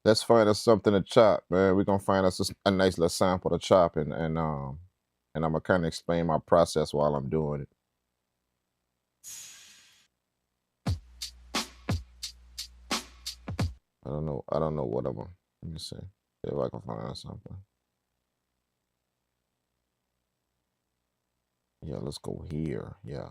Let's find us something to chop, man. We're gonna find us a nice little sample to chop, and I'm gonna kind of explain my process while I'm doing it. I don't know what I'm gonna. Let me see if I can find something. Yeah, let's go here. Yeah.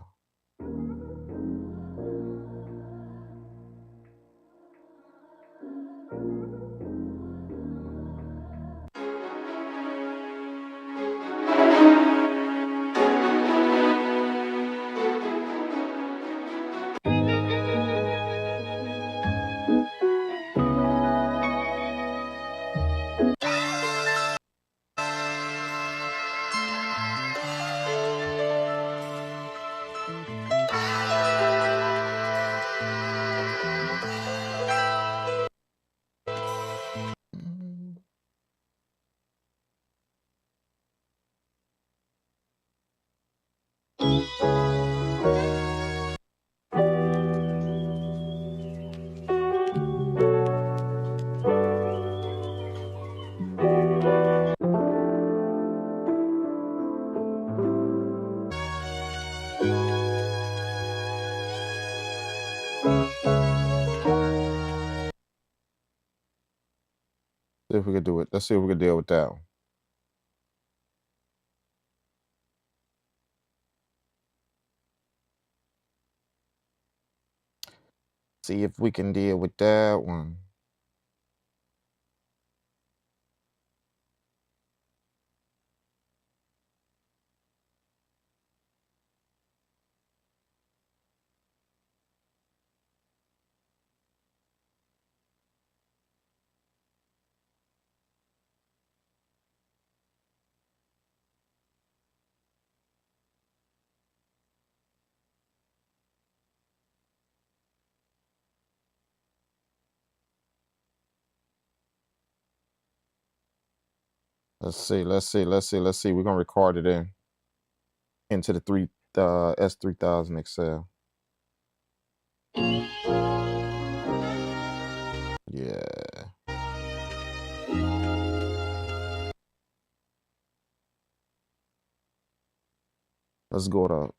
See if we can do it. Let's see if we can deal with that one. See if we can deal with that one. Let's see. We're gonna record it into the S3000xl. Yeah. Let's go to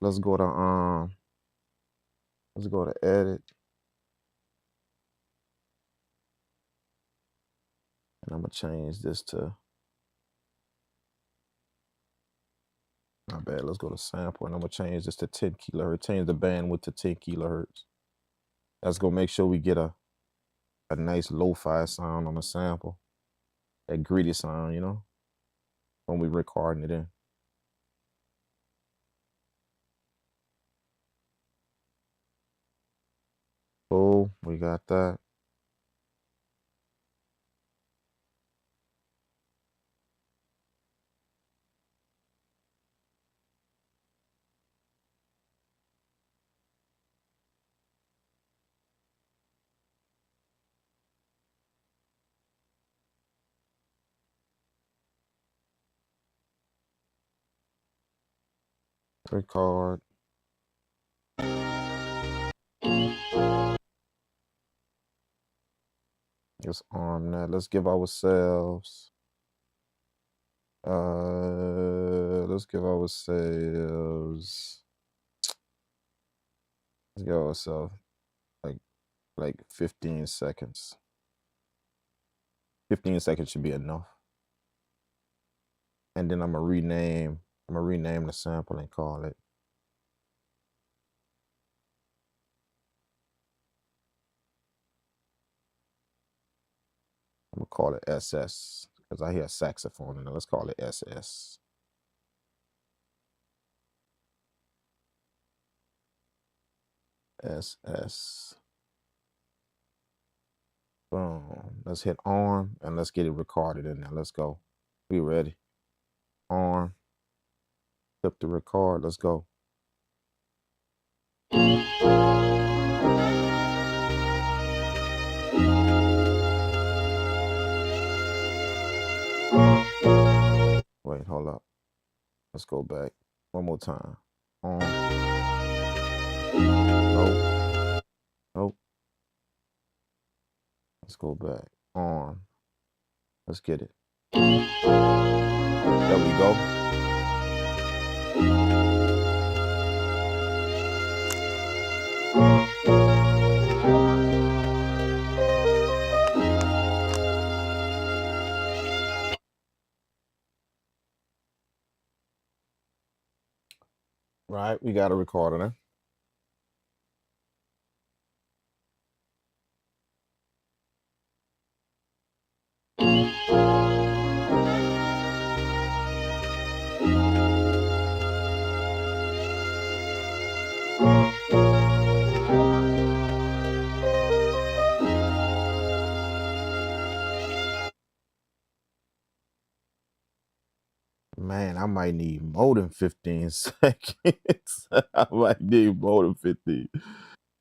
edit, and I'm gonna change this to, my bad. Let's go to sample, and I'm gonna change this to 10 kilohertz. Change the bandwidth to 10 kilohertz. That's gonna make sure we get a nice lo-fi sound on the sample, that gritty sound, when we recording it in. Cool, we got that. Record. Just arm that. Let's give ourselves. Let's give ourselves. Let's give ourselves like 15 seconds. 15 seconds should be enough. And then I'm gonna rename the sample and call it. I'm gonna call it SS because I hear a saxophone in it. Let's call it SS. SS. Boom. Let's hit arm and let's get it recorded in there. Let's go. We ready. Arm. Flip the record. Let's go. Wait, hold up. Let's go back. One more time. Nope. Nope. Let's go back. On. Let's get it. There we go. Right, we got a recorder now. Man, I might need more than 15 seconds. I might need more than 15.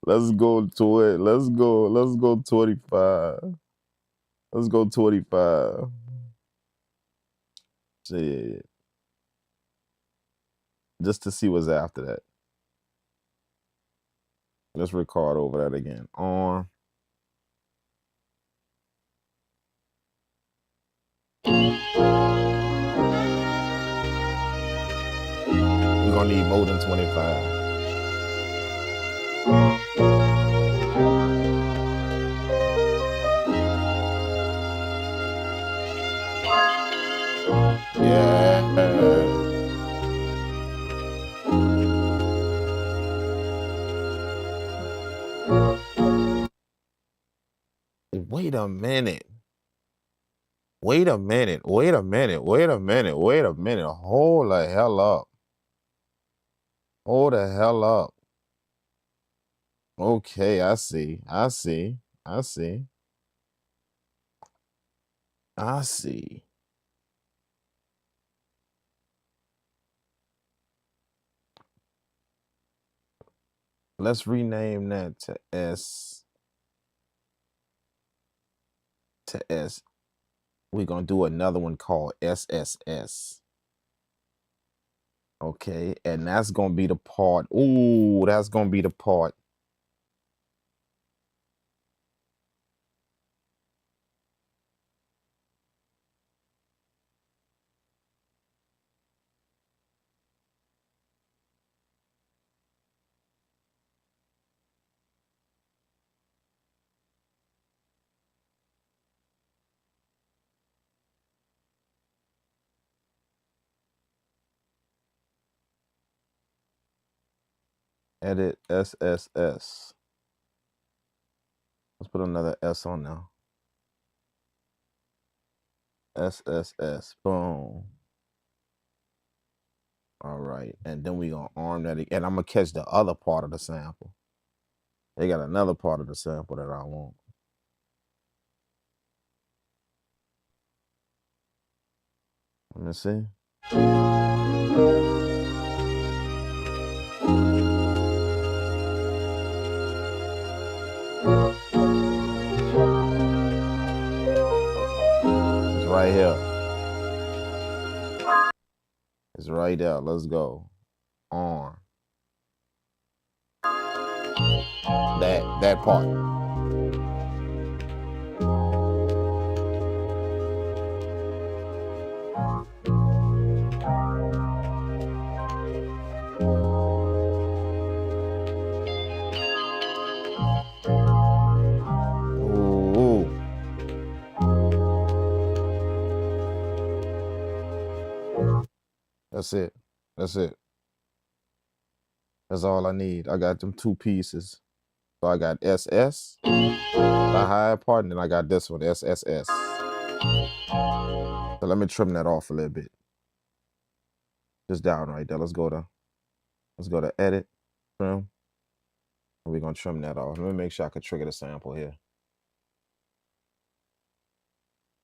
Let's go to it. Let's go 25. Let's go 25. Shit. Just to see what's after that. Let's record over that again. On. We're gonna need more than 25. Yeah. Wait a minute. Wait a minute. Wait a minute. Wait a minute. Wait a minute. Hold the hell up. Hold the hell up. Okay, I see. I see. I see. I see. Let's rename that to S. To S. We're going to do another one called SSS. Okay, and that's going to be the part. Ooh, that's going to be the part. Edit SSS. Let's put another S on now. SSS. Boom. All right. And then we're going to arm that. And I'm going to catch the other part of the sample. They got another part of the sample that I want. Let me see. It's right here. It's right there. Let's go. On. That part. Ooh. That's it. That's it. That's all I need. I got them two pieces. So I got SS, the high part, and then I got this one, SSS. So let me trim that off a little bit. Just down right there. Let's go to edit, trim. And we're gonna trim that off. Let me make sure I can trigger the sample here.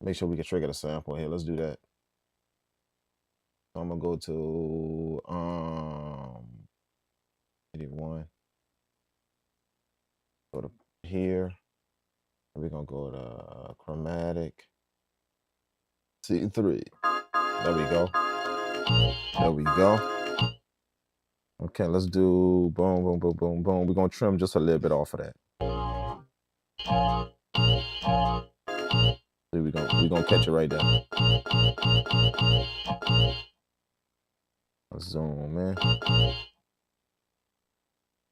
Make sure we can trigger the sample here. Let's do that. So I'm gonna go to 81. Go to here. We're gonna go to chromatic C3. There we go. There we go. Okay, let's do boom, boom, boom, boom, boom. We're gonna trim just a little bit off of that. We're gonna catch it right there. Let's zoom, man.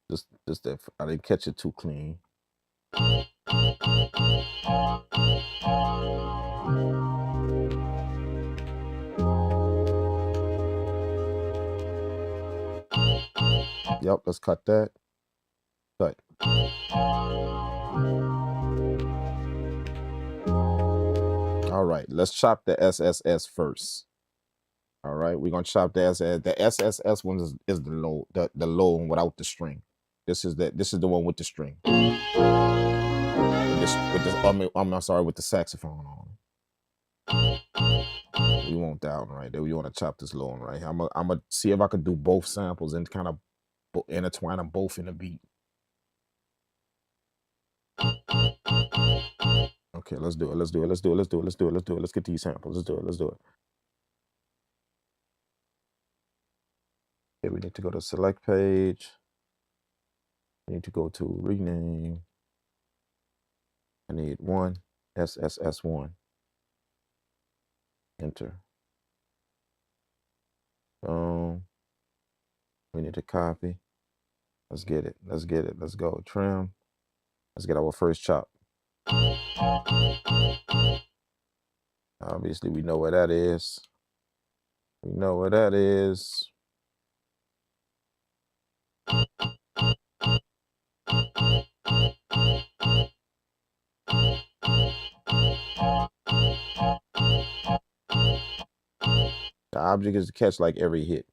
Just that I didn't catch it too clean. Yep, let's cut that. Cut. All right, let's chop the SSS first. All right, we're gonna chop the SSS. The SSS one is the low, the low one without the string. This is the one with the string. I'm sorry, with the saxophone on. We want that one right there. We want to chop this low one right here. I'm gonna see if I could do both samples and kind of intertwine them both in the beat. Okay, let's do it. Let's get these samples. Let's do it. Okay, we need to go to select page. We need to go to rename. I need one SSS1. Enter. We need to copy. Let's get it. Let's go. Trim. Let's get our first chop. Obviously, we know where that is. The object is to catch like every hit.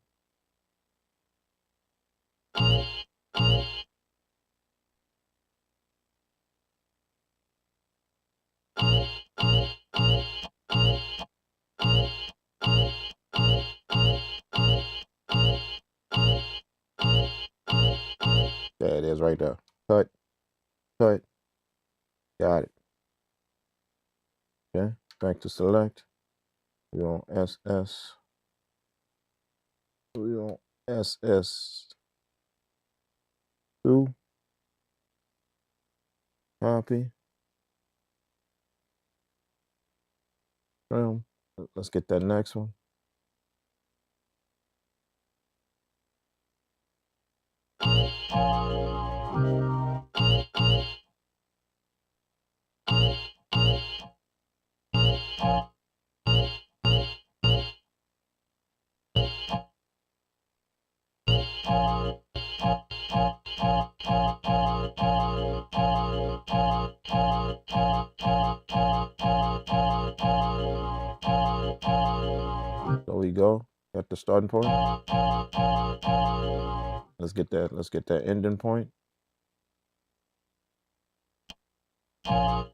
There it is right there. Cut. Got it. Okay, back to select. We want SS. We want SS2. Copy. Trim. Let's get that next one. There we go. Got the starting point. Let's get that ending point. There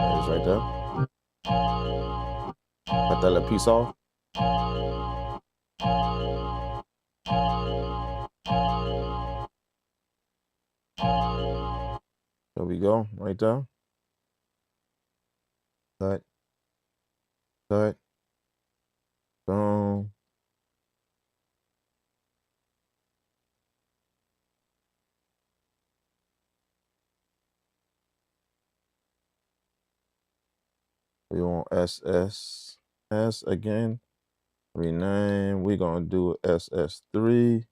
it is right there. Got that little piece off. There we go, right there. Cut. Boom. We want SS again. Rename. We're gonna do SS3.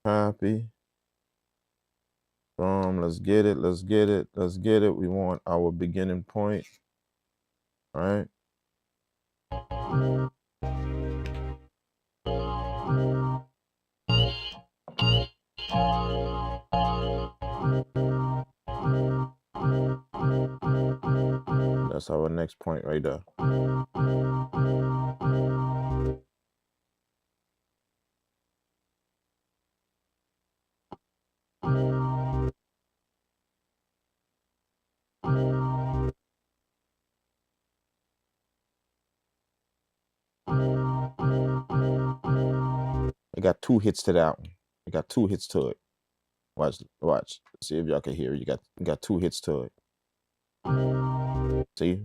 Copy. Boom. Let's get it. We want our beginning point. All right. That's our next point right there. I got 2 hits to that one. I got 2 hits to it. Watch. See if y'all can hear. You got 2 hits to it. See?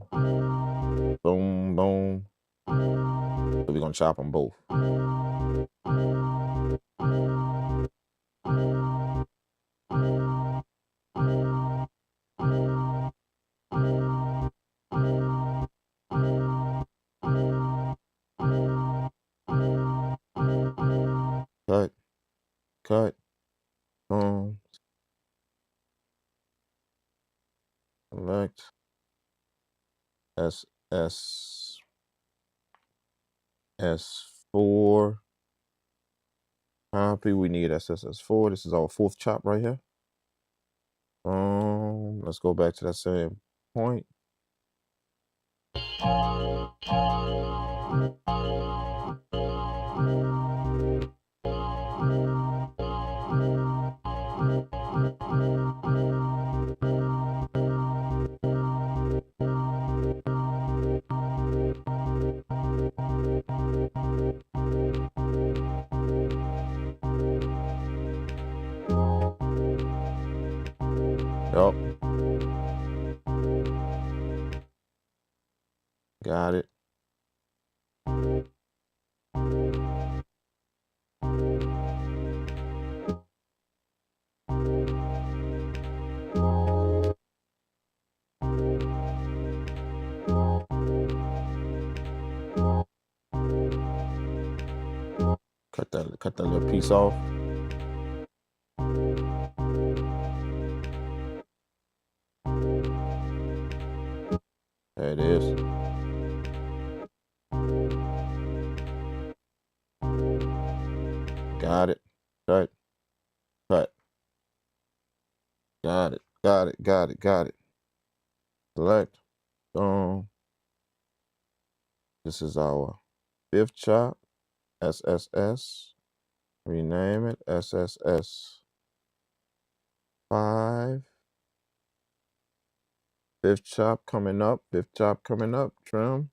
Boom, boom. So we're gonna chop them both. cut, boom, select, S4, copy, we need SSS4, this is our fourth chop right here. Let's go back to that same point. Yup. Got it. Cut that little piece off. There it is. Got it. Cut. Cut. Got it. Got it. Got it. Got it. Select. Boom. This is our fifth chop. SSS. Rename it. SSS5. Fifth chop coming up. Fifth chop coming up. Trim.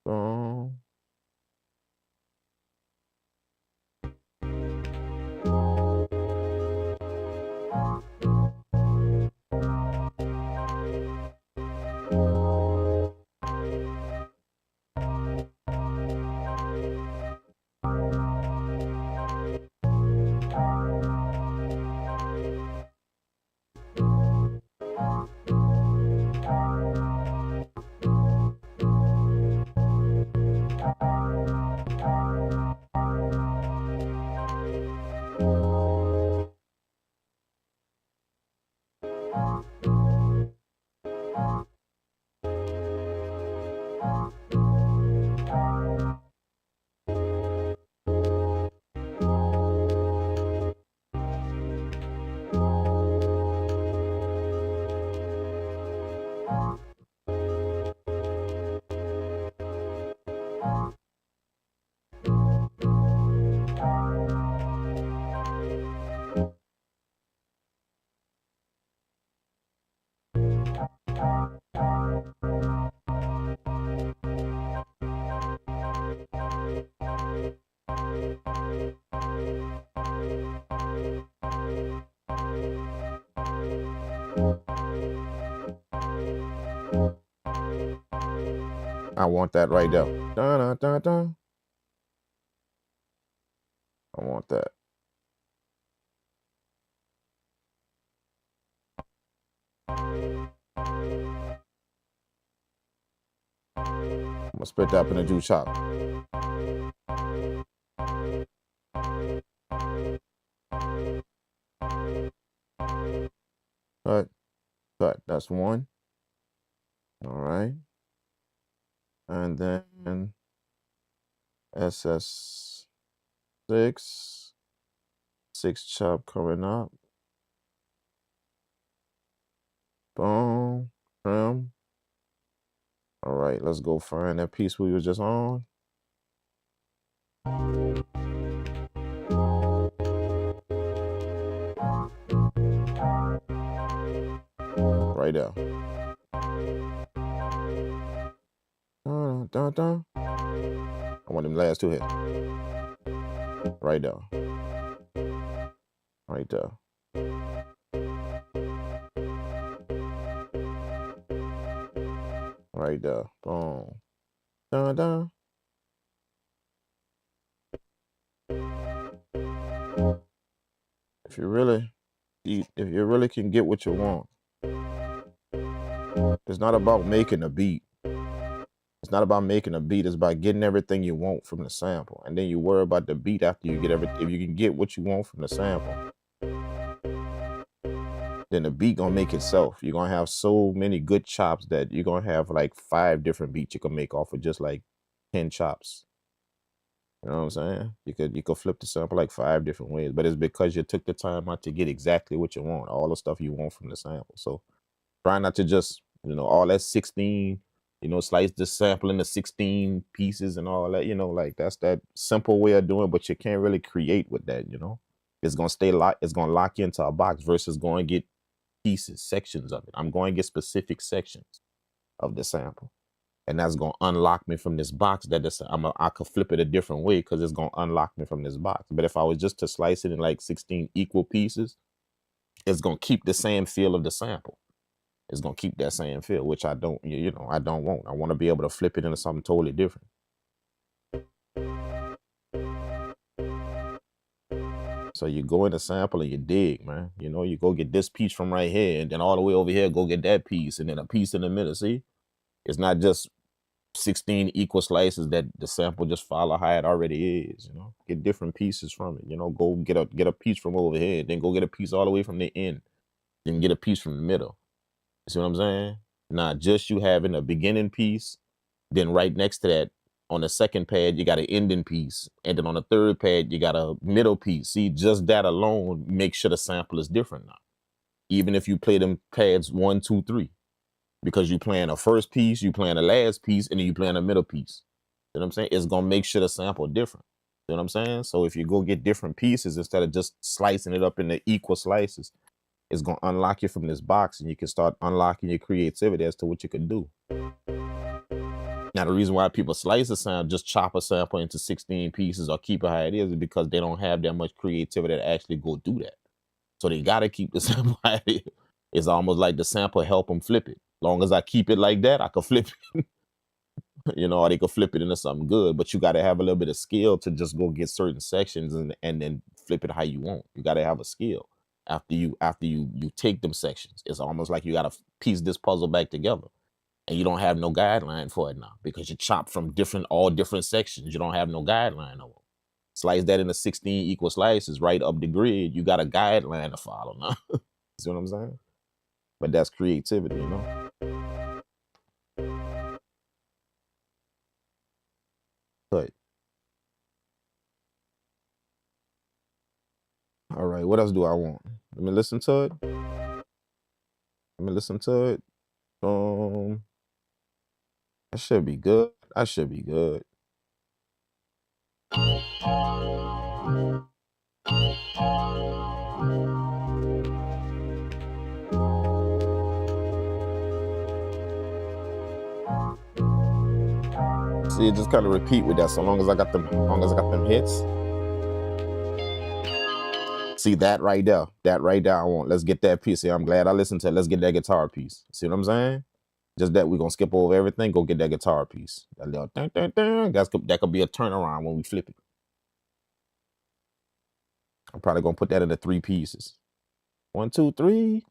Boom. I want that right there. Dun, dun, dun, dun. I want that. I'm gonna split that up in a juice chop. Cut. Cut. That's one. All right. And then SS6. Six chop coming up. Boom. Trim. All right, let's go find that piece we were just on. Right there. Dun, dun, dun. I want them last two hits. Right there. Right there. Right there. Boom. Dun, dun. If you really can get what you want, it's not about making a beat. It's not about making a beat. It's about getting everything you want from the sample. And then you worry about the beat after you get everything. If you can get what you want from the sample, then the beat gonna make itself. You're gonna have so many good chops that you're gonna have like 5 different beats you can make off of just like 10 chops. You know what I'm saying? You could flip the sample like 5 different ways, but it's because you took the time out to get exactly what you want, all the stuff you want from the sample. So try not to just, all that 16, slice the sample into 16 pieces and all that, like that's that simple way of doing it, but you can't really create with that, It's gonna stay locked, it's gonna lock you into a box versus going to get pieces, sections of it. I'm going to get specific sections of the sample. And that's going to unlock me from this box that I could flip it a different way because it's going to unlock me from this box. But if I was just to slice it in like 16 equal pieces, it's going to keep the same feel of the sample. It's going to keep that same feel, which I don't, I don't want. I want to be able to flip it into something totally different. So you go in the sample and you dig, man. You go get this piece from right here, and then all the way over here, go get that piece, and then a piece in the middle. See, it's not just 16 equal slices that the sample just follow how it already is. Get different pieces from it. Go get a piece from over here, then go get a piece all the way from the end, then get a piece from the middle. You see what I'm saying? Not just you having a beginning piece, then right next to that, on the second pad, you got an ending piece. And then on the third pad, you got a middle piece. See, just that alone makes sure the sample is different now. Even if you play them pads 1, 2, 3. Because you playing a first piece, you playing a last piece, and then you playing a middle piece. You know what I'm saying? It's going to make sure the sample different. You know what I'm saying? So if you go get different pieces instead of just slicing it up into equal slices, it's going to unlock you from this box, and you can start unlocking your creativity as to what you can do. Now, the reason why people slice a sample, just chop a sample into 16 pieces or keep it how it is because they don't have that much creativity to actually go do that. So they got to keep the sample how it is. It's almost like the sample help them flip it. Long as I keep it like that, I can flip it. Or they could flip it into something good. But you got to have a little bit of skill to just go get certain sections and then flip it how you want. You got to have a skill after you take them sections. It's almost like you got to piece this puzzle back together. And you don't have no guideline for it now because you chop from all different sections. You don't have no guideline no more. Slice that into 16 equal slices right up the grid. You got a guideline to follow now. See what I'm saying? But that's creativity, But all right, what else do I want? Let me listen to it. That should be good. I should be good. See, just kind of repeat with that. So long as I got them hits. See that right there. I want. Let's get that piece. See, I'm glad I listened to it. Let's get that guitar piece. See what I'm saying? Just that we're gonna skip over everything. Go get that guitar piece. That little dun, dun, dun. That could be a turnaround when we flip it. I'm probably gonna put that into 3 pieces. 1, 2, 3.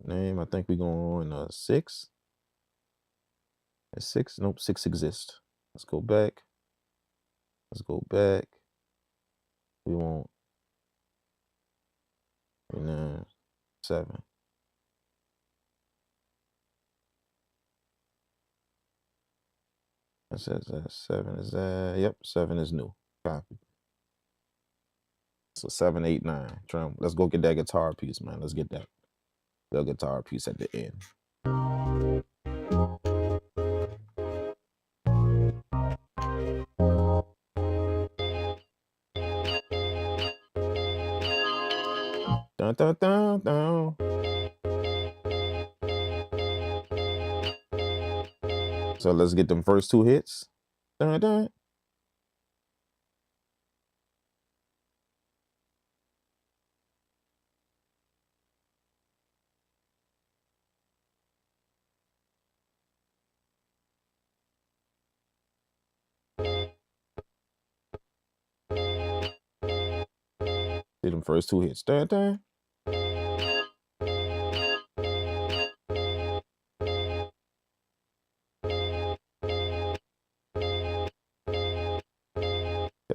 Name. I think we're going 6. Is 6? Nope. 6 exists. Let's go back. We want 7. It says 7 is that. Yep, 7 is new. Copy. So 7, 8, 9. Let's go get that guitar piece, man. Let's get that the guitar piece at the end. Dun, dun, dun, dun. So let's get them first 2 hits. Dun, dun. See them first 2 hits. Dun, dun.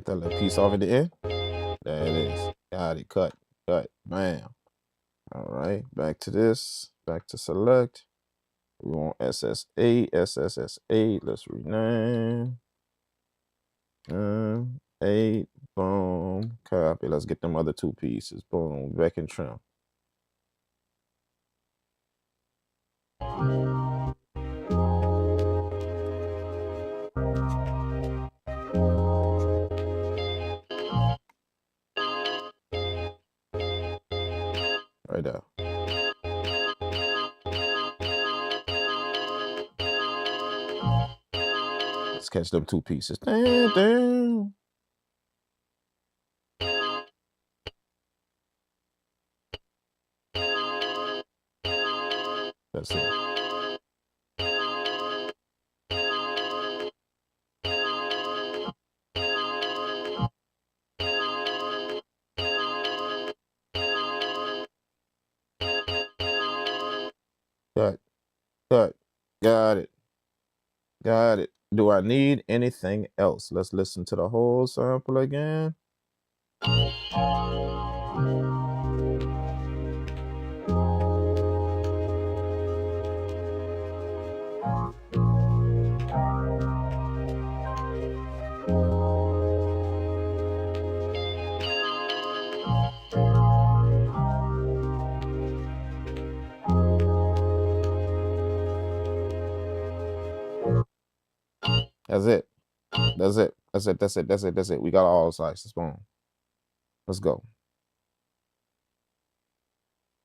that little piece off at the end. There it is. Got it. Cut. Bam. All right. Back to this. Back to select. We want SS8. SSS8. Let's rename. 8. Boom. Copy. Let's get them other 2 pieces. Boom. Back and trim. Right there. Let's catch them 2 pieces. Damn. That's it. Cut. Got it. Do I need anything else? Let's listen to the whole sample again. That's it. We got all the slices. Boom. Let's go.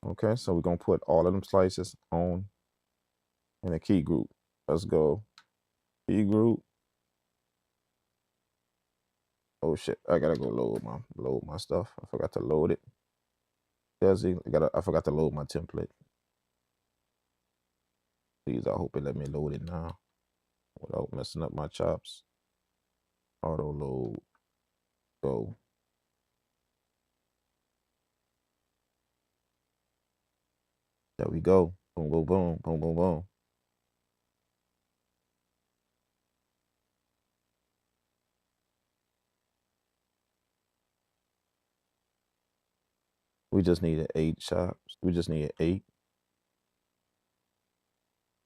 Okay, so we're gonna put all of them slices on in a key group. Let's go. Key group. Oh shit, I gotta go load my stuff. I forgot to load it. I forgot to load my template. Please, I hope it let me load it now without messing up my chops. Auto load. Go. There we go. Boom, boom, boom, boom, boom, boom. We just needed 8 chops. We just needed 8.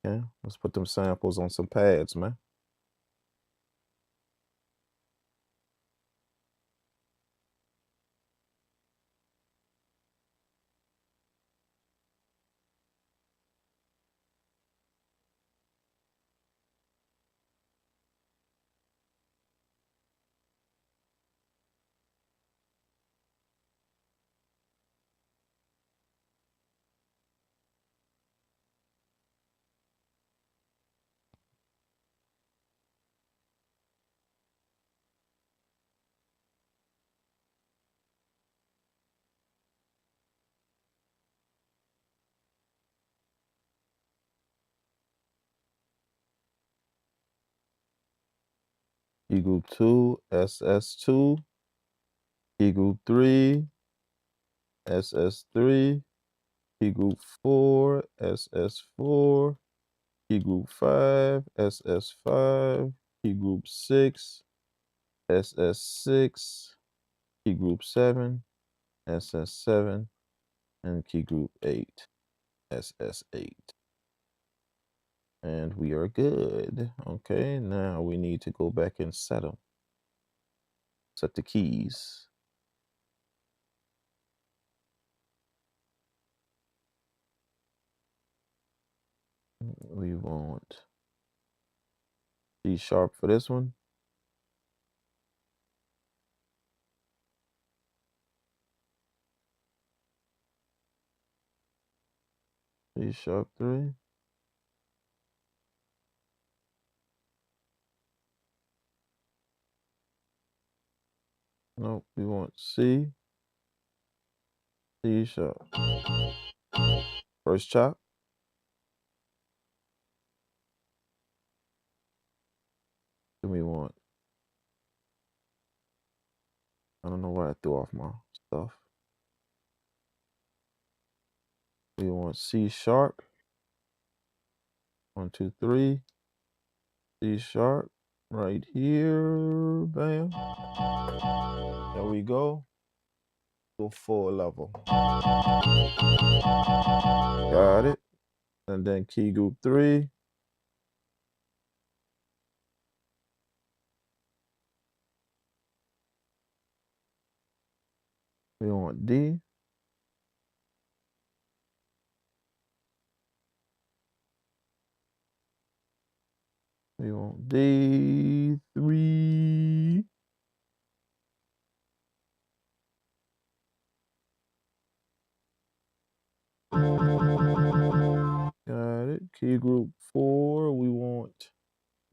Okay, let's put them samples on some pads, man. Key group 2, SS2. Key group 3, SS3. Key group 4, SS4. Key group 5, SS5. Key group 6, SS6. Key group 7, SS7. And key group 8, SS8. And we are good. Okay, now we need to go back and set them. Set the keys. We want C# for this one. C#3. Nope, we want C#. First chop. Then we want, I don't know why I threw off my stuff. We want C#. 1, 2, 3. C#. right here. Bam. There we go. Go full level. Got it. And then key group 3. We want D. We want D3. Got it. Key group 4. We want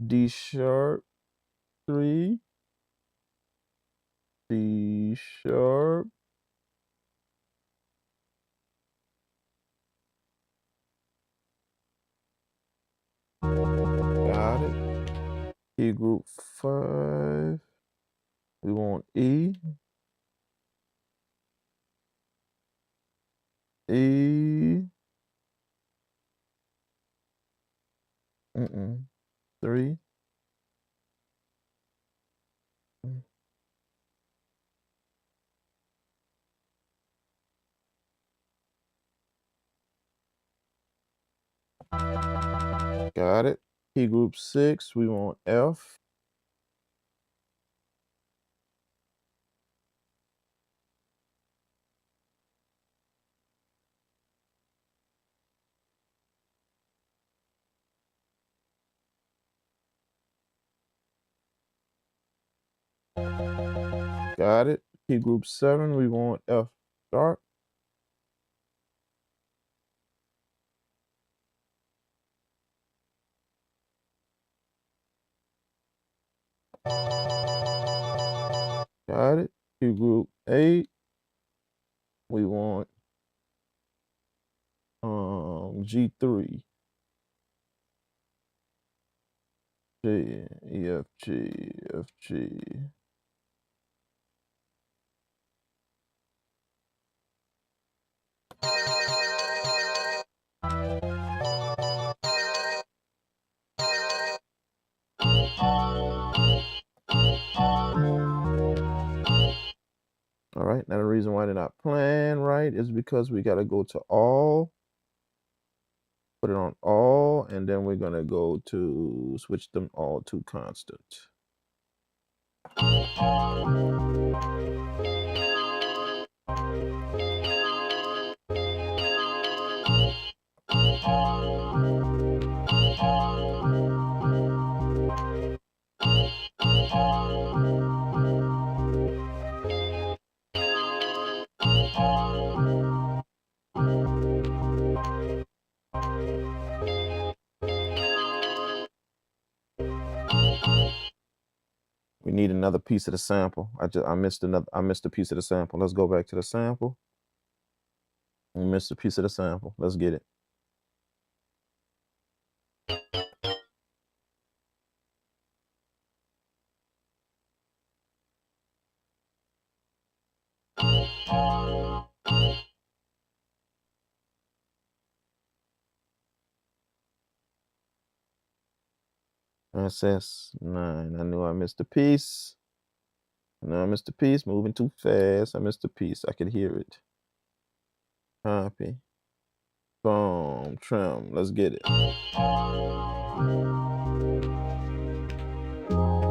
D sharp 3. D sharp. Got it. Key group 5. We want E. E. 3. Got it. Key group 6. We want F. Got it. Key group 7. We want F sharp. Got it. Key group 8. We want G3. G, E, F, G, F, G. All right, now the reason why they're not playing right is because we got to go to all, put it on all, and then we're going to go to switch them all to constant. We need another piece of the sample. I missed a piece of the sample. Let's go back to the sample. We missed a piece of the sample. Let's get it. SS9. I knew I missed a piece. No, I missed a piece. Moving too fast. I missed a piece. I could hear it. Copy. Boom. Trim. Let's get it.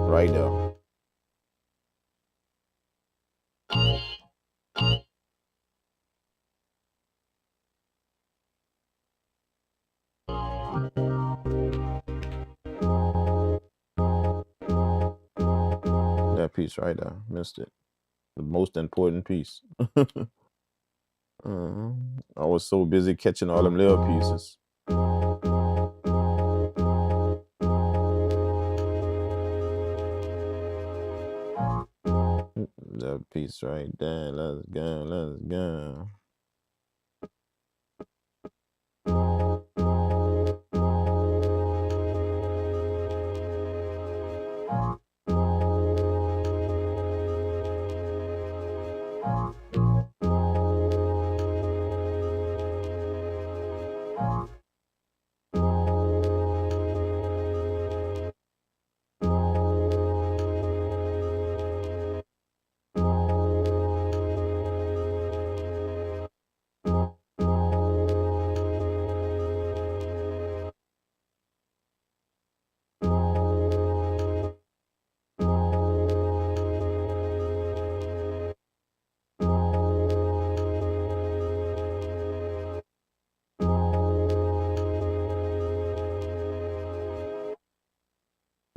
Right there. That piece right there. Missed it. The most important piece. I was so busy catching all them little pieces. That piece right there. Let's go. Let's go.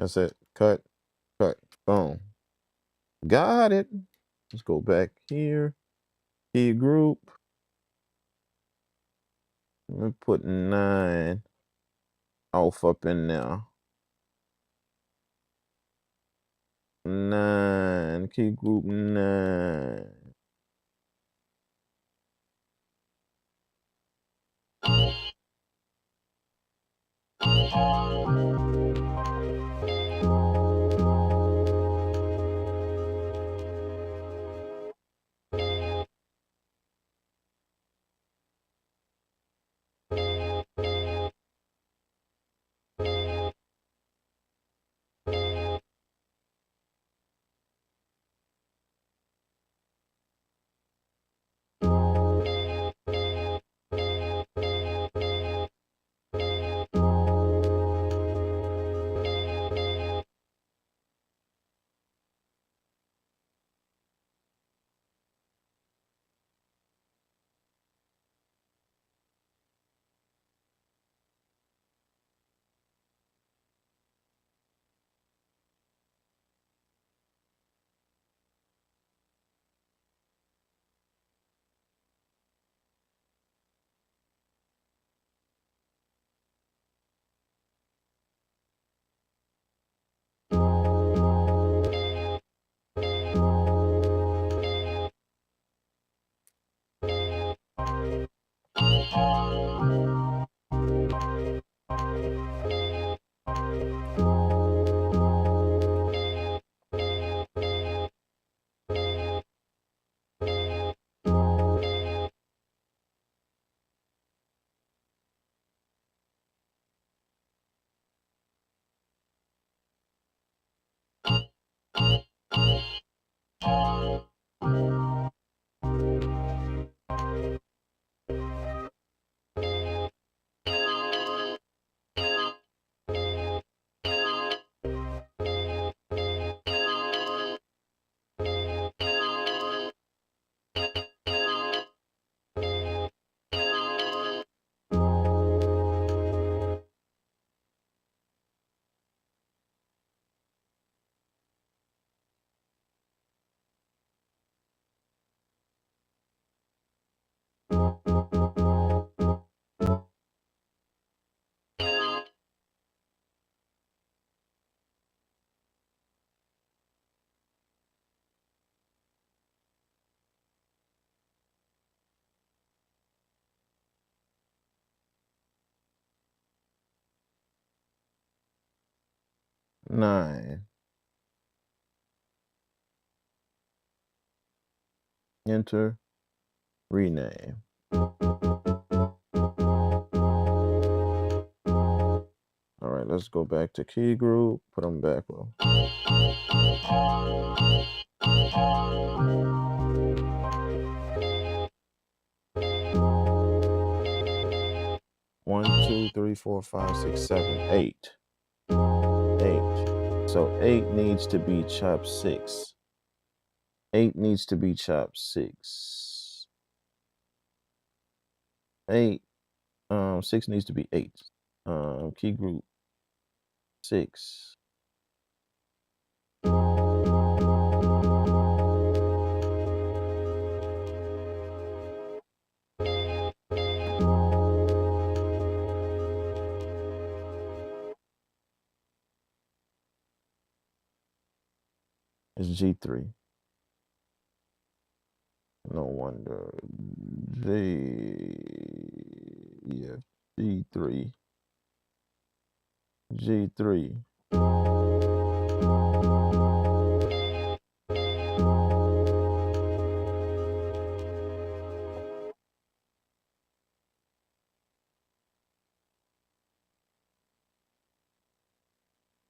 That's it. Cut, cut, boom. Got it. Let's go back here. Key group. Let me put 9 off up in there. 9. Key group 9. Nine. Enter. Rename. All right, let's go back to key group. Put them back. Well, 1, 2, 3, 4, 5, 6, 7, 8. 8. So 8 needs to be chopped 6. 8 needs to be chopped 6. 8. 6 needs to be 8. Key group 6. It's G3. No wonder. Yeah, G3. G3.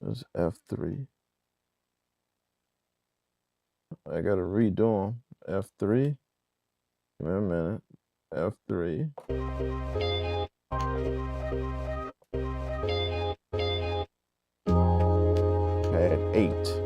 It's F3. I gotta redo them. F3. Give me a minute. F3. Pad 8.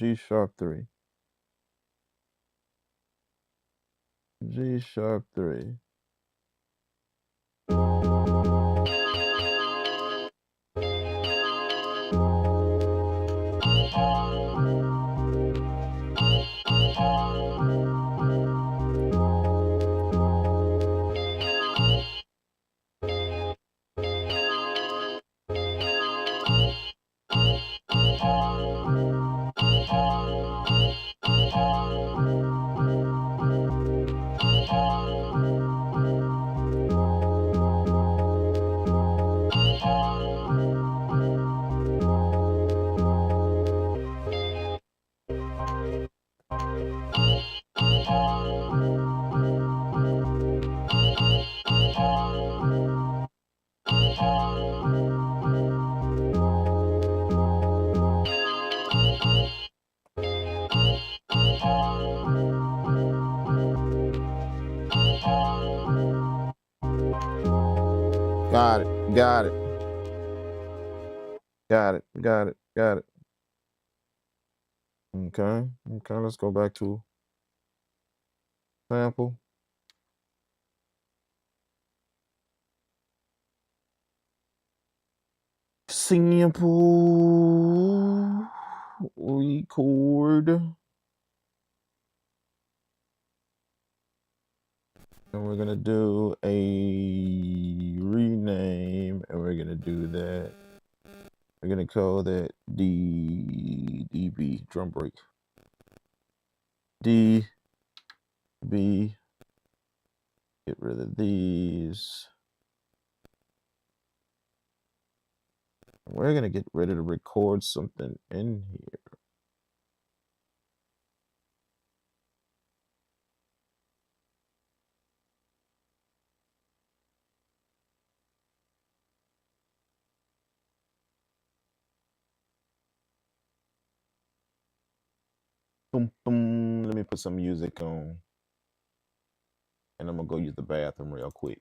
G sharp 3. G sharp 3. Got it. Got it. Got it. Got it. Got it. Okay. Okay. Let's go back to sample. Sample. Record. And we're gonna do a rename, and we're gonna do that. We're gonna call that DB drum break. DB. Get rid of these. We're gonna get ready to record something in here. Boom, boom. Let me put some music on. And I'm gonna go use the bathroom real quick.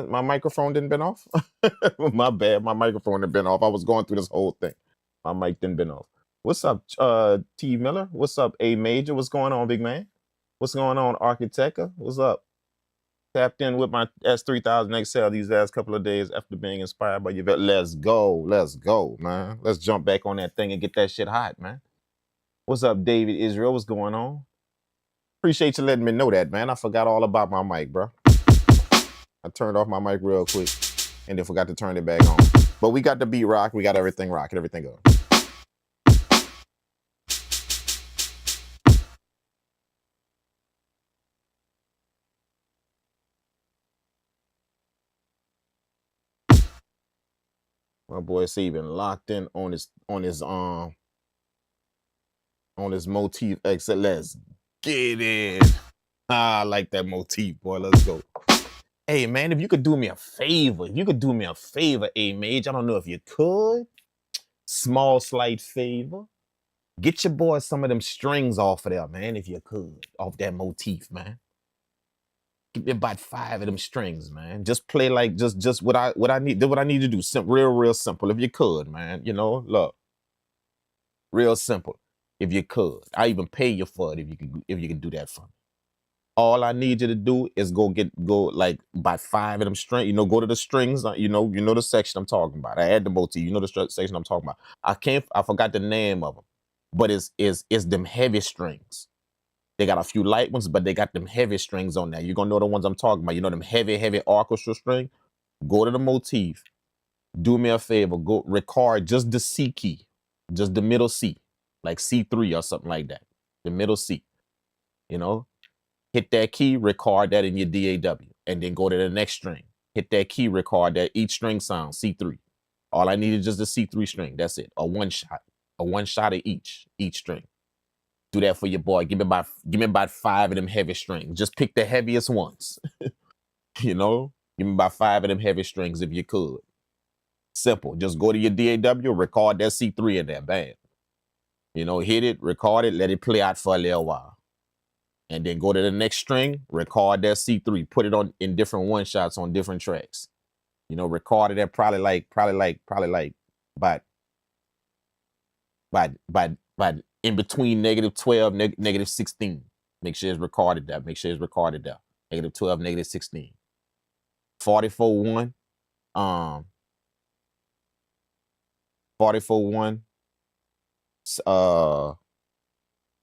My microphone didn't been off. My bad. My microphone had been off. I was going through this whole thing. My mic didn't been off. What's up, T Miller? What's up, A Major? What's going on, big man? What's going on, Architecta? What's up? Tapped in with my S3000xl these last couple of days after being inspired by your vet. Let's go, man. Let's jump back on that thing and get that shit hot, man. What's up, David Israel? What's going on? Appreciate you letting me know that, man. I forgot all about my mic, bro. I turned off my mic real quick and then forgot to turn it back on. But we got the beat rock. We got everything rocking. Everything good. My boy Steven locked in on his motif exit. Let's get it. I like that motif, boy. Let's go. Hey man, if you could do me a favor, A Mage. I don't know if you could. Small slight favor. Get your boy some of them strings off of there, man, if you could. Off that motif, man. Give me about 5 of them strings, man. Just play like just what I need. Do what I need to do. Real simple. If you could, man. You know, look. Real simple. If you could. I even pay you for it if you could do that for me. All I need you to do is go like by 5 of them strings. You know, go to the strings. You know the section I'm talking about. I add the motif. You know the section I'm talking about. I forgot the name of them, but it's them heavy strings. They got a few light ones, but they got them heavy strings on there. You're gonna know the ones I'm talking about. You know them heavy orchestra string. Go to the motif. Do me a favor. Go record just the C key, just the middle C, like C3 or something like that. The middle C. You know. Hit that key, record that in your DAW, and then go to the next string. Hit that key, record that each string sound, C3. All I need is just the C3 string. That's it. A one shot of each string. Do that for your boy. Give me about 5 of them heavy strings. Just pick the heaviest ones. You know, Give me about 5 of them heavy strings if you could. Simple. Just go to your DAW, record that C3 in there, bam. You know, hit it, record it, let it play out for a little while. And then go to the next string, record that C3, put it on in different one shots on different tracks. You know, record it at probably like by in between -12, -16. Make sure it's recorded there. Make sure it's recorded there. -12, -16. 44.1. 44.1.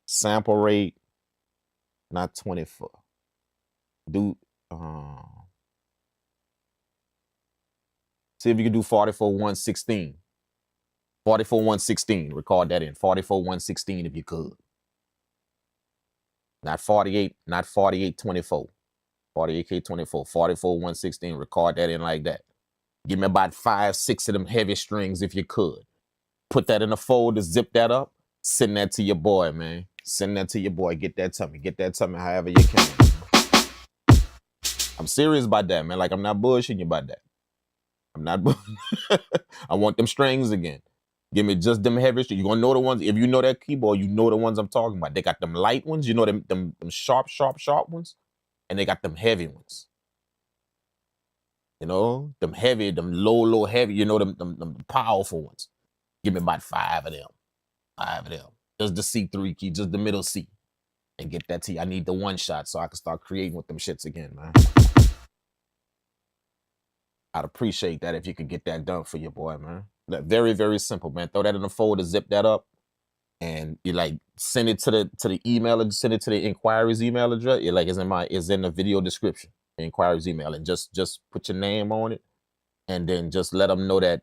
Sample rate, not 24. Do see if you can do 44.116. 44.116. Record that in 44.116 if you could. Not 48, not 48.24. 48K24. 44.116. Record that in like that. Give me about 5, 6 of them heavy strings if you could. Put that in a folder, zip that up, send that to your boy, man. Send that to your boy. Get that to me. Get that to me however you can. I'm serious about that, man. Like, I'm not bullshitting you about that. I'm not. I want them strings again. Give me just them heavy strings. You're going to know the ones. If you know that keyboard, you know the ones I'm talking about. They got them light ones. You know them sharp ones. And they got them heavy ones. You know, them heavy, them low heavy. You know, them powerful ones. Give me about 5 of them. 5 of them. Just the C3 key, just the middle C. And get that to you. I need the one shot so I can start creating with them shits again, man. I'd appreciate that if you could get that done for your boy, man. Very, very simple, man. Throw that in the folder, zip that up, and you like send it to the email, send it to the inquiries email address. It like is in the video description, the inquiries email, and just put your name on it, and then just let them know that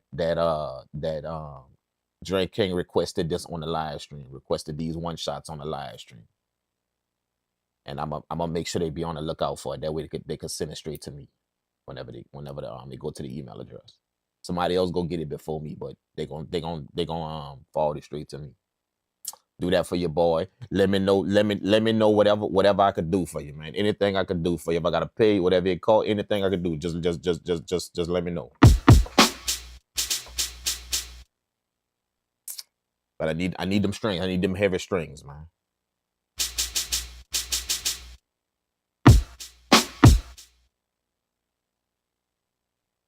Dre King requested this on the live stream, requested these one shots on the live stream. And I'm gonna make sure they be on the lookout for it. That way they could send it straight to me whenever they go to the email address. Somebody else go get it before me, but they gonna forward it straight to me. Do that for your boy. Let me know whatever I could do for you, man. Anything I could do for you. If I gotta pay, whatever it costs, anything I could do, just let me know. But I need them strings. I need them heavy strings, man.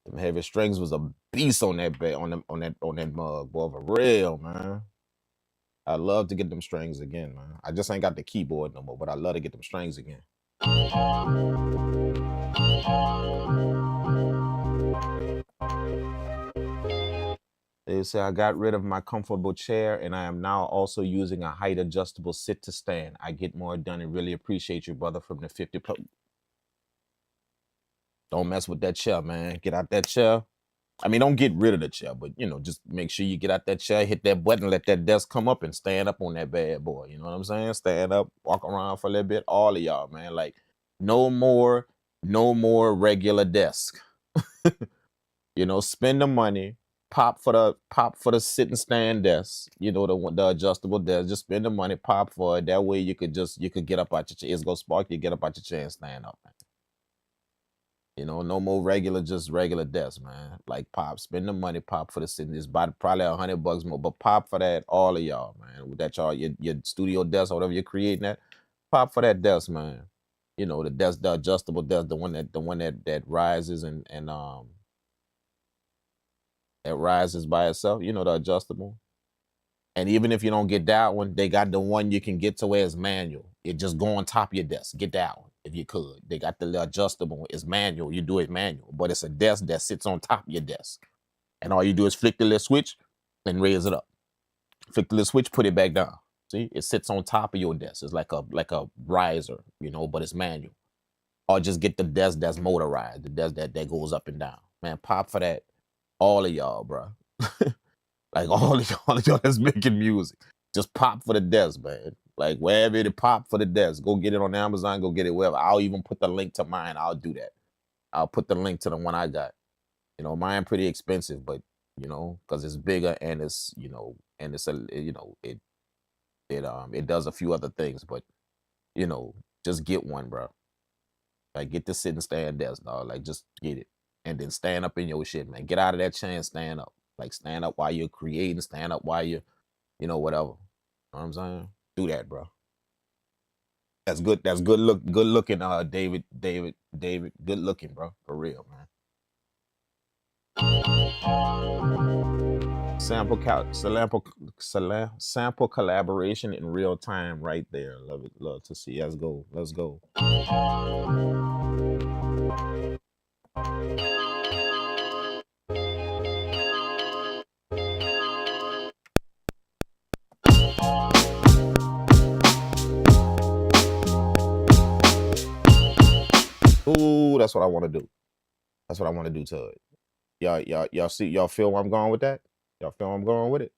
Them heavy strings was a beast on that bed, on that mug, boy, for real, man. I love to get them strings again, man. I just ain't got the keyboard no more, but I love to get them strings again. They say I got rid of my comfortable chair and I am now also using a height adjustable sit to stand. I get more done and really appreciate you, brother, from the 50 Pro. Don't mess with that chair, man. Get out that chair. I mean, don't get rid of the chair, but, you know, just make sure you get out that chair, hit that button, let that desk come up and stand up on that bad boy. You know what I'm saying? Stand up, walk around for a little bit. All of y'all, man. Like, no more regular desk. You know, spend the money. Pop for the sit and stand desk. You know, the adjustable desk. Just spend the money, pop for it. That way you could get up out your chair. It's gonna spark you, get up out your chair and stand up, man. You know, no more regular desk, man. Like, pop, spend the money, pop for the sit. It's about probably $100 more, but pop for that, all of y'all, man. With that y'all, your studio desk or whatever you're creating that, pop for that desk, man. You know, the desk, the adjustable desk, the one that rises and it rises by itself, you know, the adjustable. And even if you don't get that one, they got the one you can get to where it's manual. It just go on top of your desk. Get that one if you could. They got the adjustable. It's manual. You do it manual. But it's a desk that sits on top of your desk. And all you do is flick the little switch and raise it up. Flick the little switch, put it back down. See? It sits on top of your desk. It's like a riser, you know, but it's manual. Or just get the desk that's motorized. The desk that goes up and down. Man, pop for that. All of y'all, bro. Like, all of y'all that's making music, just pop for the desk, man. Like, wherever it pop for the desk, go get it on Amazon, go get it wherever. I'll even put the link to mine. I'll do that. I'll put the link to the one I got. You know, mine pretty expensive, but, you know, because it's bigger and it's, you know, and it's it does a few other things, but, you know, just get one, bro. Like, get the sit and stand desk, dog. Like, just get it. And then stand up in your shit, man. Get out of that chair and stand up. Like, stand up while you're creating, stand up while you're, whatever. You know what I'm saying? Do that, bro. That's good. That's good looking, David. Good looking, bro. For real, man. Sample collaboration in real time right there. Love it. Love to see. Let's go. Let's go. Ooh, that's what I want to do. That's what I want to do to it. Y'all see, y'all feel where I'm going with that? Y'all feel where I'm going with it?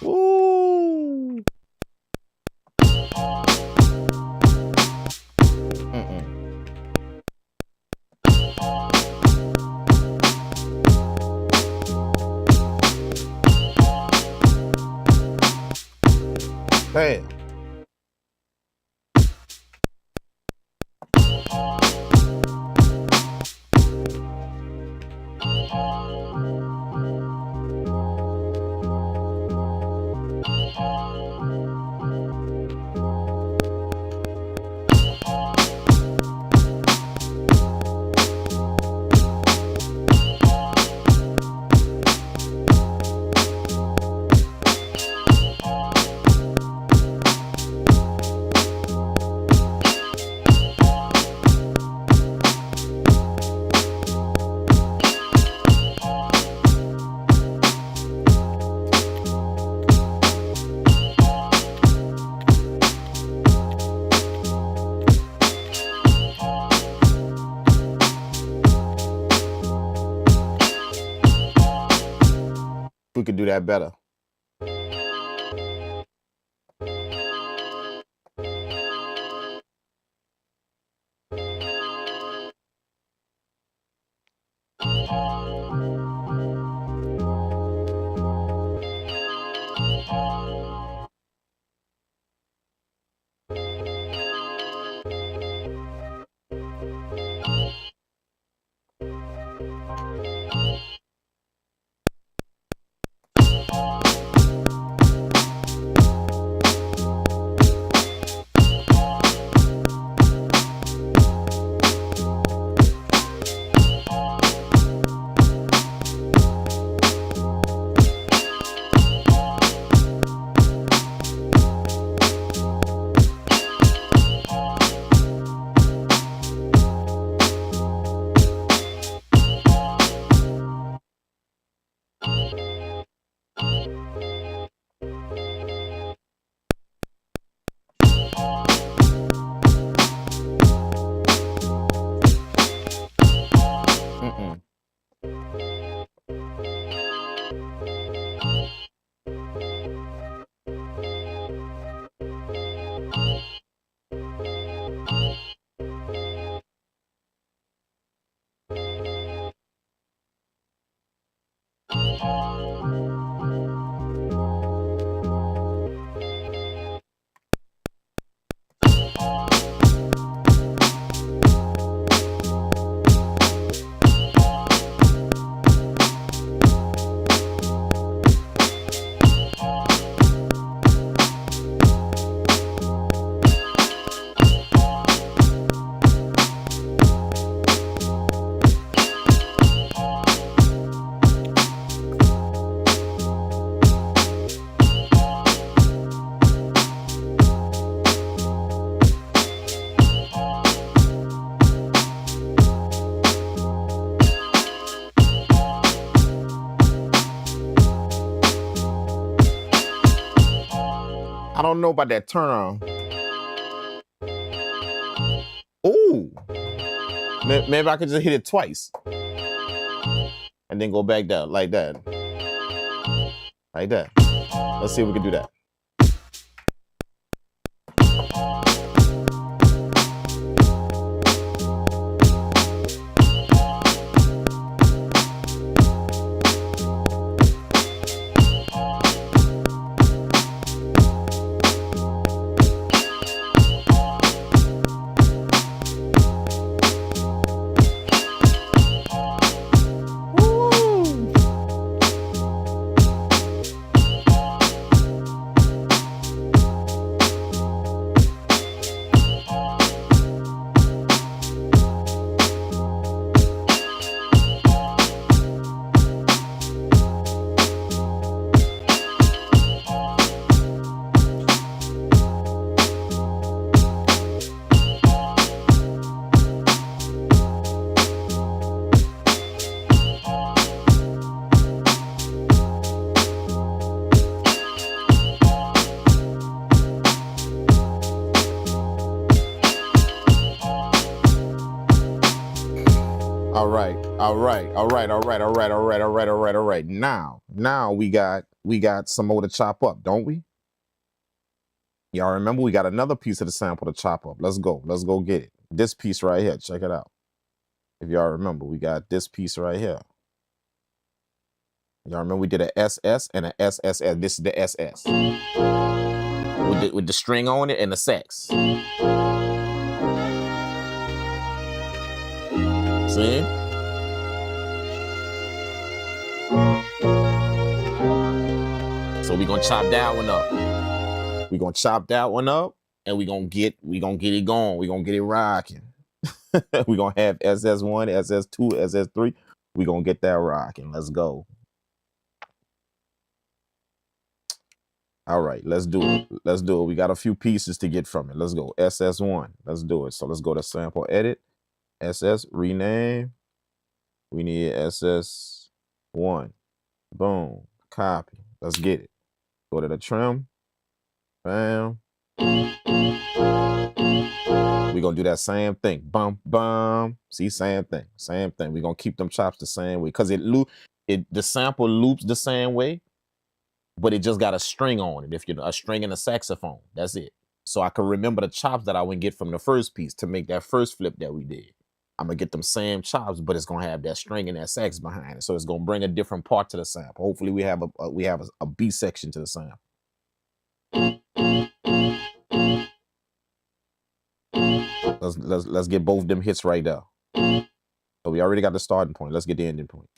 Ooh. Bam. We could do that better. I don't know about that turn on. Ooh. Maybe I could just hit it twice. And then go back down like that. Like that. Let's see if we can do that. All right. Now we got some more to chop up, don't we? Y'all remember we got another piece of the sample to chop up. Let's go get it. This piece right here, check it out. If y'all remember, we got this piece right here. Y'all remember we did a SS and a SSS. This is the SS. With the string on it and the sax. See? So we're gonna chop that one up. We're gonna chop that one up and we're gonna get it going. We're gonna get it rocking. We're gonna have SS1, SS2, SS3. We're gonna get that rocking. Let's go. All right, let's do it. Let's do it. We got a few pieces to get from it. Let's go. SS1. Let's do it. So let's go to sample edit. SS, rename. We need SS1. Boom. Copy. Let's get it. Go to the trim. Bam. We're going to do that same thing. Bum, bum. See, same thing. Same thing. We're going to keep them chops the same way because the sample loops the same way, but it just got a string on it. If you're a string and a saxophone, that's it. So I can remember the chops that I would get from the first piece to make that first flip that we did. I'm going to get them same chops, but it's going to have that string and that sax behind it. So it's going to bring a different part to the sample. Hopefully we have a B section to the sample. Let's get both them hits right there. So we already got the starting point. Let's get the ending point.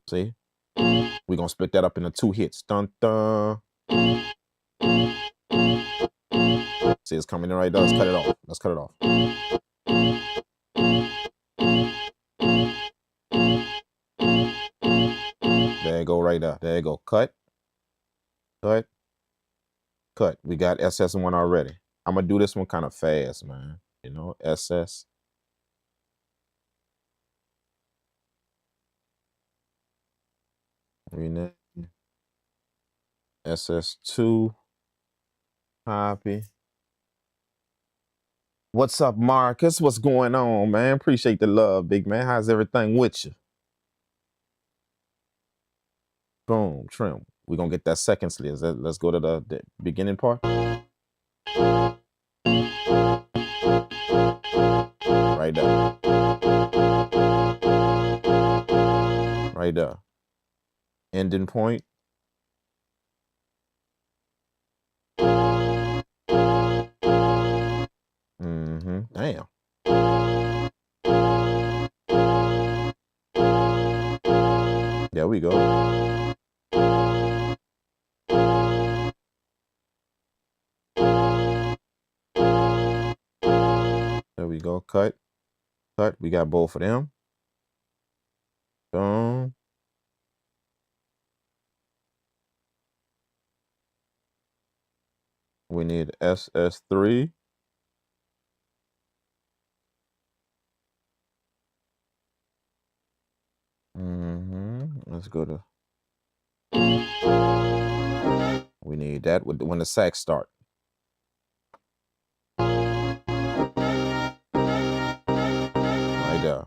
See? We're going to split that up into 2 hits. Dun, dun. See, it's coming in right there. Let's cut it off. Let's cut it off. There you go, right there. There you go. Cut. Cut. Cut. We got SS1 already. I'm going to do this one kind of fast, man. You know, SS. Rename. SS2. Copy. What's up, Marcus? What's going on, man? Appreciate the love, big man. How's everything with you? Boom, trim. We're going to get that second sliz. Let's go to the beginning part. Right there. Right there. Ending point. Damn. There we go. There we go. Cut. Cut. We got both of them. Boom. We need SS3. Let's go to We need that when the sax start. Right there.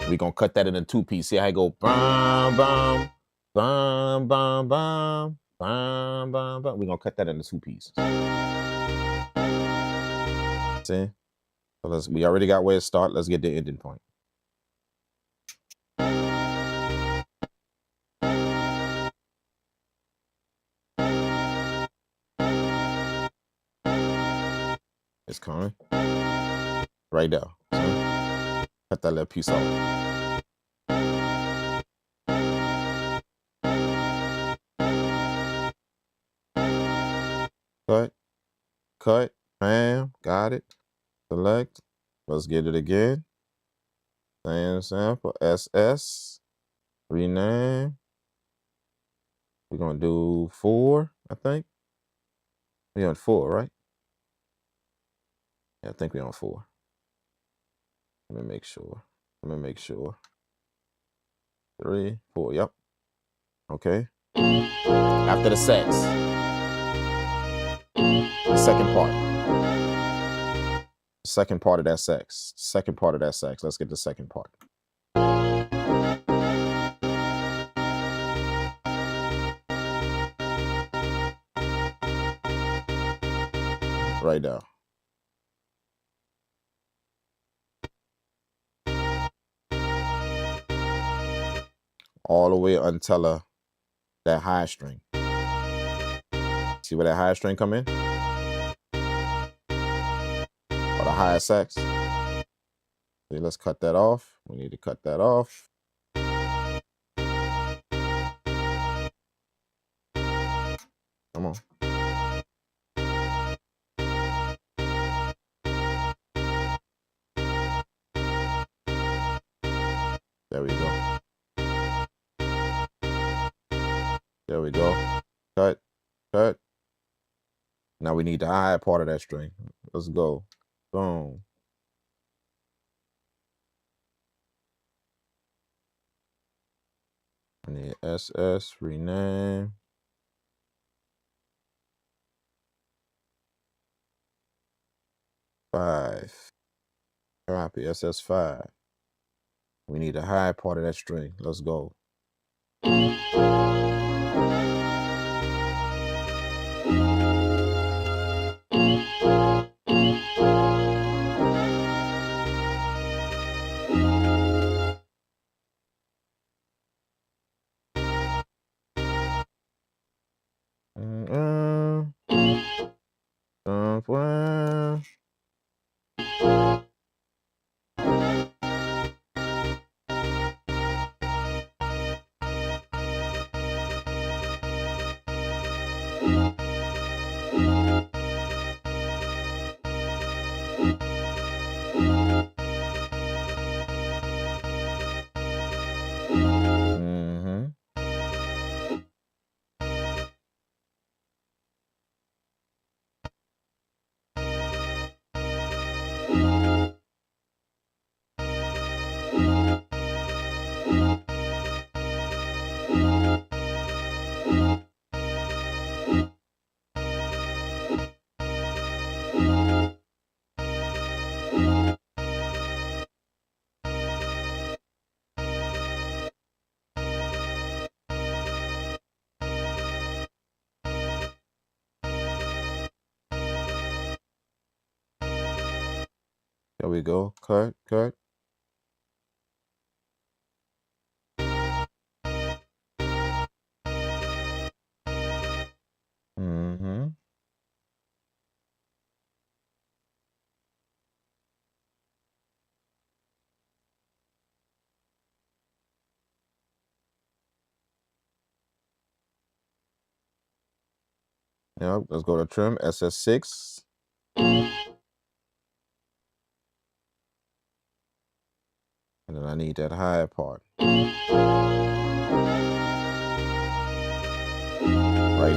We're gonna cut that into 2 pieces. See how I go bum bum bum bum bum bum bum bum. We're gonna cut that into 2 pieces. See? So we already got where it start. Let's get the ending point. It's coming. Right there. See? Cut that little piece off. Cut, bam, got it. Select. Let's get it again. Same sample, SS. Rename. We're gonna do 4, I think. We're on 4, right? Yeah, I think we're on 4. Let me make sure. 3, 4, yep. Okay. After the sax. The second part. Second part of that sax. Let's get the second part. Right there. All the way until that high string. See where that high string come in? Or the higher sax. See, let's cut that off. We need to cut that off. Come on. There we go. There we go. Cut. Cut. Now we need the higher part of that string. Let's go. Boom. I need SS, rename. Five. Copy, SS5. We need the high part of that string. Let's go. There we go. Cut, cut. Yep, let's go to trim, SS6. And then I need that higher part. Right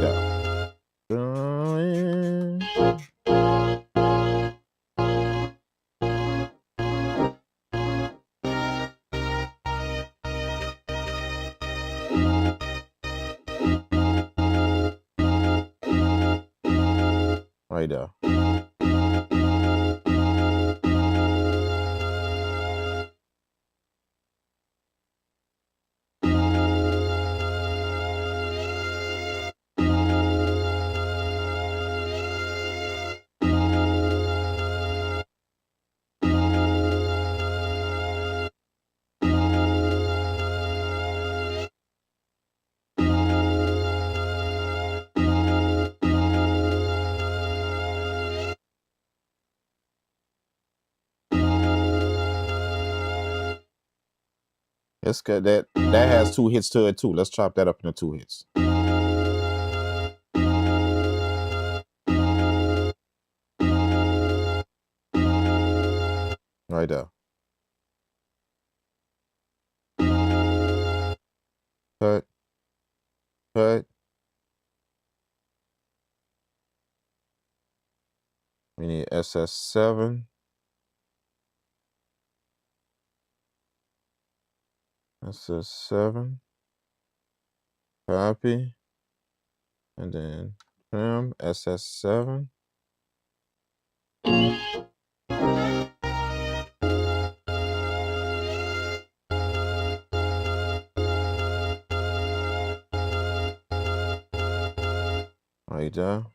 there. Right there. It's good. That has 2 hits to it too. Let's chop that up into 2 hits. Right there. Cut. Cut. We need SS7. SS7. Copy. And then trim SS7. Right there.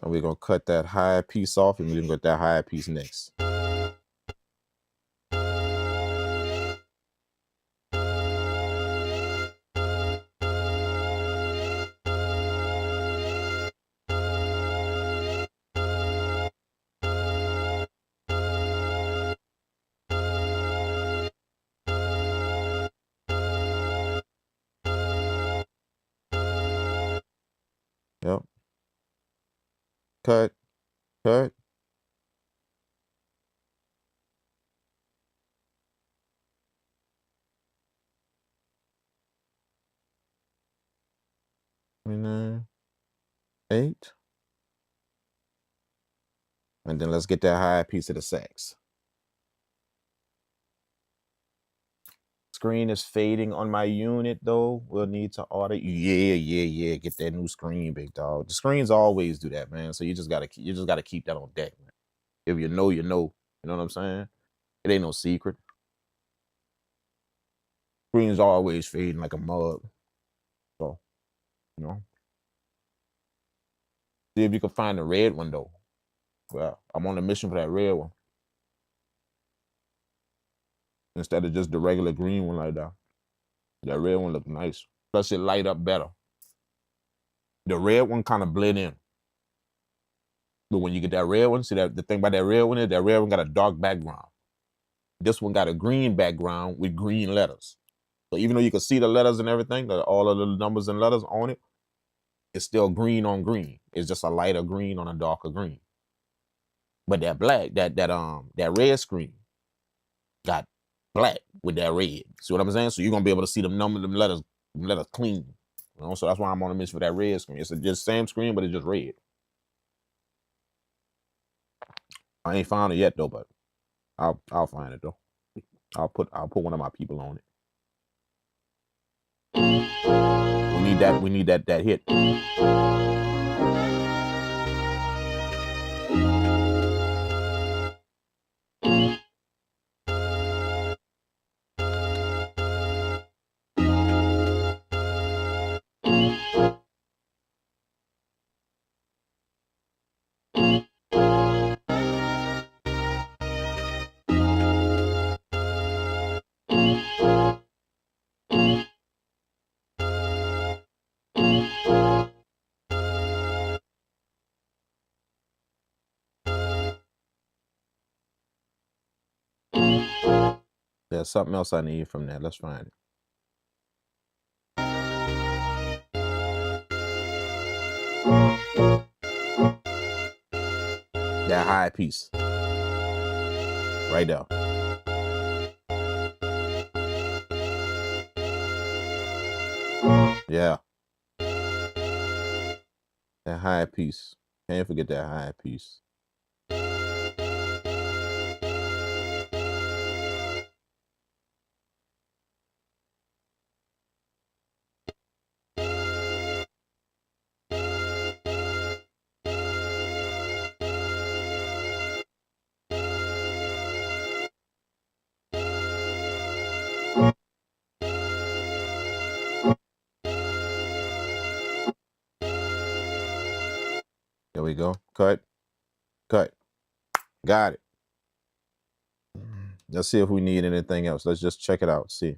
And we're going to cut that high piece off, and we're going to get that high piece next. Yep. Cut. Cut. And then 8. And then let's get that high piece of the sax. Screen is fading on my unit though. We'll need to order. Yeah. Get that new screen, big dog. The screens always do that, man. So you just gotta keep that on deck, man. If you know, you know. You know what I'm saying? It ain't no secret. Screen's always fading like a mug. So, you know. See if you can find the red one though. Well, I'm on a mission for that red one. Instead of just the regular green one like that. That red one look nice. Plus it light up better. The red one kind of blend in. But when you get that red one, see that the thing about that red one is that red one got a dark background. This one got a green background with green letters. So even though you can see the letters and everything, all of the numbers and letters on it, it's still green on green. It's just a lighter green on a darker green. But that black, that red screen got black with that red. See what I'm saying? So you're gonna be able to see them numbers, them letters clean. You know, so that's why I'm on a mission for that red screen. It's just same screen, but it's just red. I ain't found it yet though, but I'll find it though. I'll put one of my people on it. We need that hit. There's something else I need from that. Let's find it. That high piece. Right there. Yeah. That high piece. Can't forget that high piece. we go. Cut. Got it. Let's see if we need anything else. Let's just check it out. See.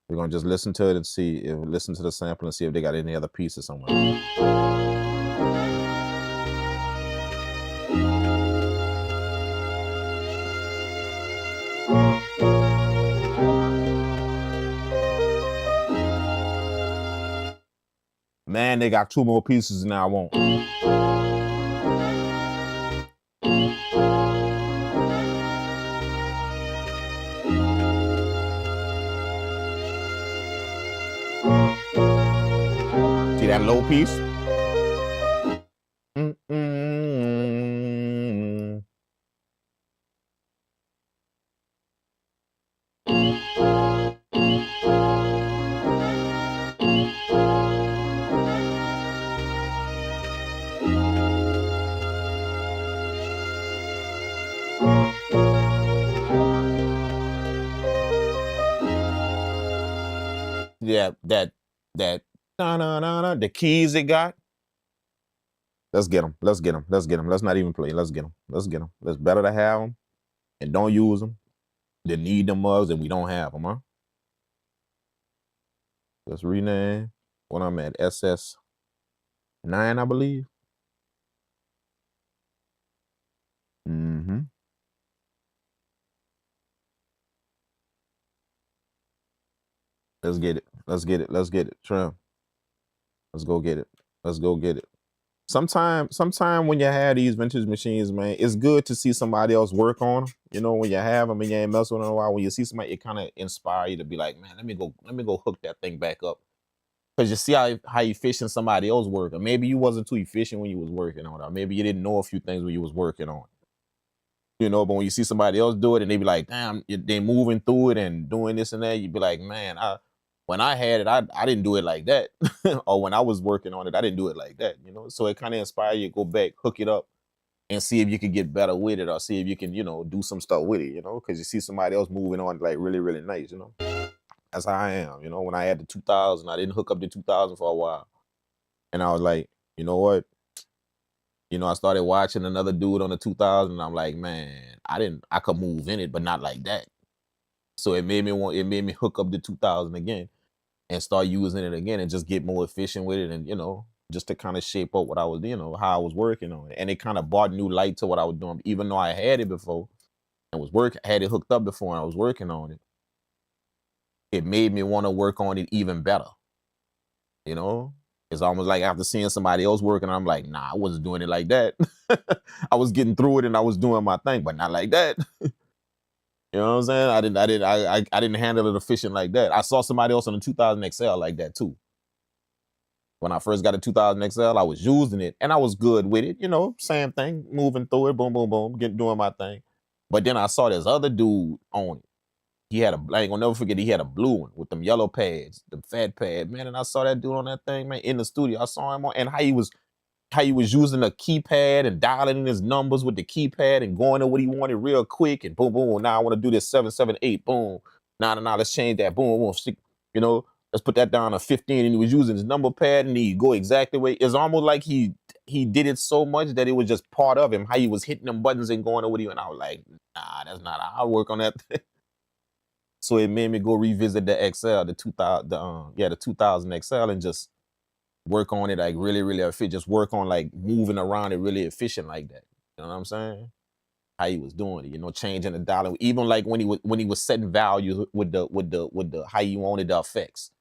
We're gonna just listen to it and see if listen to the sample and see if they got any other pieces somewhere. Man, they got 2 more pieces now. I won't. See that low piece? Yeah, that the keys it got. Let's get them. Let's not even play. Let's get them. It's better to have them and don't use them than need them mugs and we don't have them, huh? Let's rename what I'm at, SS9, I believe. Let's get it. Trim. Let's go get it. Sometime when you have these vintage machines, man, it's good to see somebody else work on them. You know, when you have them and you ain't messing with them in a while, when you see somebody, it kind of inspire you to be like, man, let me go hook that thing back up. Because you see how efficient somebody else working. Maybe you wasn't too efficient when you was working on it. Or maybe you didn't know a few things when you was working on it. You know, but when you see somebody else do it and they be like, damn, they moving through it and doing this and that, you be like, man, when I had it, I didn't do it like that. Or when I was working on it, I didn't do it like that, you know? So it kind of inspires you to go back, hook it up, and see if you can get better with it or see if you can, you know, do some stuff with it, you know? Because you see somebody else moving on like really, really nice, you know? That's how I am, you know? When I had the 2000, I didn't hook up the 2000 for a while. And I was like, you know what? You know, I started watching another dude on the 2000 and I'm like, man, I could move in it, but not like that. So it made me hook up the 2000 again and start using it again and just get more efficient with it. And, you know, just to kind of shape up what I was, you know, how I was working on it. And it kind of brought new light to what I was doing, even though I had it before and had it hooked up before and I was working on it. It made me want to work on it even better. You know, it's almost like after seeing somebody else working, I'm like, nah, I wasn't doing it like that. I was getting through it and I was doing my thing, but not like that. You know what I'm saying? I didn't handle it efficient like that. I saw somebody else on the 2000xl like that too. When I first got a 2000xl, I was using it and I was good with it. You know, same thing, moving through it, boom, boom, boom, doing my thing. But then I saw this other dude on it. He had I ain't gonna never forget, he had a blue one with them yellow pads, the fat pad, man. And I saw that dude on that thing, man, in the studio. I saw him on, and how he was using a keypad and dialing in his numbers with the keypad and going to what he wanted real quick and boom, boom. Now I want to do this 778, boom. Nah, let's change that, boom, boom. Stick, you know, let's put that down to 15. And he was using his number pad and he go exactly way. It's almost like he did it so much that it was just part of him. How he was hitting them buttons and going to what he. And I was like, nah, that's not how I work on that thing. So it made me go revisit the XL, the 2000 XL, and just work on it like really, really efficient. Just work on like moving around it really efficient like that. You know what I'm saying? How he was doing it, you know, changing the dial. Even like when he was setting values with the how he wanted the effects.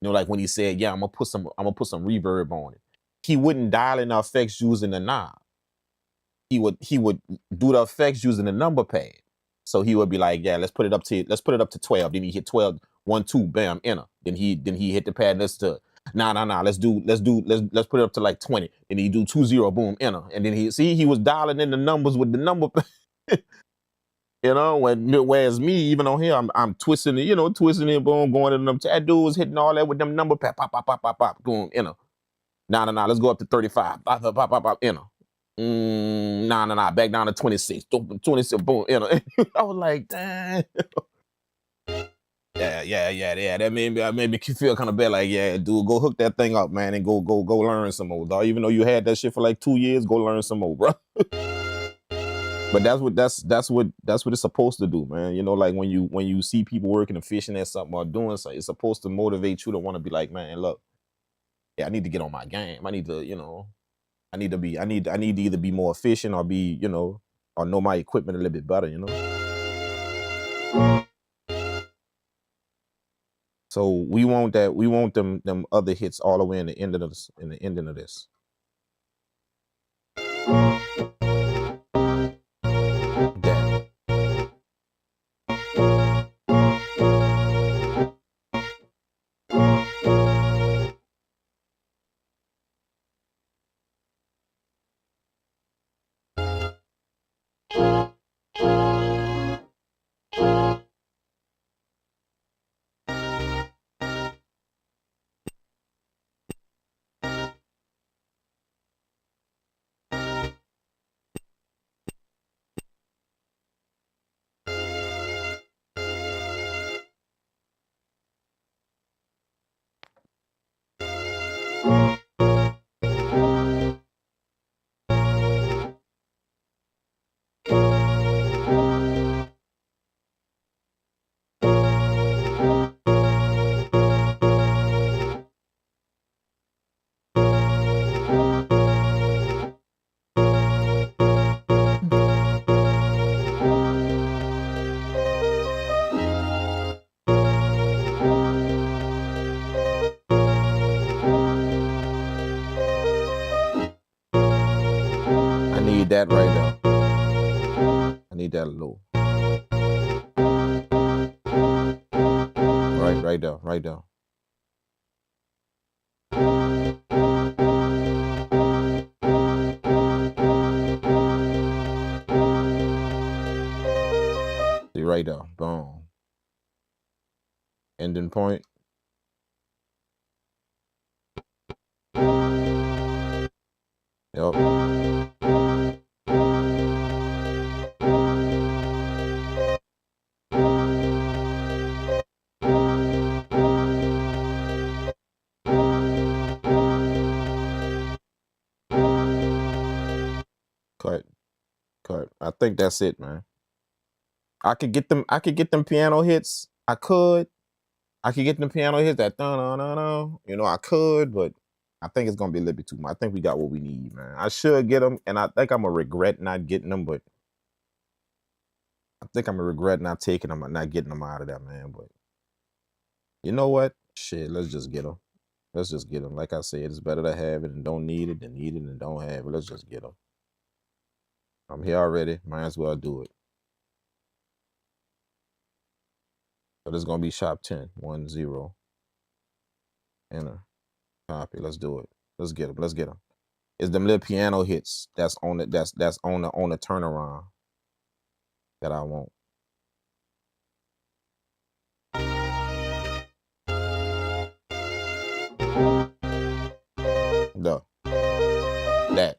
You know, like when he said, yeah, I'm gonna put some reverb on it. He wouldn't dial in the effects using the knob. He would do the effects using the number pad. So he would be like, yeah, let's put it up to 12. Then he hit 12, 1, 2, bam, enter. Then he hit the pad. Let's put it up to like 20. And he do 2, 0, boom, enter. And then he was dialing in the numbers with the number pad. You know, whereas me, even on here, I'm twisting it, boom, going in them. That dude was hitting all that with them number pad, pop, pop, pop, pop, pop, boom, enter. Nah, let's go up to 35. Pop, pop, pop, pop, enter. Nah, back down to 26. 26, boom, enter. I was like, damn. Yeah, Yeah. That made me feel kind of bad. Like, yeah, dude, go hook that thing up, man, and go learn some more, dog. Even though you had that shit for like 2 years, go learn some more, bro. But that's what it's supposed to do, man. You know, like when you see people working and fishing at something or doing something, it's supposed to motivate you to want to be like, man, look, yeah, I need to get on my game. I need to, I need to either be more efficient or be, or know my equipment a little bit better, So we want them other hits all the way in the ending of this. That. I need that right there. I need that low. Right there. See, right there. Boom. Ending point. Yep. Cut. I think that's it, man. I could get them piano hits. I could get them piano hits that I could, but I think it's gonna be a little bit too much. I think we got what we need, man. I should get them, and I think I'm gonna regret not getting them, but I think I'm gonna regret not taking them, not getting them out of there, man. But you know what? Shit, let's just get them. Let's just get them. Like I said, it's better to have it and don't need it than need it and don't have it. Let's just get them. I'm here already. Might as well do it. So this is gonna be shop 10, 1, 0. Enter. Copy. Let's do it. Let's get them. It's them little piano hits that's on the turnaround that I want. That.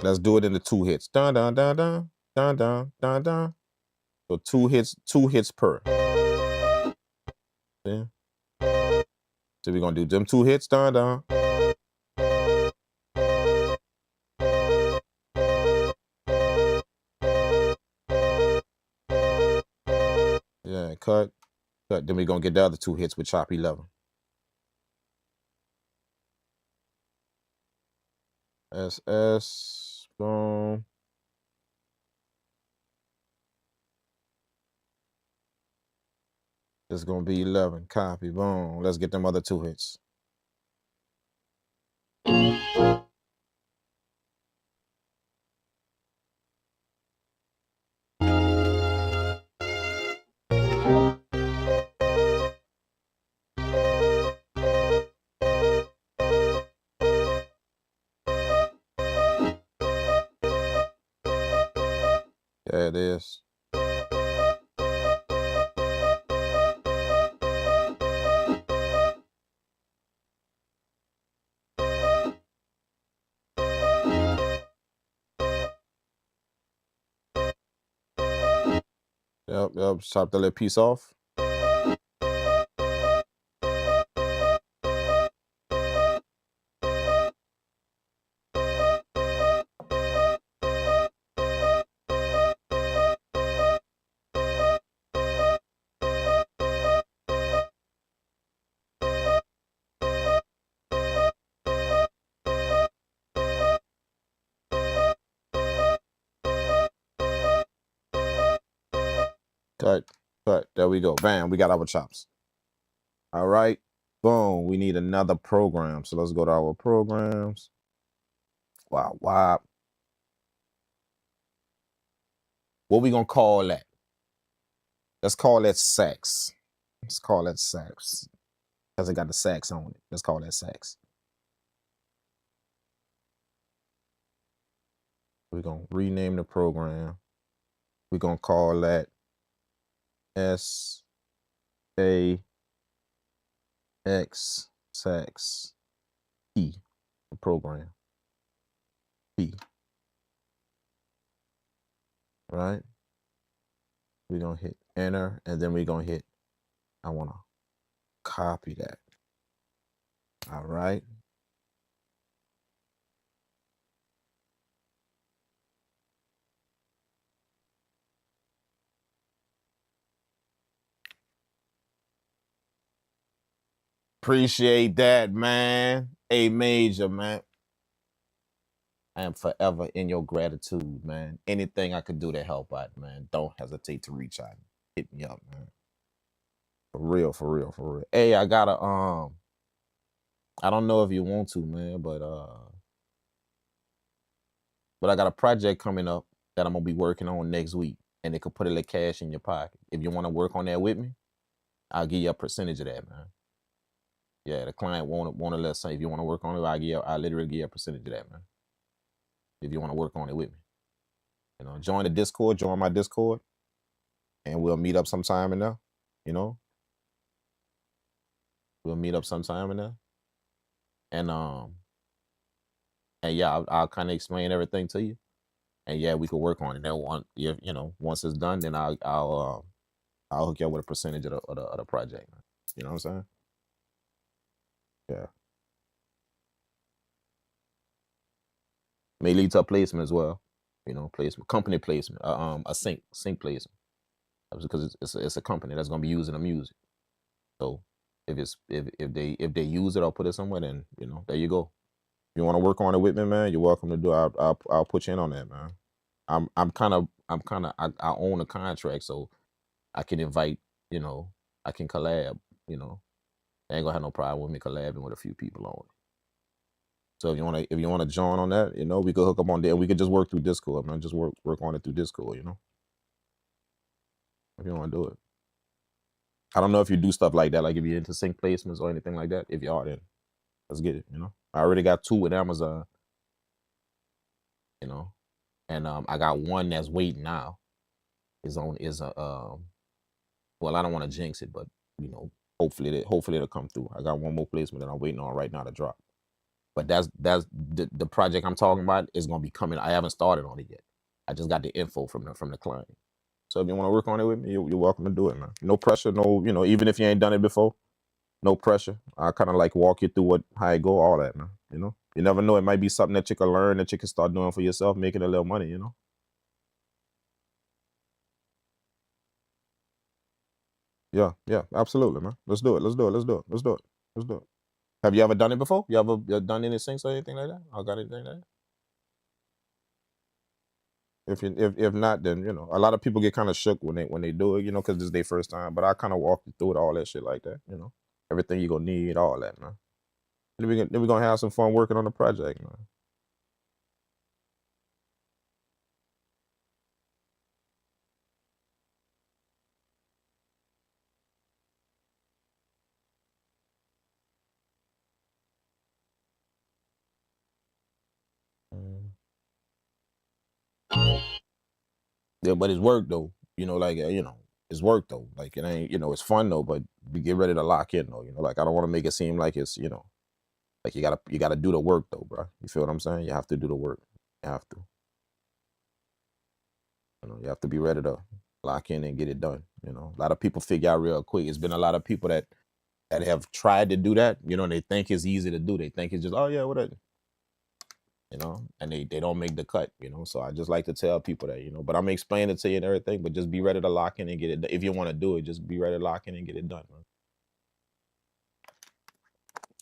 Let's do it in the 2 hits. Dun dun dun dun dun dun dun dun. So 2 hits per. Yeah. So we're gonna do them 2 hits. Dun dun. Yeah, cut. Then we're gonna get the other 2 hits with Chop 11. SS. Boom. It's gonna be 11. Copy. Boom. Let's get them other 2 hits. There it is. Yep. Chop that little piece off. Cut. There we go. Bam. We got our chops. All right. Boom. We need another program. So let's go to our programs. Wow. What we gonna call that? Let's call that sax. Let's call that sax. Because it got the sax on it. Let's call that sax. We're gonna rename the program. We're gonna call that S-A-X sax P, the program. P. Right? We're gonna hit enter, and then we're gonna hit, I wanna copy that. All right. Appreciate that, man. A major, man. I am forever in your gratitude, man. Anything I could do to help out, man, don't hesitate to reach out. Hit me up, man. For real. Hey, I got I don't know if you want to, man, but I got a project coming up that I'm gonna be working on next week, and it could put a little cash in your pocket. If you want to work on that with me, I'll give you a percentage of that, man. Yeah, the client want to let say if you want to work on it, I'll literally give you a percentage of that, man. If you want to work on it with me, you know, join the Discord, join my Discord, and we'll meet up sometime in there. You know, we'll meet up sometime in there, and yeah, I'll kind of explain everything to you, and yeah, we could work on it. Then once it's done, then I'll hook you up with a percentage of the project. Man. You know what I'm saying? Yeah. May lead to a placement as well. You know, placement, company placement, a sync placement, because it's a company that's gonna be using the music. So if they use it or put it somewhere, then there you go. If you want to work on it with me, man, you're welcome to do it. I'll put you in on that, man. I own a contract, so I can invite, I can collab, I ain't gonna have no problem with me collabing with a few people on it. So if you wanna join on that, we could hook up on there. We could just work through Discord, man. Just work on it through Discord, if you want to do it. I don't know if you do stuff like that, like if you're into sync placements or anything like that. If you are, then let's get it. I already got 2 with Amazon, and I got 1 that's waiting now. Well, I don't want to jinx it, but hopefully it'll come through. I got 1 more placement that I'm waiting on right now to drop. But that's the project I'm talking about is gonna be coming. I haven't started on it yet. I just got the info from the client. So if you want to work on it with me, you're welcome to do it, man. No pressure, no, even if you ain't done it before, no pressure. I kind of like walk you through how it go, all that, man. You never know. It might be something that you can learn, that you can start doing for yourself, making a little money, Yeah, absolutely, man. Let's do it. Have you ever done it before? You ever done any syncs or anything like that? I got anything like that? If not, then a lot of people get kind of shook when they do it, because this is their first time. But I kind of walk you through it, all that shit like that, everything you gonna need, all that, man. Then we gonna have some fun working on the project, man. Yeah, but it's work though. It's work though. Like it ain't, it's fun though. But we get ready to lock in though. Like I don't want to make it seem like it's, like you gotta do the work though, bro. You feel what I'm saying? You have to do the work. You have to. You have to be ready to lock in and get it done. You know, a lot of people figure out real quick. It's been a lot of people that have tried to do that. You know, and they think it's easy to do. They think it's just, oh yeah, whatever. You know, and they don't make the cut. You know, so I just like to tell people that. You know, but I'm explaining it to you and everything. But just be ready to lock in and get it. If you want to do it, just be ready to lock in and get it done. Man.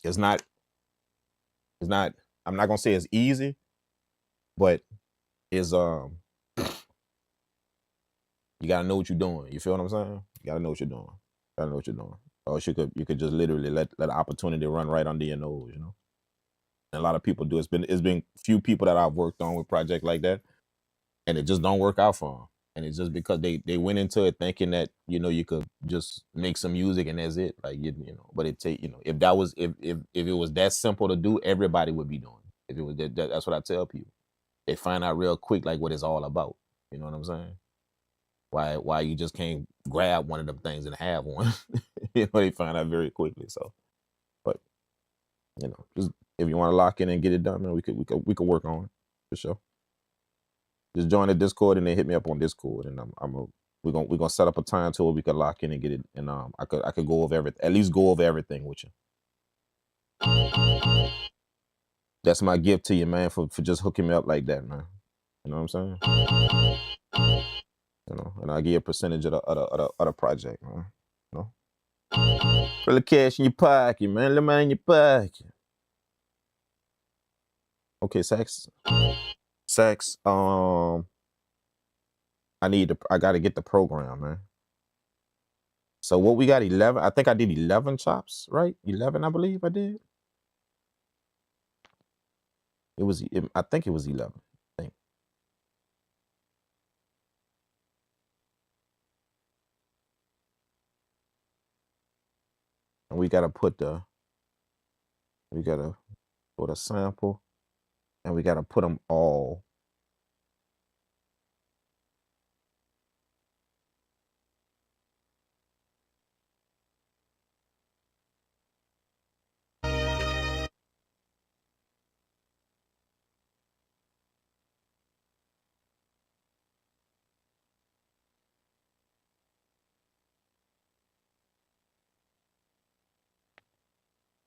It's not. I'm not gonna say it's easy, but it's you gotta know what you're doing. You feel what I'm saying? You gotta know what you're doing. You gotta know what you're doing. Or you could just literally let the opportunity run right under your nose, you know. And a lot of people do. It's been few people that I've worked on with projects like that, and it just don't work out for them. And it's just because they went into it thinking that, you know, you could just make some music and that's it. Like you know, but it take, you know, if it was that simple to do, everybody would be doing it. If it was that's what I tell people. They find out real quick like what it's all about. You know what I'm saying? Why you just can't grab one of them things and have one. You know, they find out very quickly. So, but you know, just if you want to lock in and get it done, man, we could work on it for sure. Just join the Discord and then hit me up on Discord, and we're gonna set up a time to where we could lock in and get it. And I could go over everything, at least go over everything with you. That's my gift to you, man, for just hooking me up like that, man. You know what I'm saying? You know, and I'll give you a percentage of the project, man. You know? Put the cash in your pocket, man. Let money in your pocket. Okay, Sax. I gotta get the program, man. So what we got, 11? I think I did 11 chops, right? 11, I believe I did. I think it was 11. I think. And we gotta put a sample, and we gotta put them all.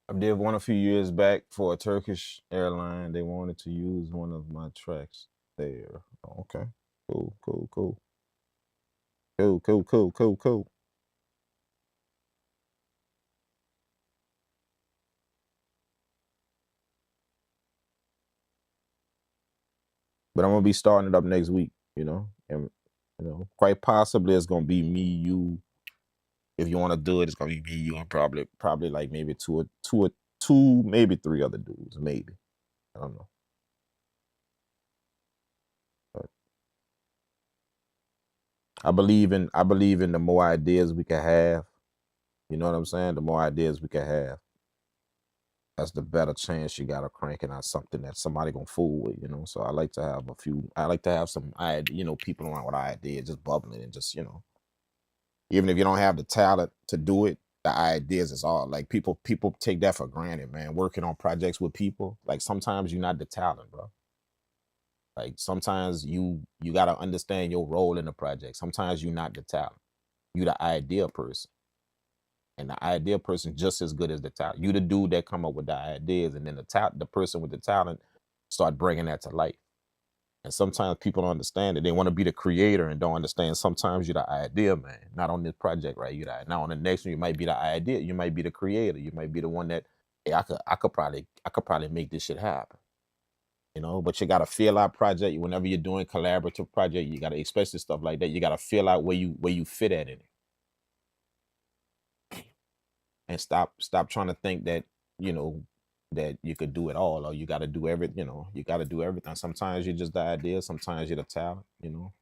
I did one a few years back for a Turkish airline. They wanted to use one of my tracks there. Okay. Cool. But I'm gonna be starting it up next week, you know, and you know, quite possibly it's gonna be me, you. If you want to do it, it's gonna be me, you, and probably like maybe two, maybe three other dudes, maybe. I don't know. But I believe in the more ideas we can have. You know what I'm saying? The more ideas we can have, that's the better chance you got of cranking out something that somebody gonna fool with, you know. So I like to have some people around with ideas just bubbling and just, you know, even if you don't have the talent to do it, the ideas is all. Like people take that for granted, man. Working on projects with people, like sometimes you're not the talent, bro. Like sometimes you gotta understand your role in the project. Sometimes you're not the talent. You the idea person. And the idea person just as good as the talent. You the dude that come up with the ideas, and then the person with the talent start bringing that to life. And sometimes people don't understand it. They want to be the creator and don't understand. Sometimes you're the idea man. Not on this project, right? You that now on the next one, you might be the idea. You might be the creator. You might be the one that, hey, I could probably make this shit happen. You know, but you gotta feel out project. Whenever you're doing collaborative project, you gotta, especially stuff like that, you gotta feel out where you fit at in it. And stop trying to think that, you know, that you could do it all, or you got to do everything. You know, you got to do everything. Sometimes you're just the idea, sometimes you're the talent, you know,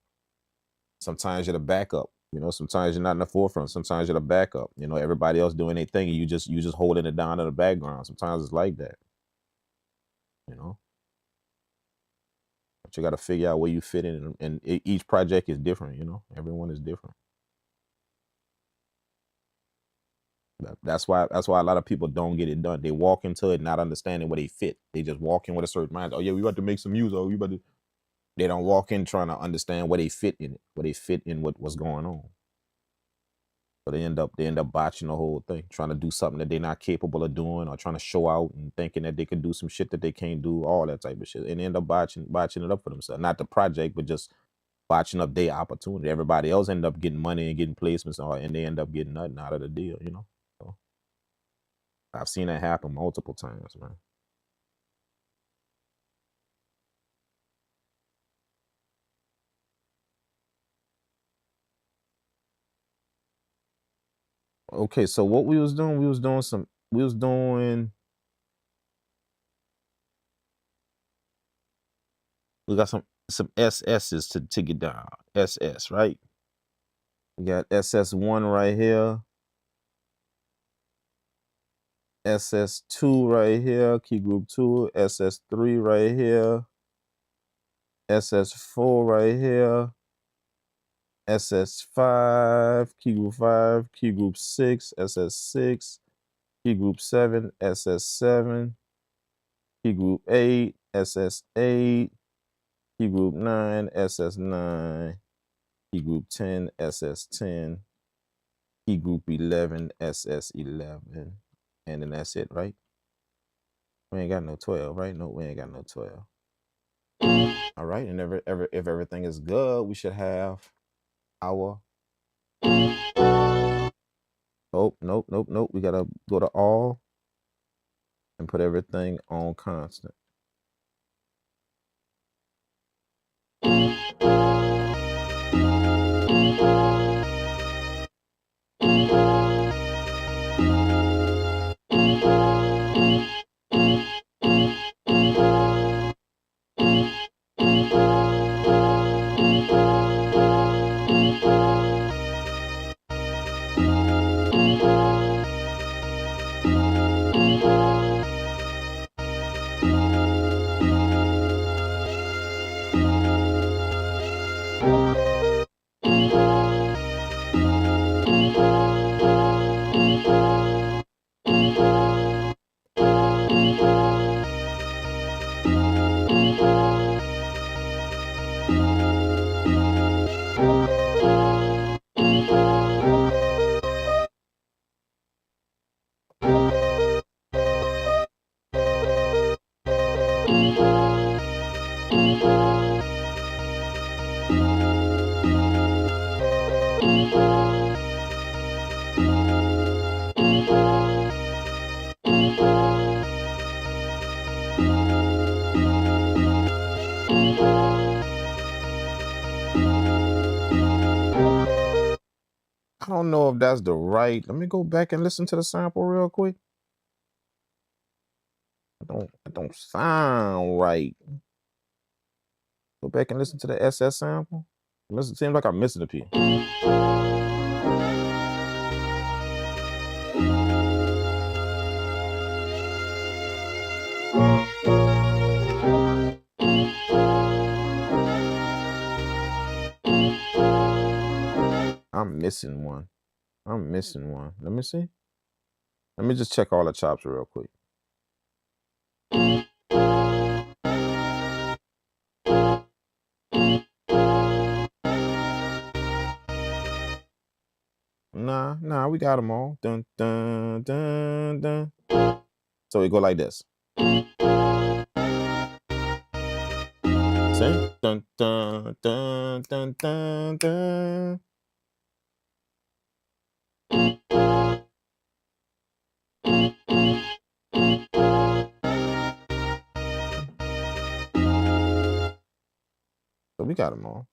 sometimes you're the backup, you know, sometimes you're not in the forefront, sometimes you're the backup. You know, everybody else doing their thing, and you just holding it down in the background. Sometimes it's like that, you know. But you got to figure out where you fit in, and each project is different, you know. Everyone is different. That's why a lot of people don't get it done. They walk into it not understanding where they fit. They just walk in with a certain mind. Oh yeah, we about to make some music. Oh, They don't walk in trying to understand where they fit in it, where they fit in what's going on. So they end up botching the whole thing, trying to do something that they're not capable of doing, or trying to show out and thinking that they can do some shit that they can't do, all that type of shit, and they end up botching it up for themselves. Not the project, but just botching up their opportunity. Everybody else end up getting money and getting placements, and they end up getting nothing out of the deal, you know. So I've seen that happen multiple times, man. Okay, so what we was doing, we was doing we got some SS's to get down. SS, right? We got SS1 right here. SS2 right here, key group 2, SS3 right here, SS4 right here, SS5, key group 5, key group 6, SS6, key group 7, SS7, key group 8, SS8, key group 9, SS9, key group 10, SS10, key group 11, SS11, and then that's it, right? We ain't got no 12, right? No, we ain't got no 12. All right, and if everything is good, we should have our. Oh, nope. We gotta go to all and put everything on constant. I don't know if that's the right. Let me go back and listen to the sample real quick. It don't sound right. Go back and listen to the SS sample. It seems like I'm missing a piece. I'm missing one. Let me see. Let me just check all the chops real quick. Nah, we got them all. Dun, dun, dun, dun. So it go like this. See? Dun, dun, dun, dun, dun, dun. So we got them all.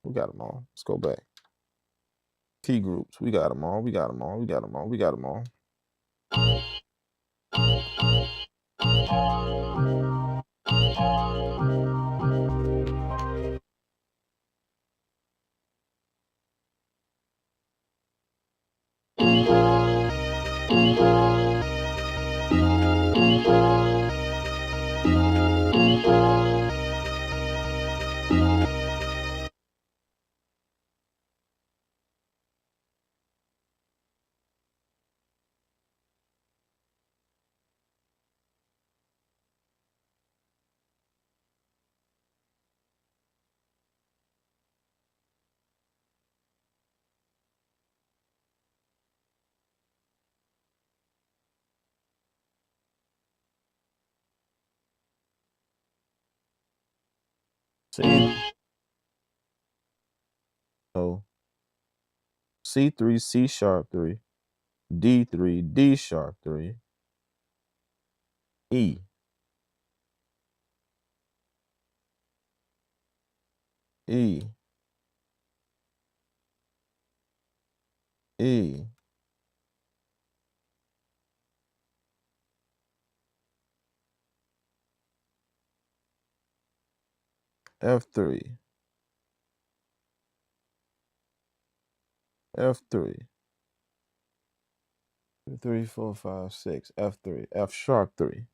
Let's go back. Key groups. We got them all. C. So C3, C sharp 3, D3, D sharp 3, E. E. E. F3. F3. 3, 4, 5, 6. F3. F sharp 3.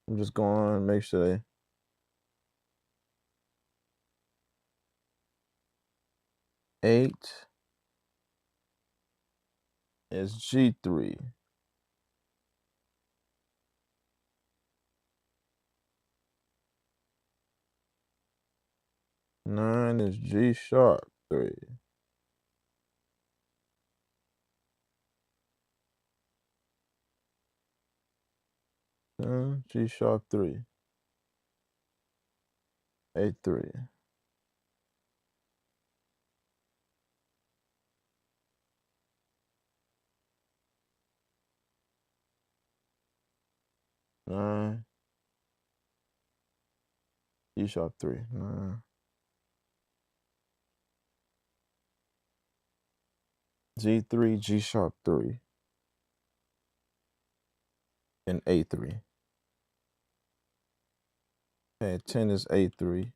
I'm just going to make sure they. 8 is G3. 9 is G sharp 3. 10, G sharp 3. 8, 3. 9, G sharp 3. 9. G3, G sharp 3. And A3. Okay, 10 is A3.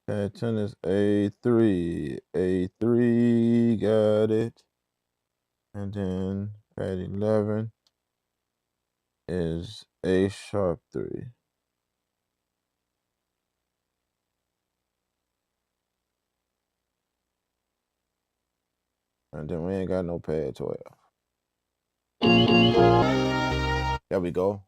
Okay, 10 is A3. A3, got it. And then pad 11 is A sharp 3. And then we ain't got no pad 12. There we go.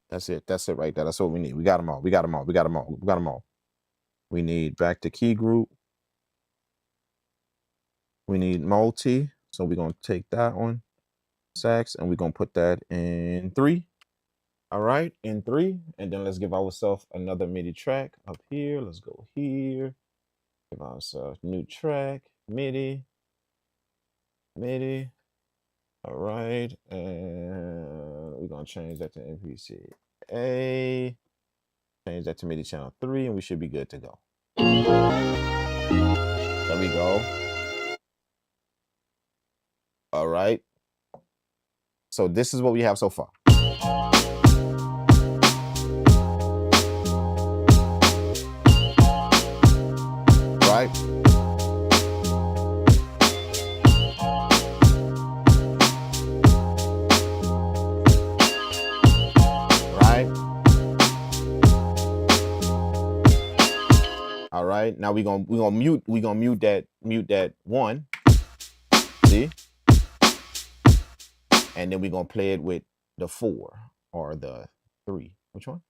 That's it. That's it right there. That's what we need. We got them all. We got them all. We got them all. We got them all. We need back to key group. We need multi. So we're going to take that one, sax, and we're going to put that in 3. All right, in 3. And then let's give ourselves another MIDI track up here. Let's go here. Give ourselves new track, MIDI. MIDI. All right, and we're going to change that to MPC A. Change that to MIDI channel 3, and we should be good to go. There we go. All right. So this is what we have so far. Right? Right? All right. Now we're gonna mute that 1. See? And then we're gonna play it with the 4 or the 3. Which one?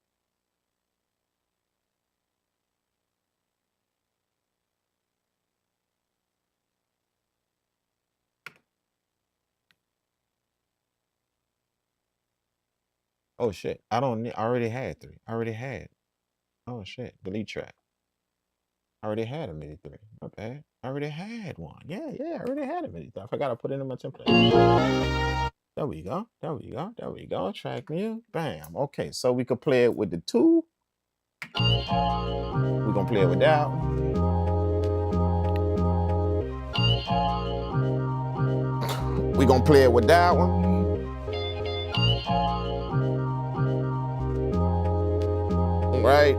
Oh shit. I already had 3. I already had. Oh shit. Delete track. I already had a MIDI 3. My bad. I already had one. Yeah, I already had a MIDI 3. I forgot to put it in my template. There we go. There we go. There we go. Track mute. Bam. Okay, so we could play it with the 2. We're gonna play it with that one. We're gonna play it with that one. Right?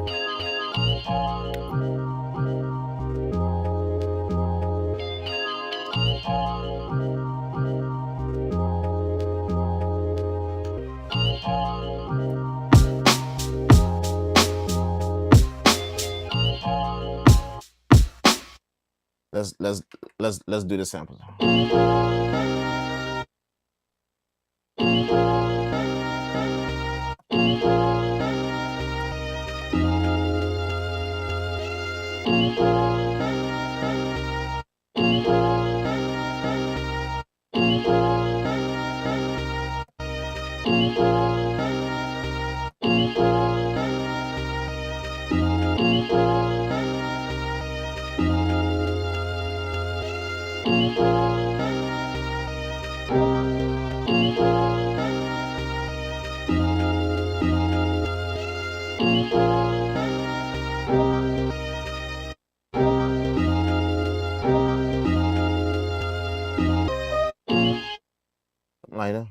Let's do the samples. Lighter.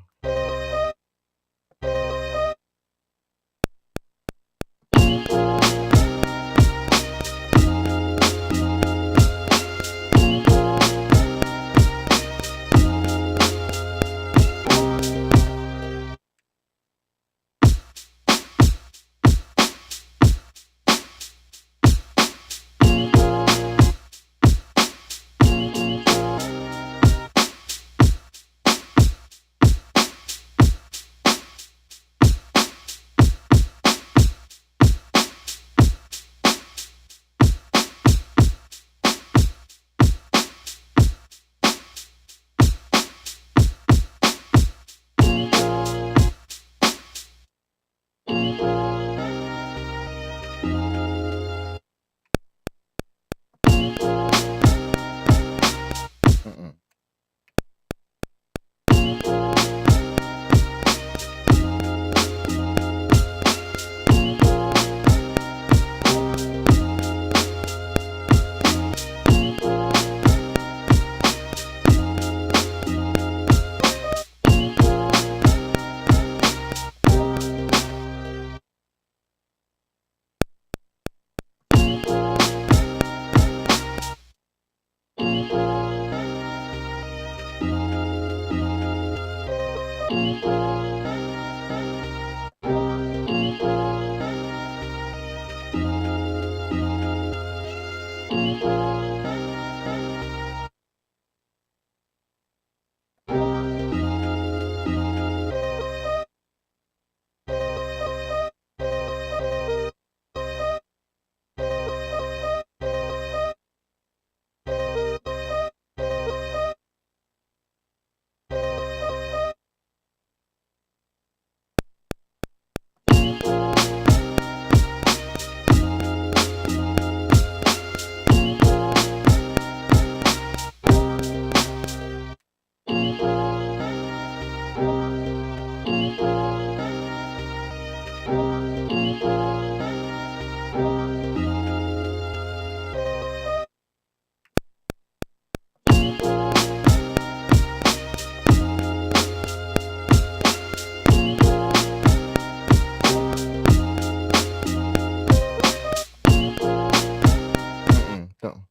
No.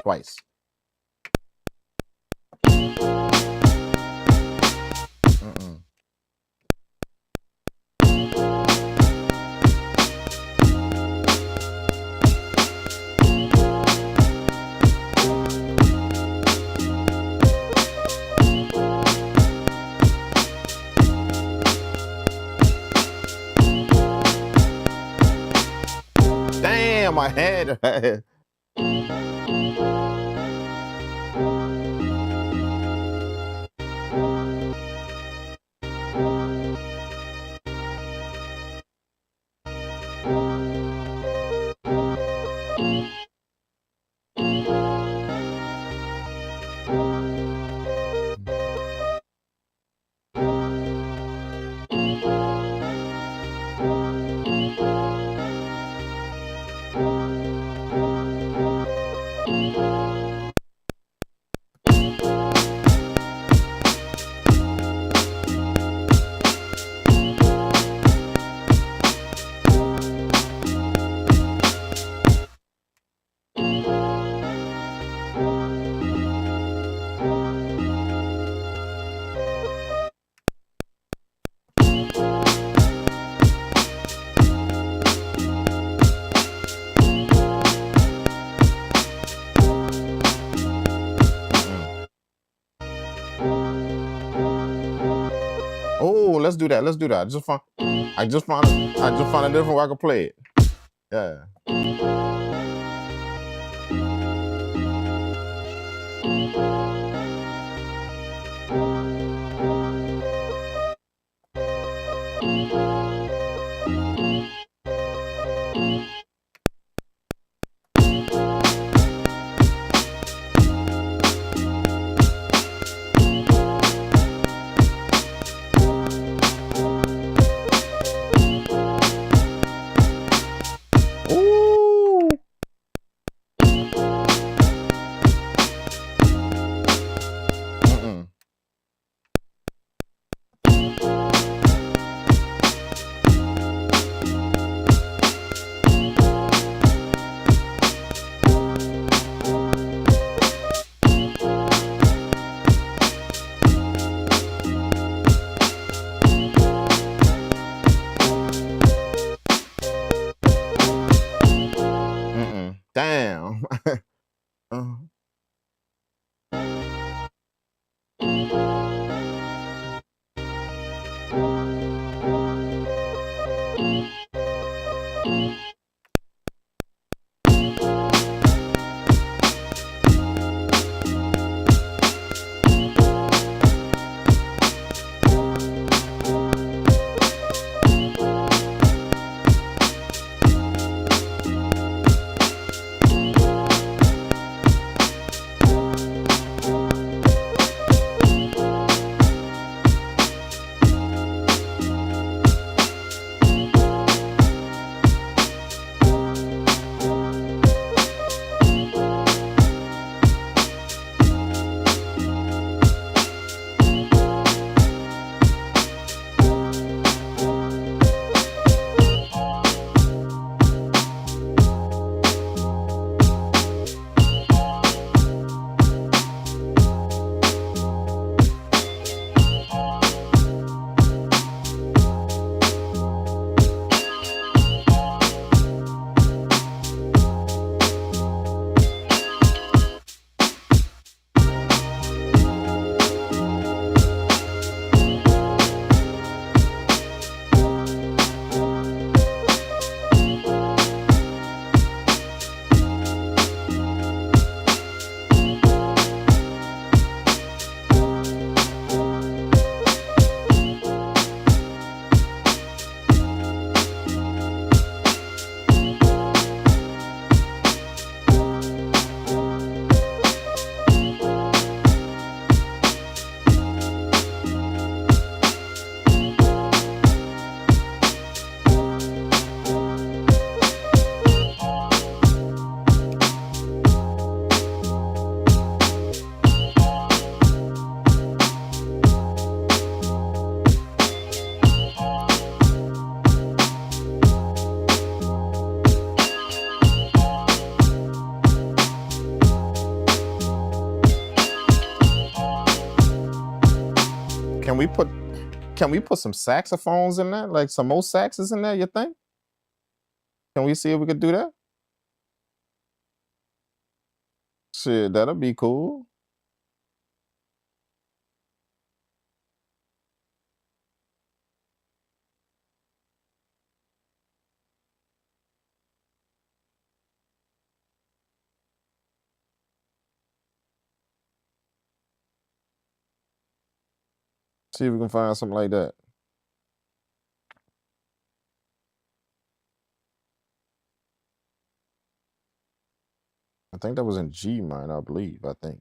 Twice. Damn, my head. Oh, let's do that. Let's do that. I just found a different way I could play it. Yeah. Ooh. Mm-mm. Mm-mm. Damn. Uh, can we put some saxophones in there? Like some more saxes in there, you think? Can we see if we could do that? Shit, that'll be cool. See if we can find something like that. I think that was in G minor, I believe. I think.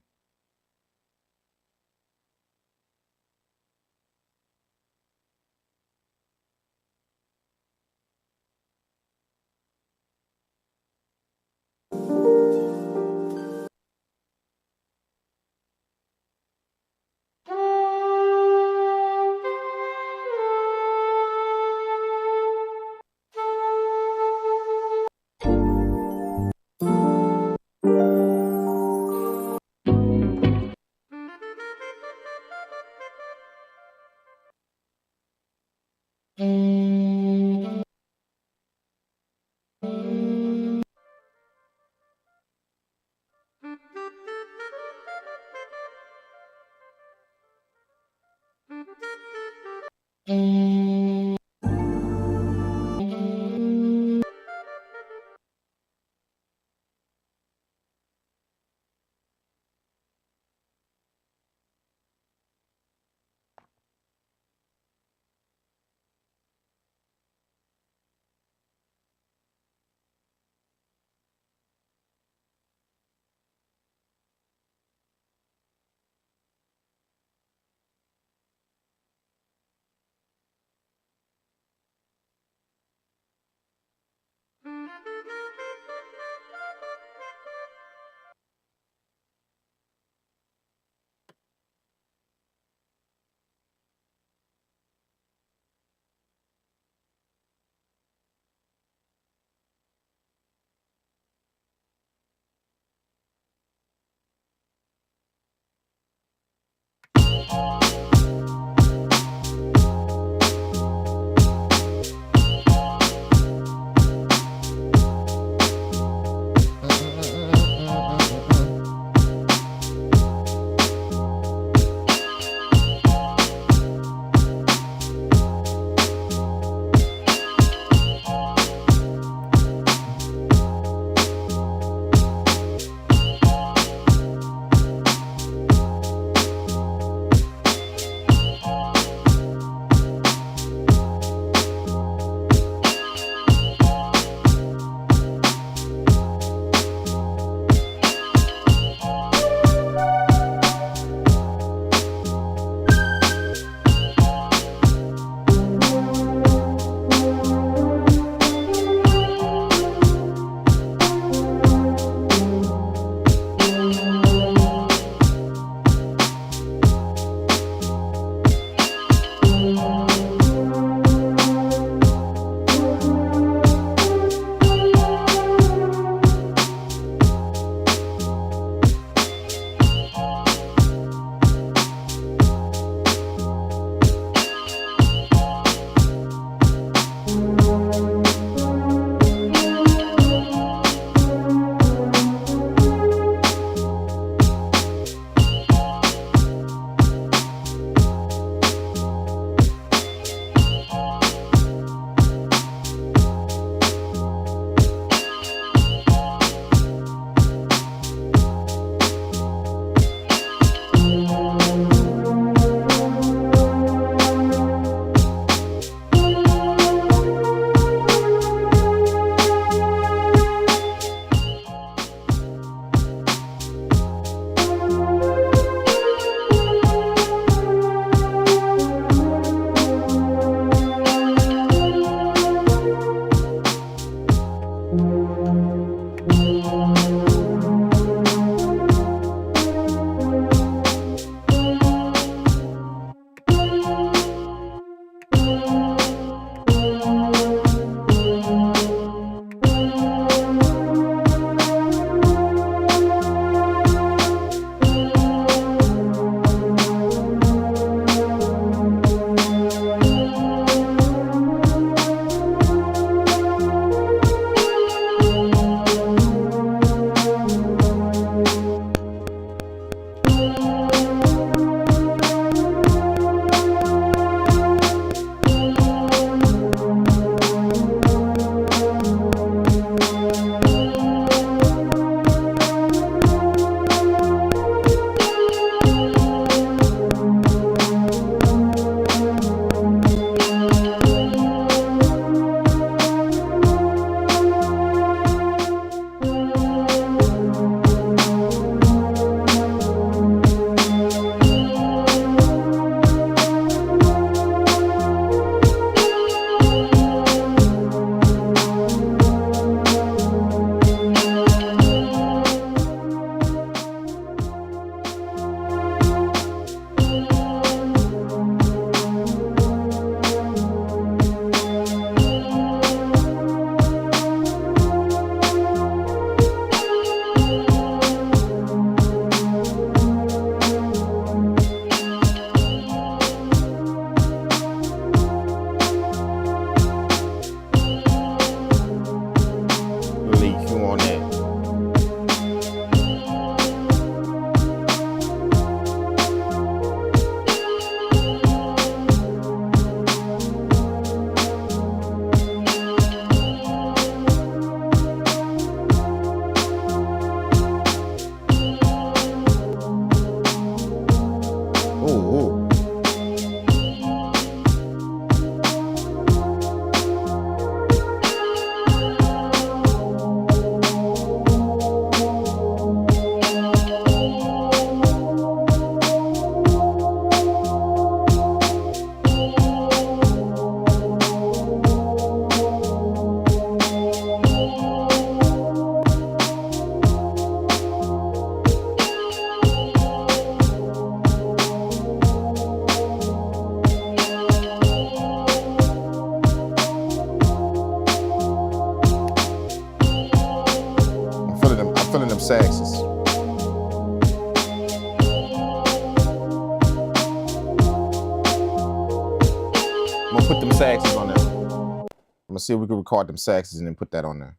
put them saxes on there. I'm gonna see if we can record them saxes and then put that on there.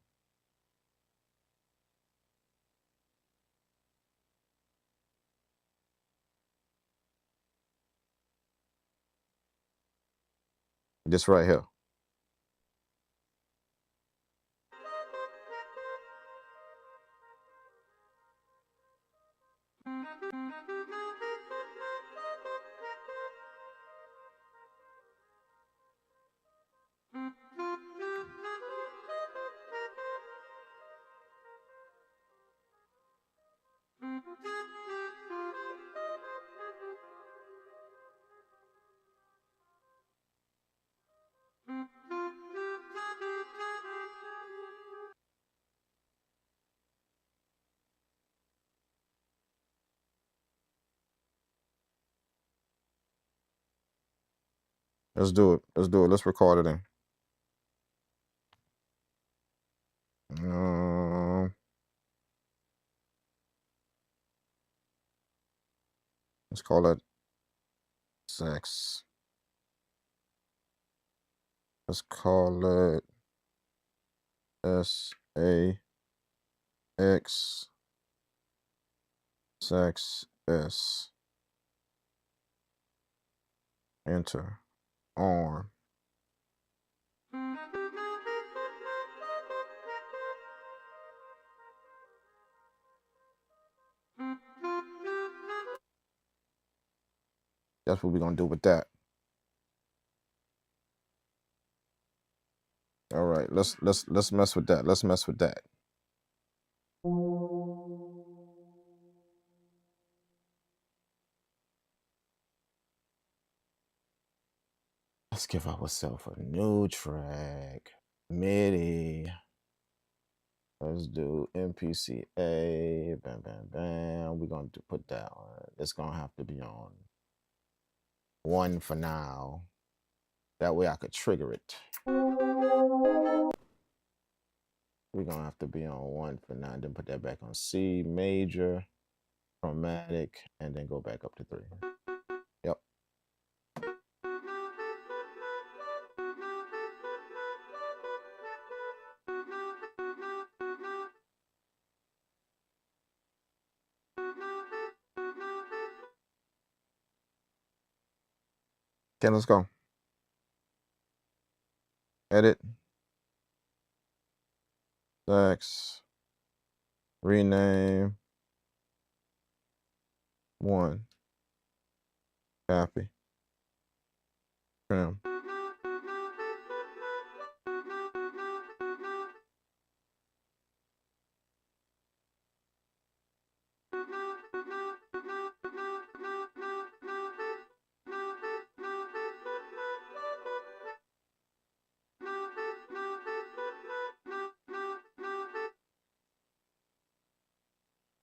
This right here. Let's do it. Let's do it. Let's record it in. Let's call it sax. Let's call it S-A-X sax S. Enter. On. That's what we're gonna do with that. All right, let's mess with that. Let's mess with that. Let's give ourselves a new track. MIDI. Let's do MPC A. Bam, bam, bam. We're gonna put that on. It's gonna have to be on 1 for now. That way I could trigger it. We're gonna have to be on 1 for now. Then put that back on C major, chromatic, and then go back up to 3. Yep. Okay, let's go. Edit. Sax. Rename. 1. Copy. Trim.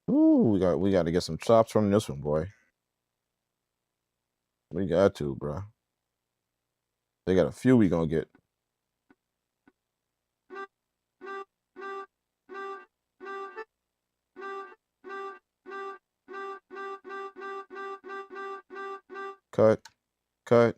Ooh, we got to get some chops from this one, boy. We got to, bro. They got a few we gonna get. Cut. Cut.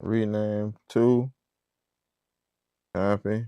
Rename 2. Copy.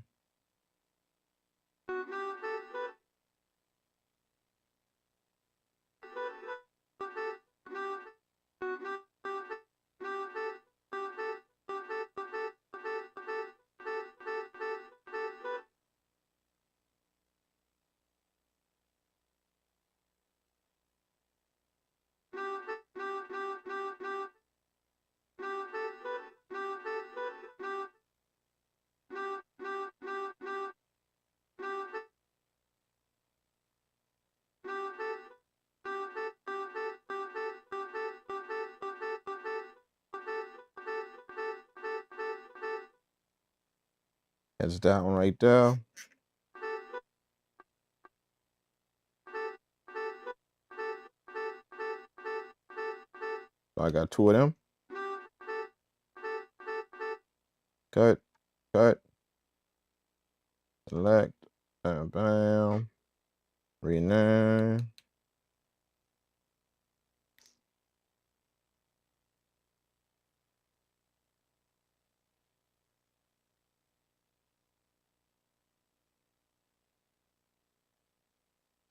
That's that one right there. So I got 2 of them. Cut. Cut. Select. Bam, bam. Rename.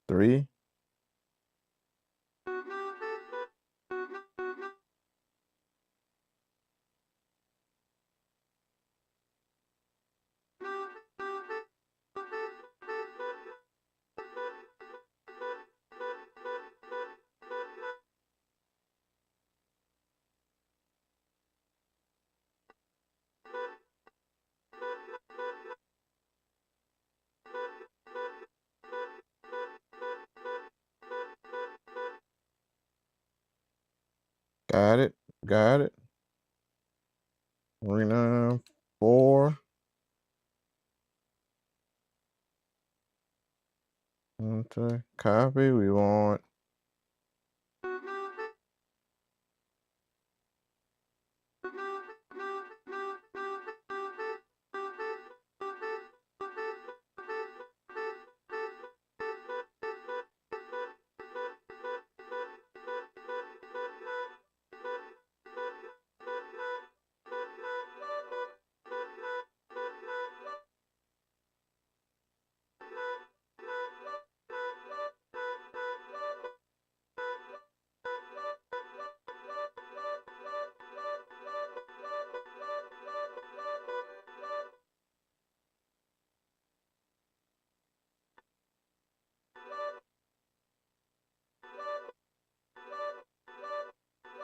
Three. Got it. Got it. Rename. 4. Okay. Copy. We want.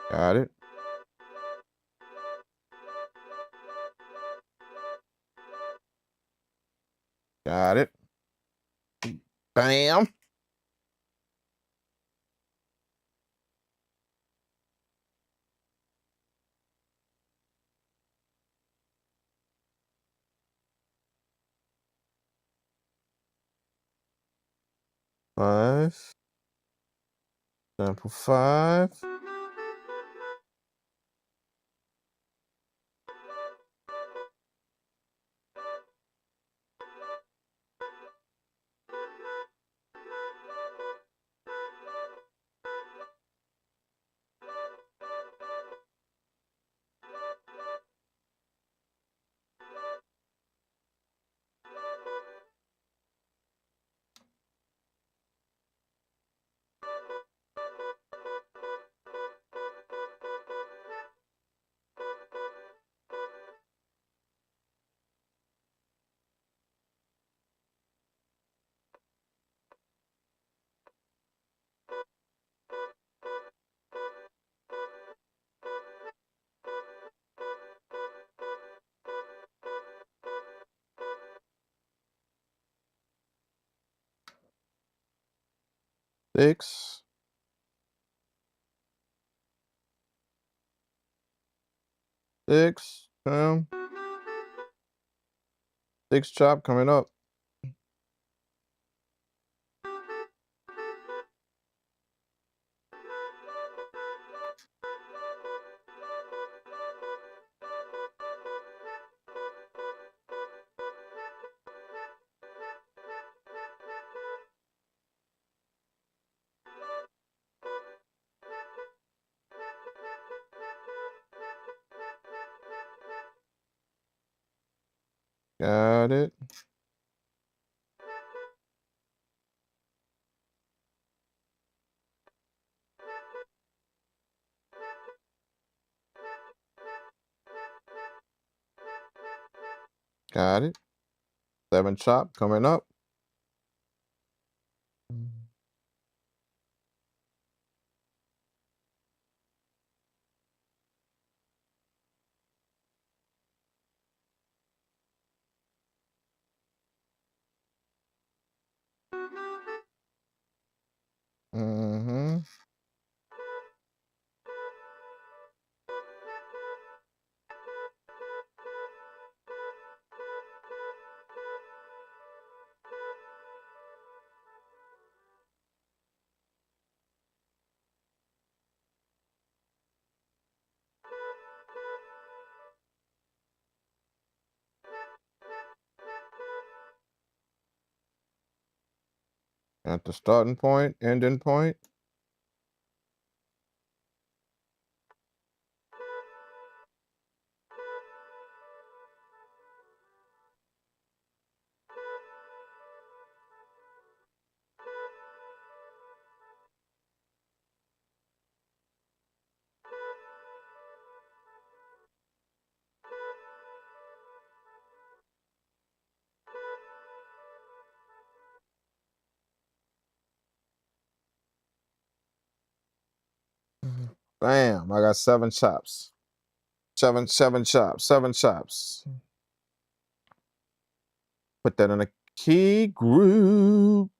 Got it. Got it. Bam. Five. Sample 5. Six. 6. 6 chop coming up. Got it. Got it. 7 chop coming up. Mm-hmm. At the starting point, ending point. Bam! I got 7 chops. Seven chops. 7 chops. Put that in a key group.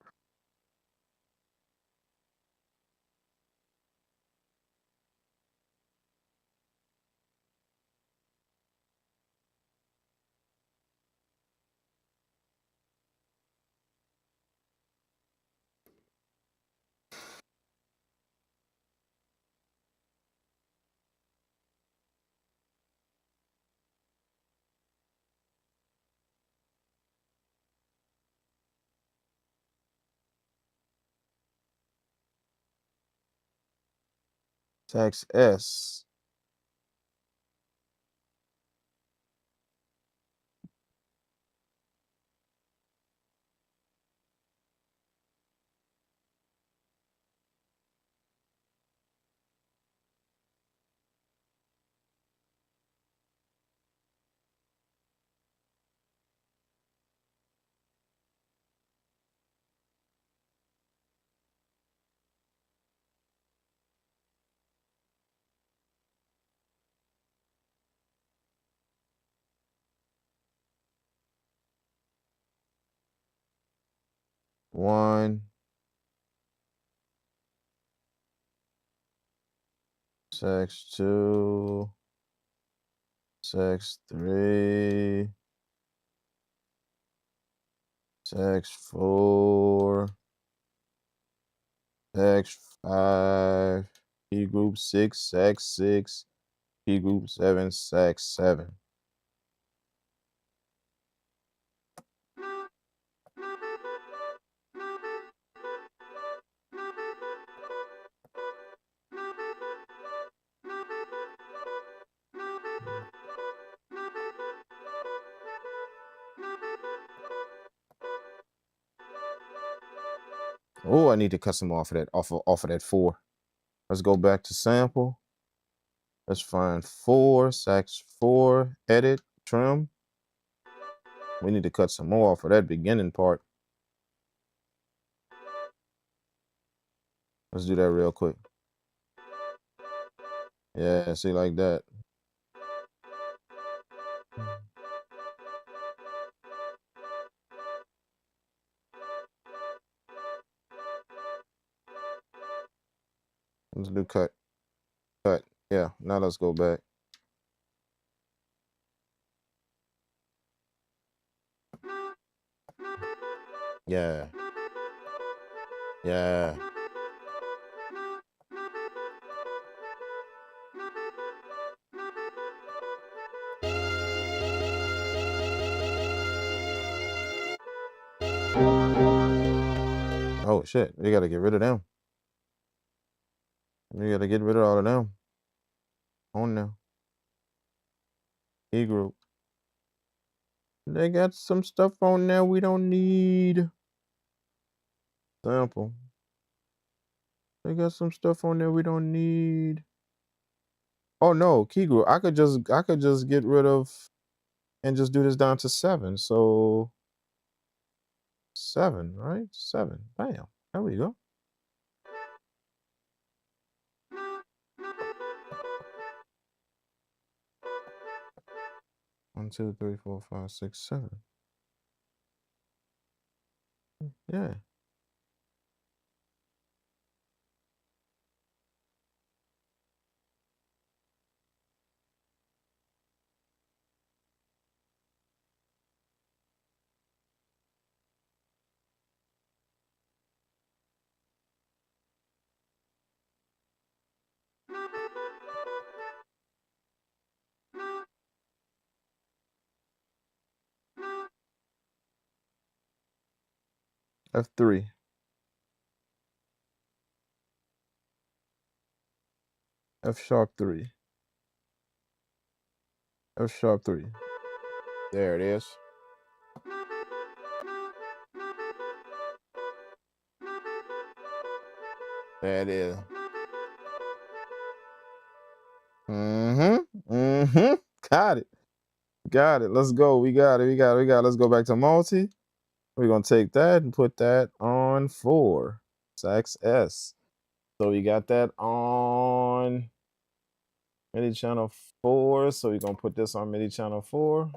Text S. One. Text 2. Text 3. Text 4. Text 5. Key group 6, sex 6. Key group 7, sex 7. Oh, I need to cut some off of that 4. Let's go back to sample. Let's find 4, sax 4, edit, trim. We need to cut some more off of that beginning part. Let's do that real quick. Yeah, see, like that. Let's do cut. Cut. Yeah, now let's go back. Yeah. Yeah. Oh, shit. We got to get rid of them. We got to get rid of all of them. On now. E group. They got some stuff on there we don't need. Sample. They got some stuff on there we don't need. Oh no, key group. I could just get rid of and just do this down to 7. So 7, right? 7. Bam. There we go. One, 2, 3, 4, 5, 6, 7. Yeah. F3. F sharp 3. F sharp 3. There it is. There it is. Got it. Got it. Let's go. We got it. We got it. We got it. Let's go back to multi. We're gonna take that and put that on 4. Sax S. So we got that on MIDI channel 4. So we're gonna put this on MIDI channel 4.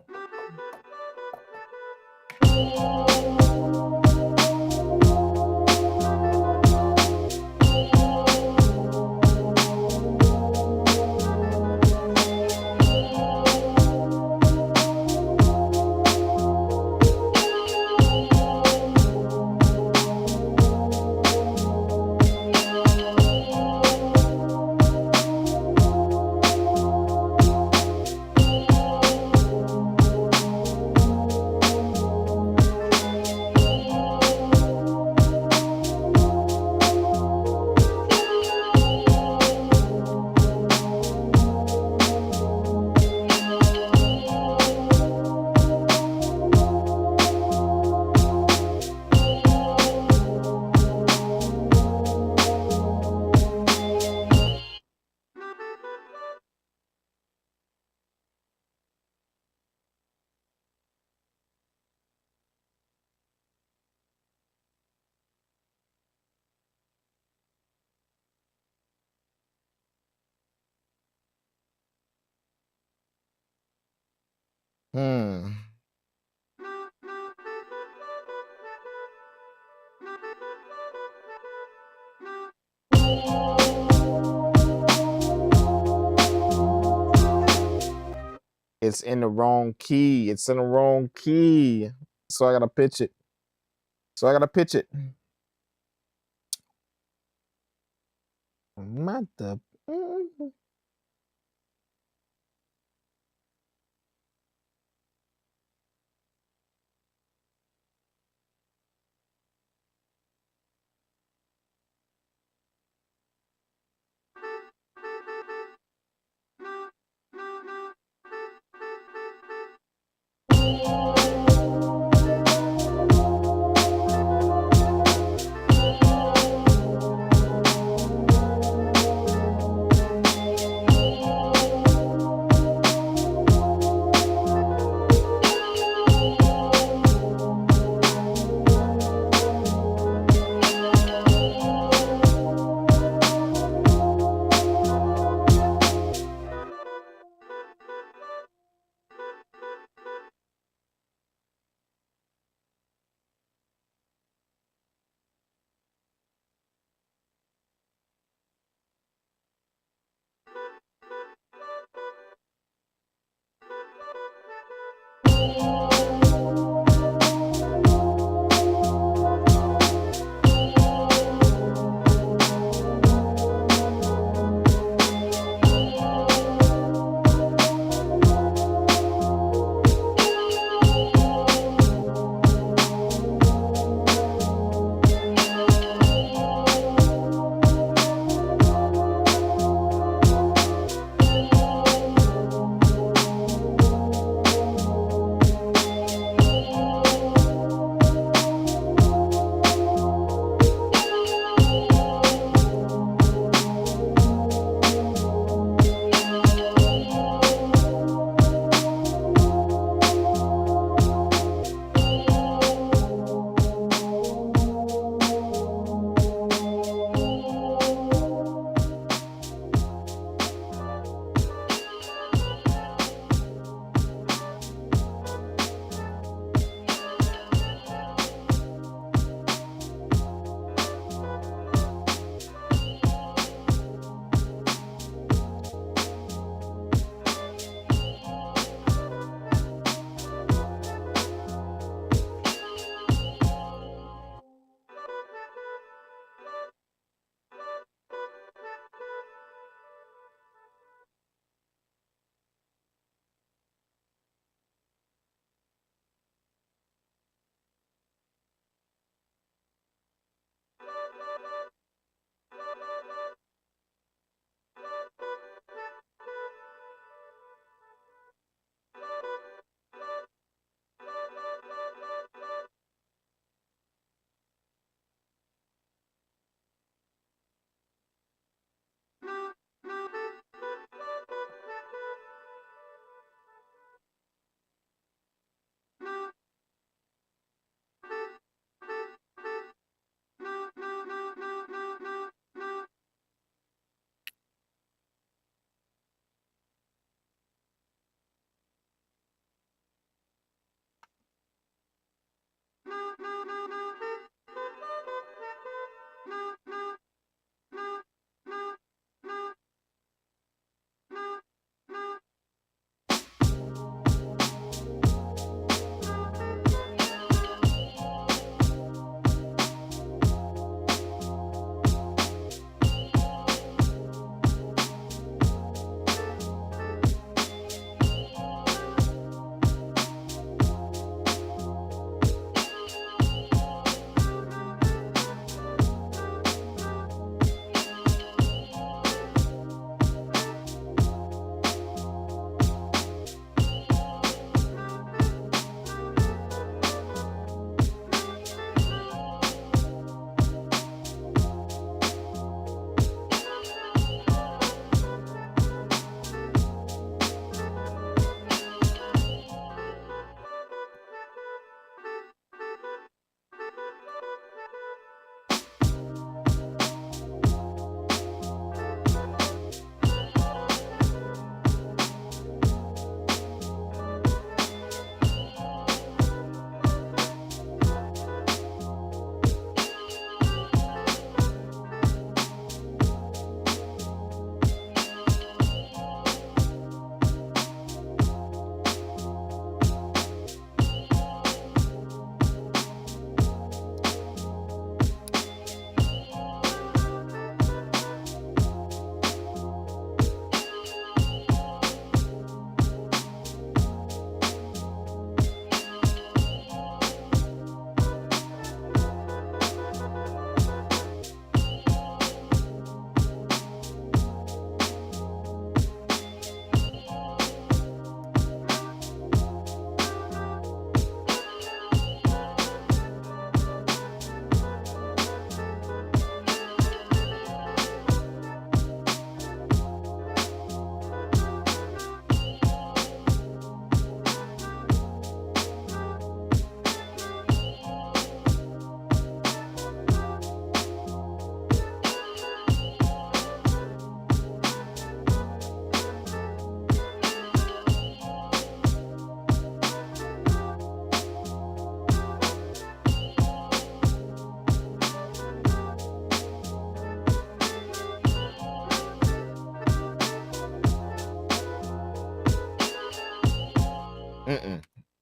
It's in the wrong key. It's in the wrong key. So I gotta pitch it. Mother.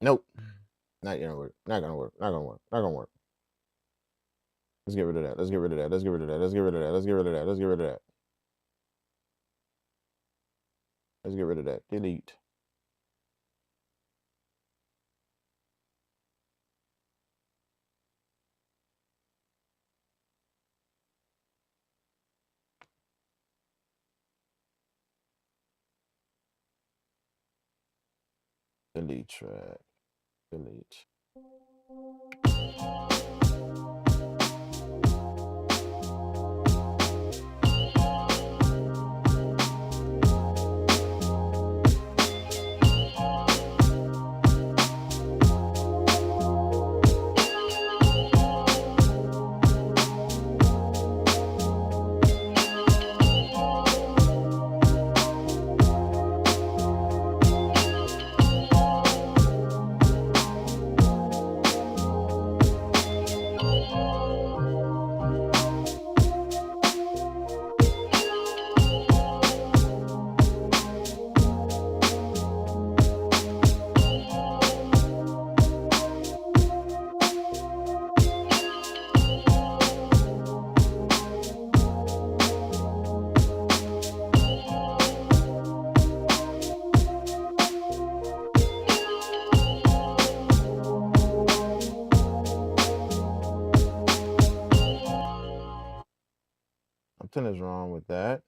Nope. Not gonna work. Not gonna work. Not gonna work. Not gonna work. Let's get rid of that. Let's get rid of that. Let's get rid of that. Let's get rid of that. Let's get rid of that. Let's get rid of that. Let's get rid of that. Delete. Delete track. Delete. Something is wrong with that.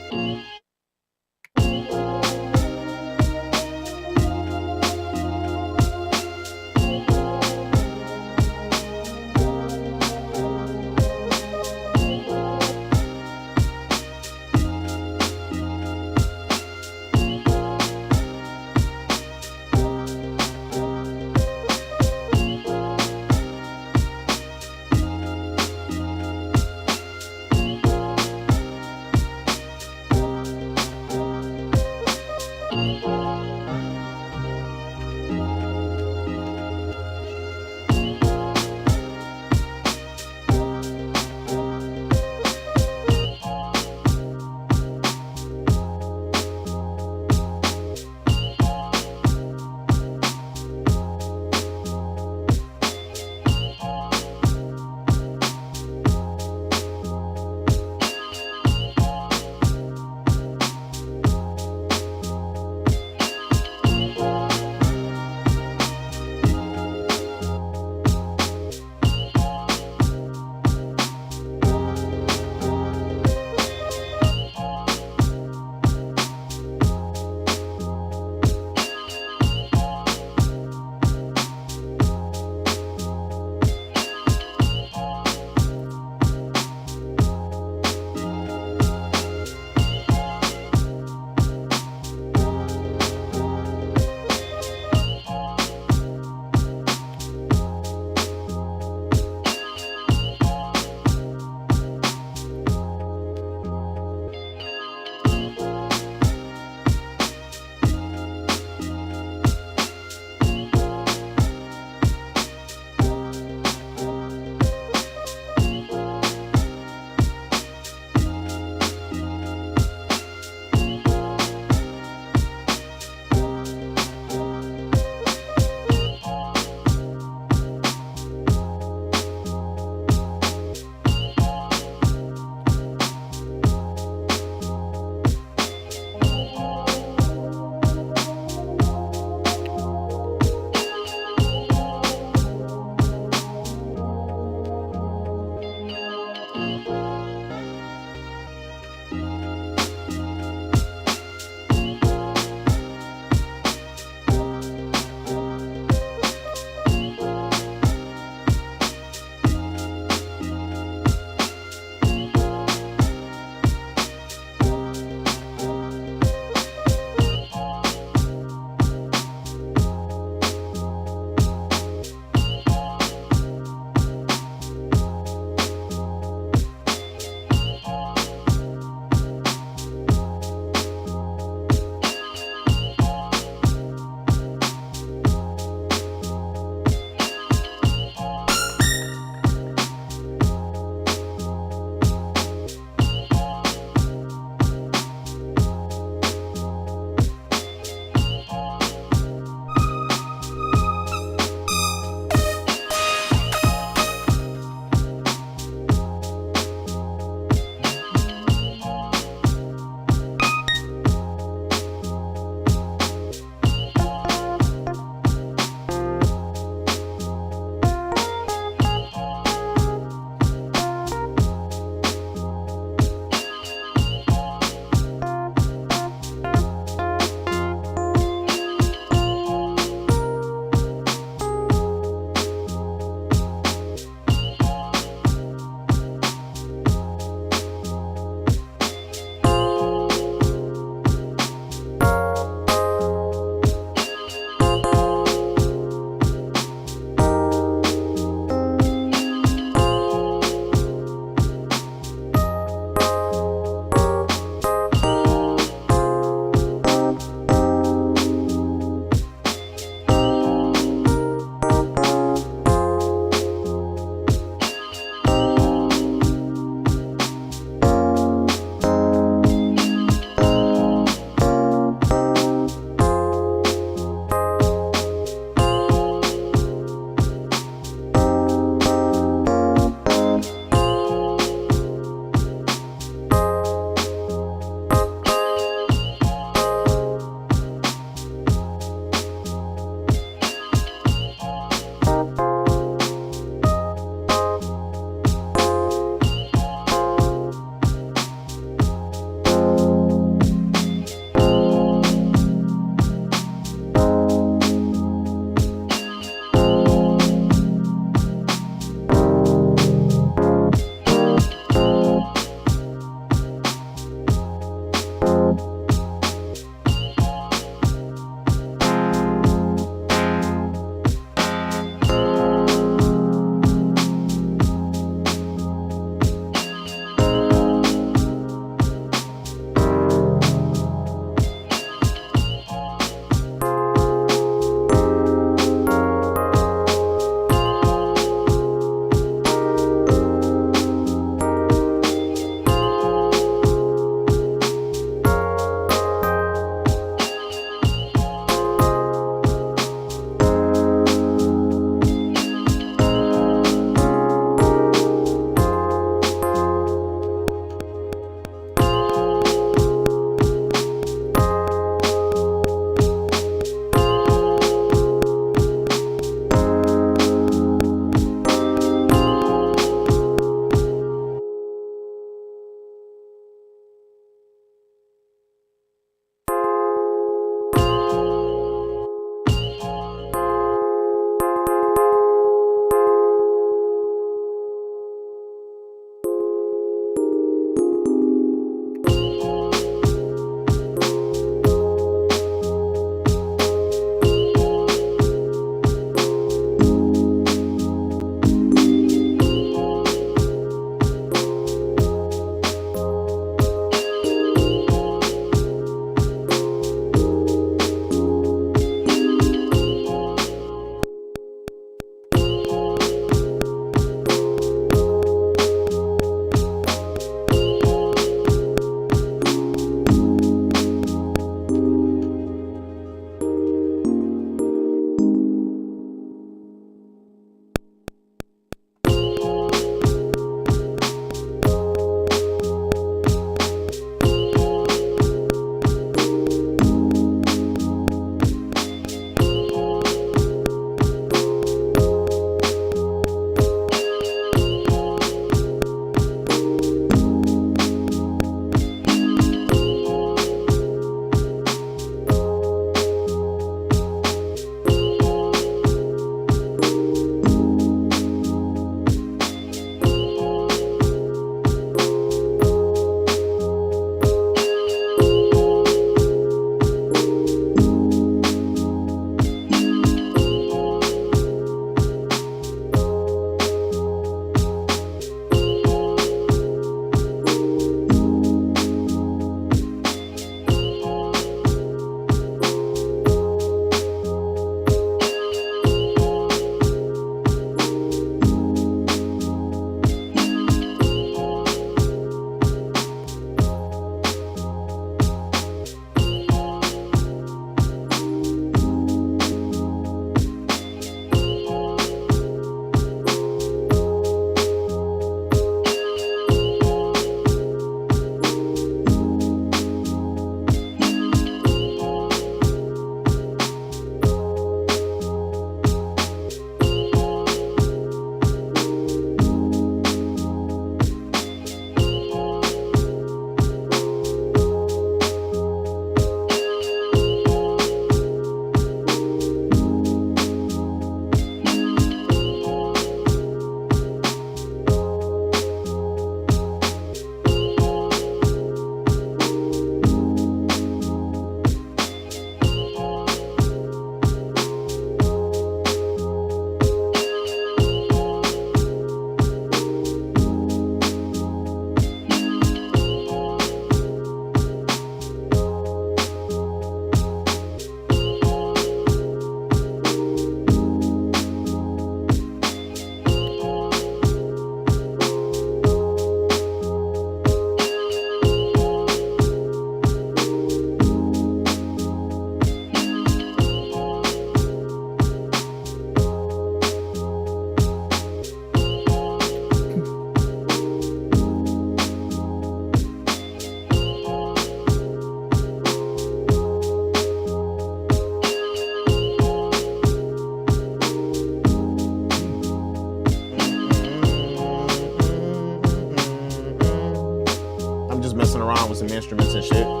instruments and shit.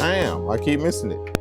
Damn, I keep missing it.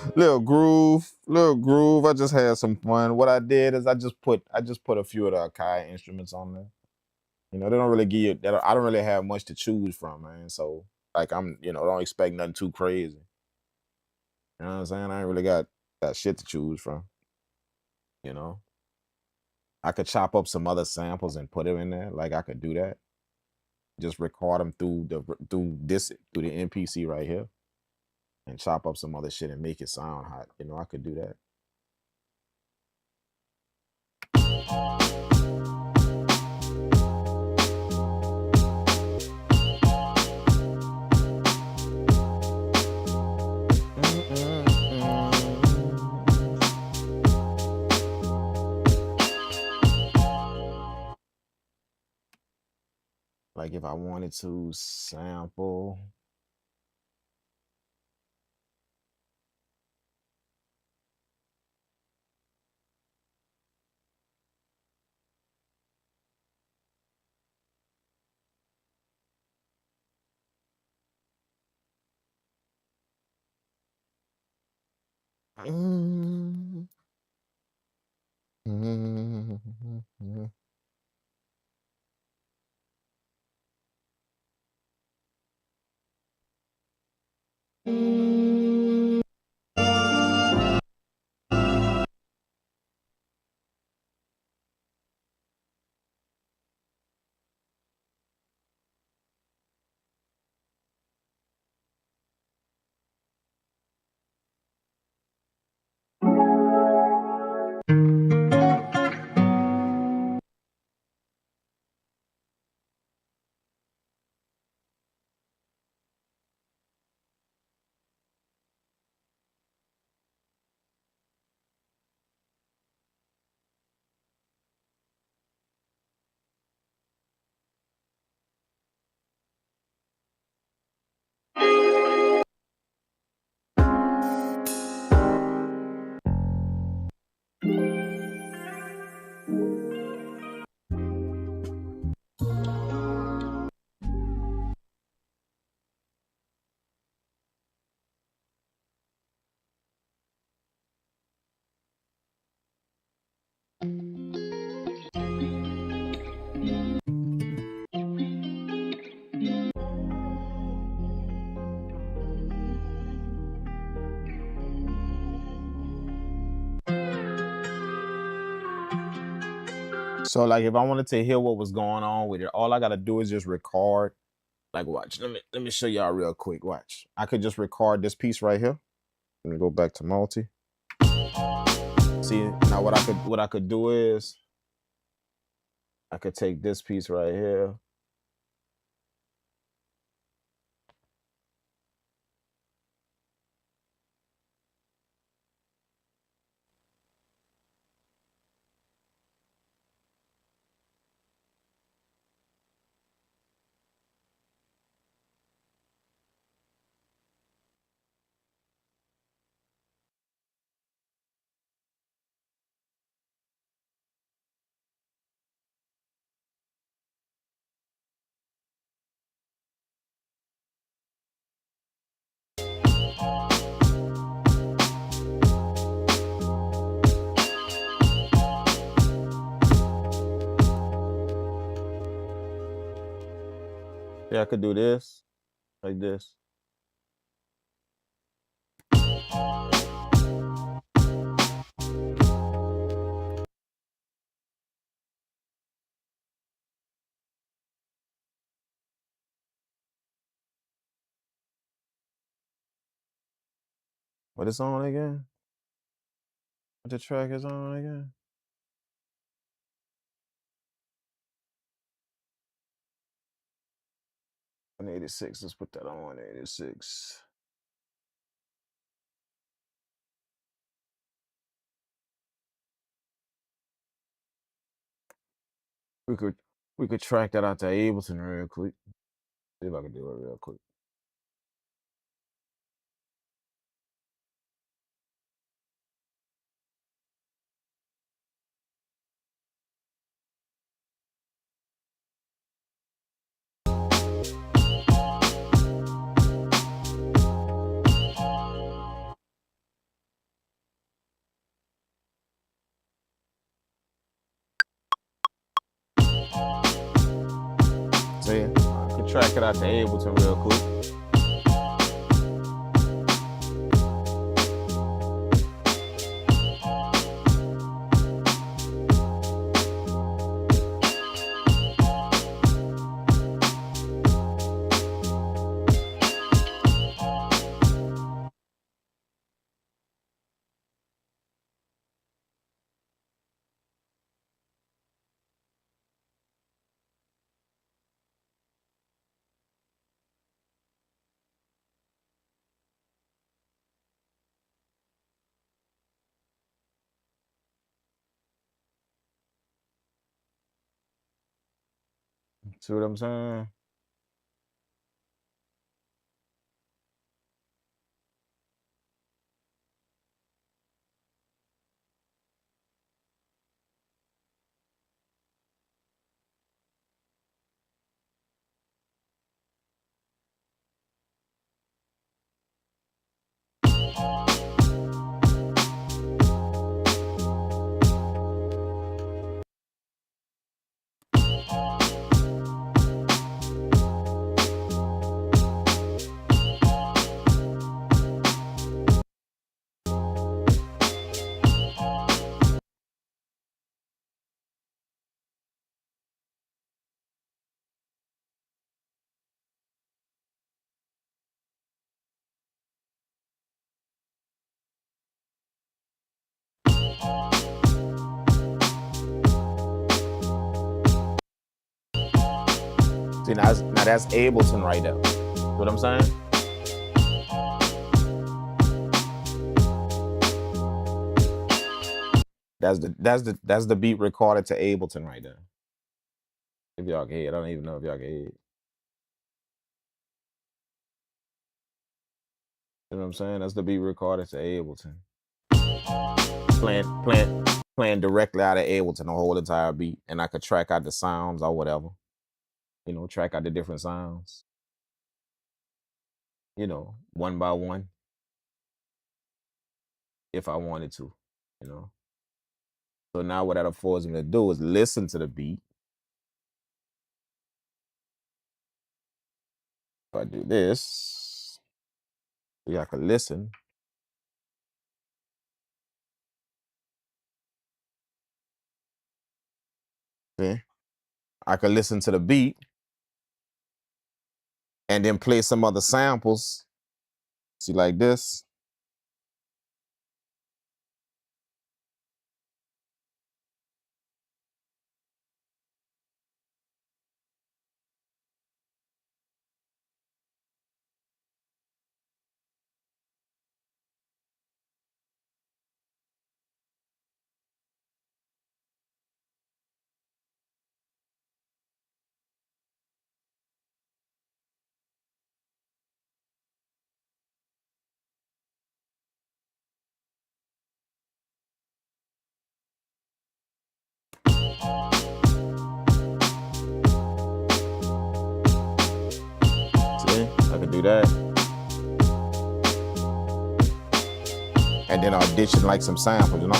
Little groove. I just had some fun. What I did is I just put a few of the Akai instruments on there. You know, they don't really give you that. I don't really have much to choose from, man. So like don't expect nothing too crazy. You know what I'm saying? I ain't really got shit to choose from. You know, I could chop up some other samples and put them in there. Like I could do that. Just record them through the MPC right here, and chop up some other shit and make it sound hot. You know, I could do that. Like if I wanted to sample. So like if I wanted to hear what was going on with it, all I gotta do is just record. Like watch. Let me show y'all real quick. Watch. I could just record this piece right here. Let me go back to multi. See now what I could do is I could take this piece right here. Yeah, I could do this like this. What it's on again? What the track is on again? 186. Let's put that on 186. We could track that out to Ableton real quick. See if I can do it real quick. See, I could track it out to Ableton real quick. See what I'm saying? See, now that's Ableton right there. See what I'm saying? That's the beat recorded to Ableton right there. If y'all can hear it, I don't even know if y'all can hear it. You know what I'm saying? That's the beat recorded to Ableton. Playing directly out of Ableton the whole entire beat, and I could track out the sounds or whatever. You know, track out the different sounds. You know, one by one, if I wanted to. You know. So now what that affords me to do is listen to the beat. If I do this, yeah, I can listen. See? I can listen to the beat and then play some other samples. See, like this. See, I can do that. And then audition like some samples, you know?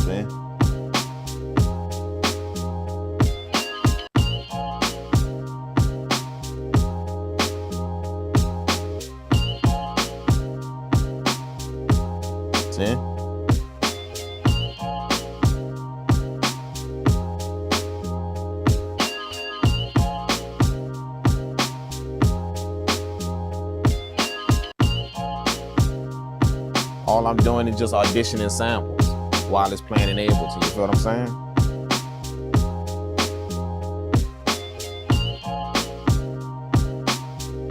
See? See? All I'm doing is just auditioning samples while it's playing in Ableton. You feel what I'm saying?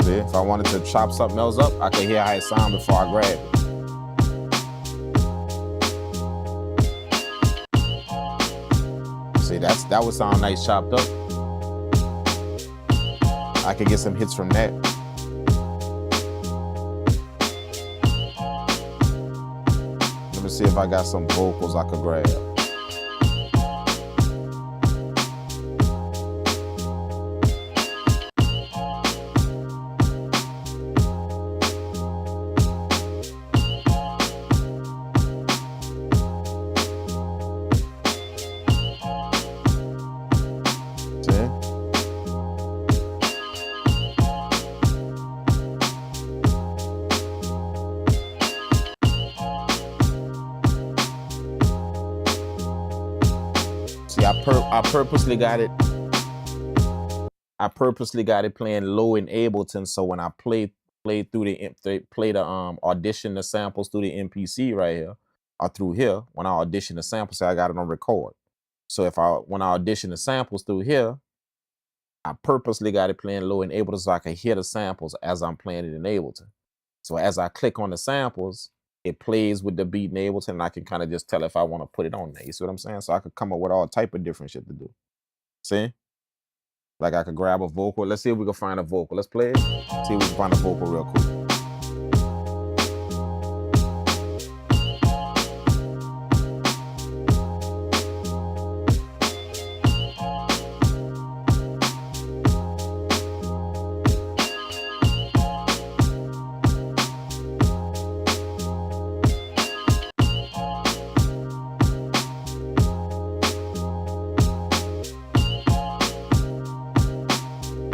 See, if I wanted to chop something else up, I could hear how it sounds before I grab it. See, that would sound nice chopped up. I could get some hits from that. Let me see if I got some vocals I could grab. See, I purposely got it. I purposely got it playing low in Ableton, so when I play through the audition the samples through the MPC right here or through here, when I audition the samples, say I got it on record. So when I audition the samples through here, I purposely got it playing low in Ableton so I can hear the samples as I'm playing it in Ableton. So as I click on the samples, it plays with the beat in Ableton, and I can kind of just tell if I want to put it on there. You see what I'm saying? So I could come up with all type of different shit to do. See? Like I could grab a vocal. Let's see if we can find a vocal. Let's play it. See if we can find a vocal real quick.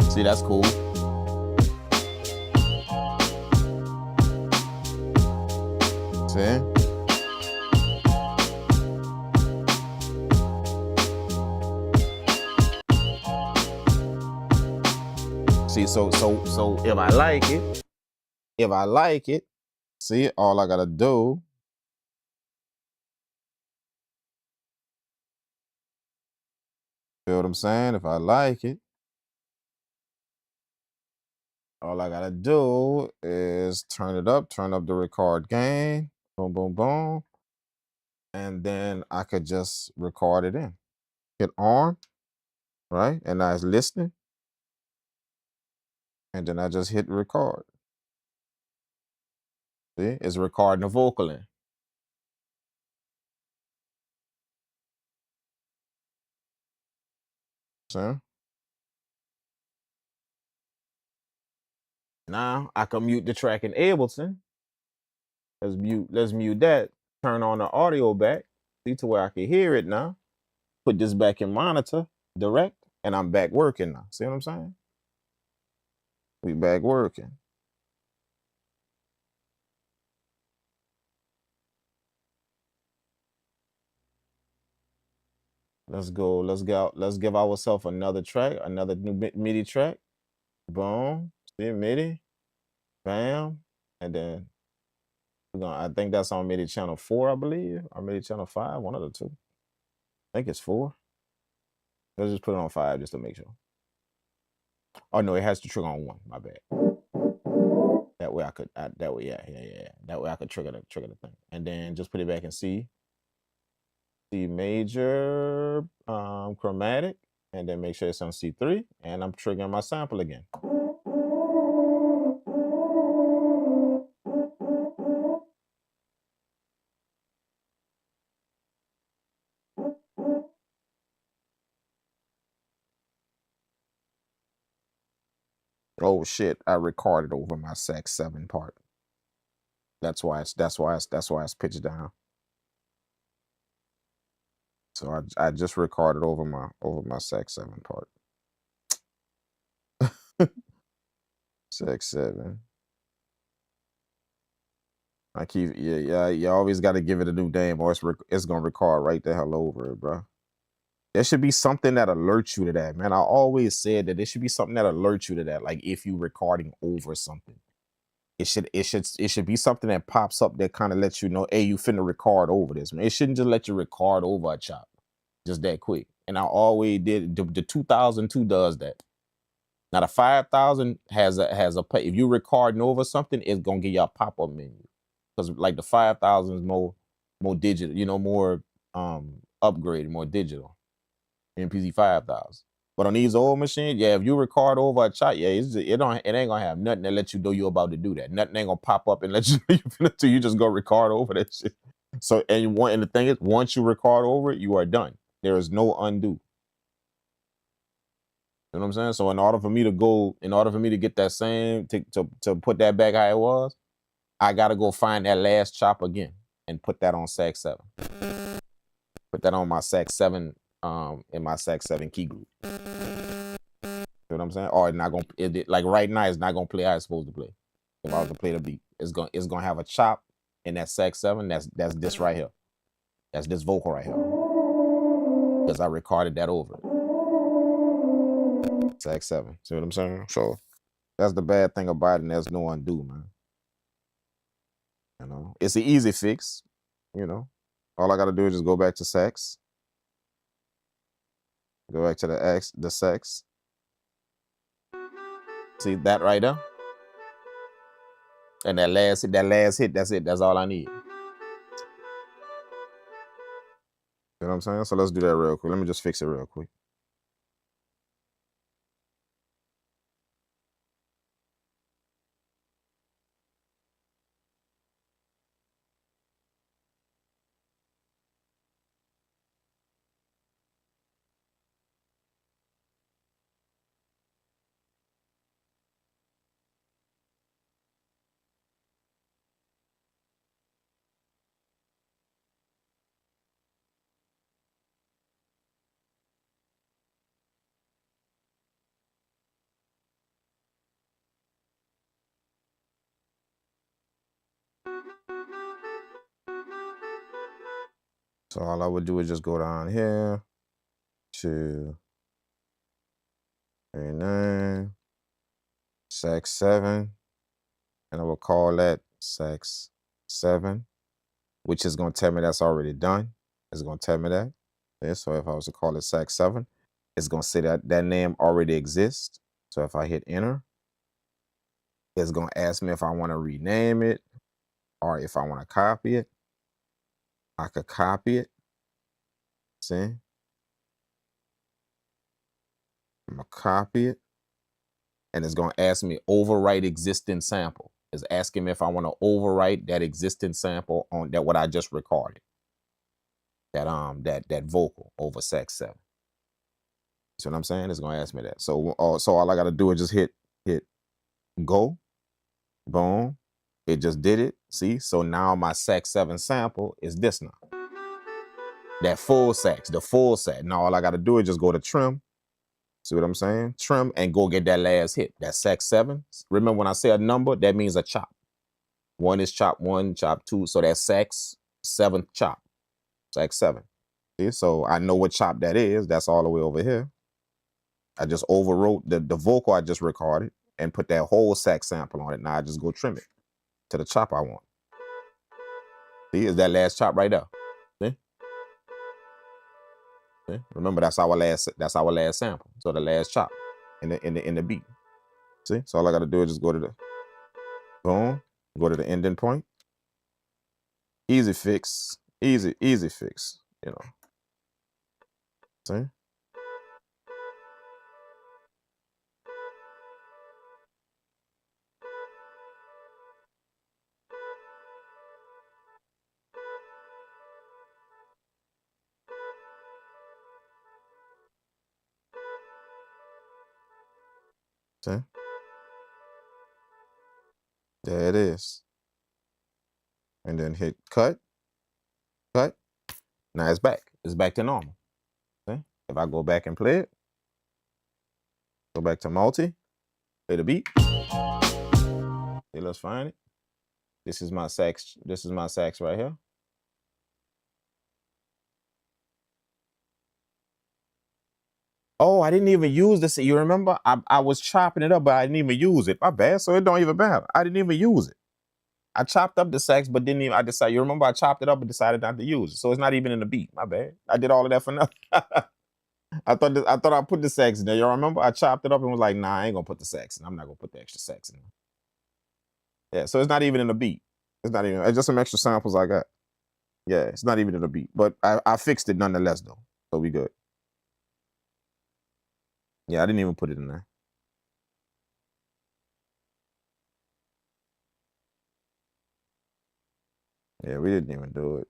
See, that's cool. See? See, so if I like it, see, all I gotta do, feel what I'm saying? If I like it, all I gotta do is turn up the record gain, boom, boom, boom. And then I could just record it in. Hit on, right? And now it's listening. And then I just hit record. See, it's recording the vocal in. See? Now I can mute the track in Ableton. Let's mute that. Turn on the audio back. See to where I can hear it now. Put this back in monitor, direct, and I'm back working now. See what I'm saying? We back working. Let's go. Let's go. Let's give ourselves another track, another new MIDI track. Boom. See MIDI. Bam. And then I think that's on MIDI channel 4, I believe. Or MIDI channel 5, one of the two. I think it's 4. Let's just put it on 5 just to make sure. Oh no, it has to trigger on 1. My bad. That way I could. That way, yeah. That way I could trigger the thing, and then just put it back in C. C major, chromatic, and then make sure it's on C3, and I'm triggering my sample again. Oh shit! I recorded over my sax 7 part. That's why it's pitched down. So I just recorded over my sax 7 part. Sax 7. I keep you always got to give it a new name, or it's gonna record right the hell over it, bro. There should be something that alerts you to that, man. I always said that there should be something that alerts you to that. Like if you recording over something, it should be something that pops up that kind of lets you know, hey, you finna record over this, man. It shouldn't just let you record over a chop just that quick. And I always did. The 2002 does that. Now the 5000 has a if you recording over something, it's gonna give you a pop up menu, because like the 5000 is more digital, you know, more upgraded, more digital. MPC 5000. But on these old machines, yeah, if you record over a chart, yeah, it ain't gonna have nothing that let you know you're about to do that. Nothing ain't gonna pop up and let you know you just go record over that shit. So and the thing is, once you record over it, you are done. There is no undo. You know what I'm saying? So in order for me to get that same to put that back how it was, I gotta go find that last chop again and put that on sax 7. Put that on my sax 7. In my sax 7 key group. You know what I'm saying? Or it's not gonna like right now it's not gonna play how it's supposed to play. If I was to play the beat, it's gonna have a chop in that sax 7. That's this right here. That's this vocal right here. Because I recorded that over it. Sax 7. See what I'm saying? So that's the bad thing about it, and there's no undo, man. You know, it's an easy fix. You know, all I gotta do is just go back to sax. Go back to the sax. See that right there? And that last hit, that's it. That's all I need. You know what I'm saying? So let's do that real quick. Let me just fix it real quick. So all I would do is just go down here to 39, sax 7, and I will call that sax 7, which is going to tell me that's already done. It's going to tell me that. Okay, so if I was to call it sax 7, it's going to say that name already exists. So if I hit enter, it's going to ask me if I want to rename it or if I want to copy it. I could copy it. See? I'm going to copy it. And it's going to ask me overwrite existing sample. It's asking me if I want to overwrite that existing sample on that what I just recorded. That vocal over sax 7. See what I'm saying? It's going to ask me that. So all I got to do is just hit go. Boom. It just did it. See? So now my sax 7 sample is this now. That full sax, the full sax. Now all I got to do is just go to trim. See what I'm saying? Trim and go get that last hit. That sax 7. Remember when I say a number, that means a chop. 1 is chop 1, chop 2. So that's sax 7th chop. Sax 7. See? So I know what chop that is. That's all the way over here. I just overwrote the vocal I just recorded and put that whole sax sample on it. Now I just go trim it to the chop I want. See, is that last chop right there? See? See? Remember, that's our last sample. So the last chop in the beat. See? So all I gotta do is just go to the boom, go to the ending point. Easy fix. Easy fix, you know. See? See? There it is. And then hit cut. Cut. Now it's back. It's back to normal. See? If I go back and play it, go back to multi, play the beat. Okay, let's find it. This is my sax. This is my sax right here. Oh, I didn't even use this. You remember? I was chopping it up, but I didn't even use it. My bad. So it don't even matter. I didn't even use it. I chopped up the sax, but didn't even. I decided. You remember? I chopped it up and decided not to use it. So it's not even in the beat. My bad. I did all of that for nothing. I thought I put the sax in there. You remember? I chopped it up and was like, nah, I ain't gonna put the sax in. I'm not gonna put the extra sax in. Yeah. So it's not even in the beat. It's not even. It's just some extra samples I got. Yeah. It's not even in the beat, but I fixed it nonetheless though. So we good. Yeah, I didn't even put it in there. Yeah, we didn't even do it.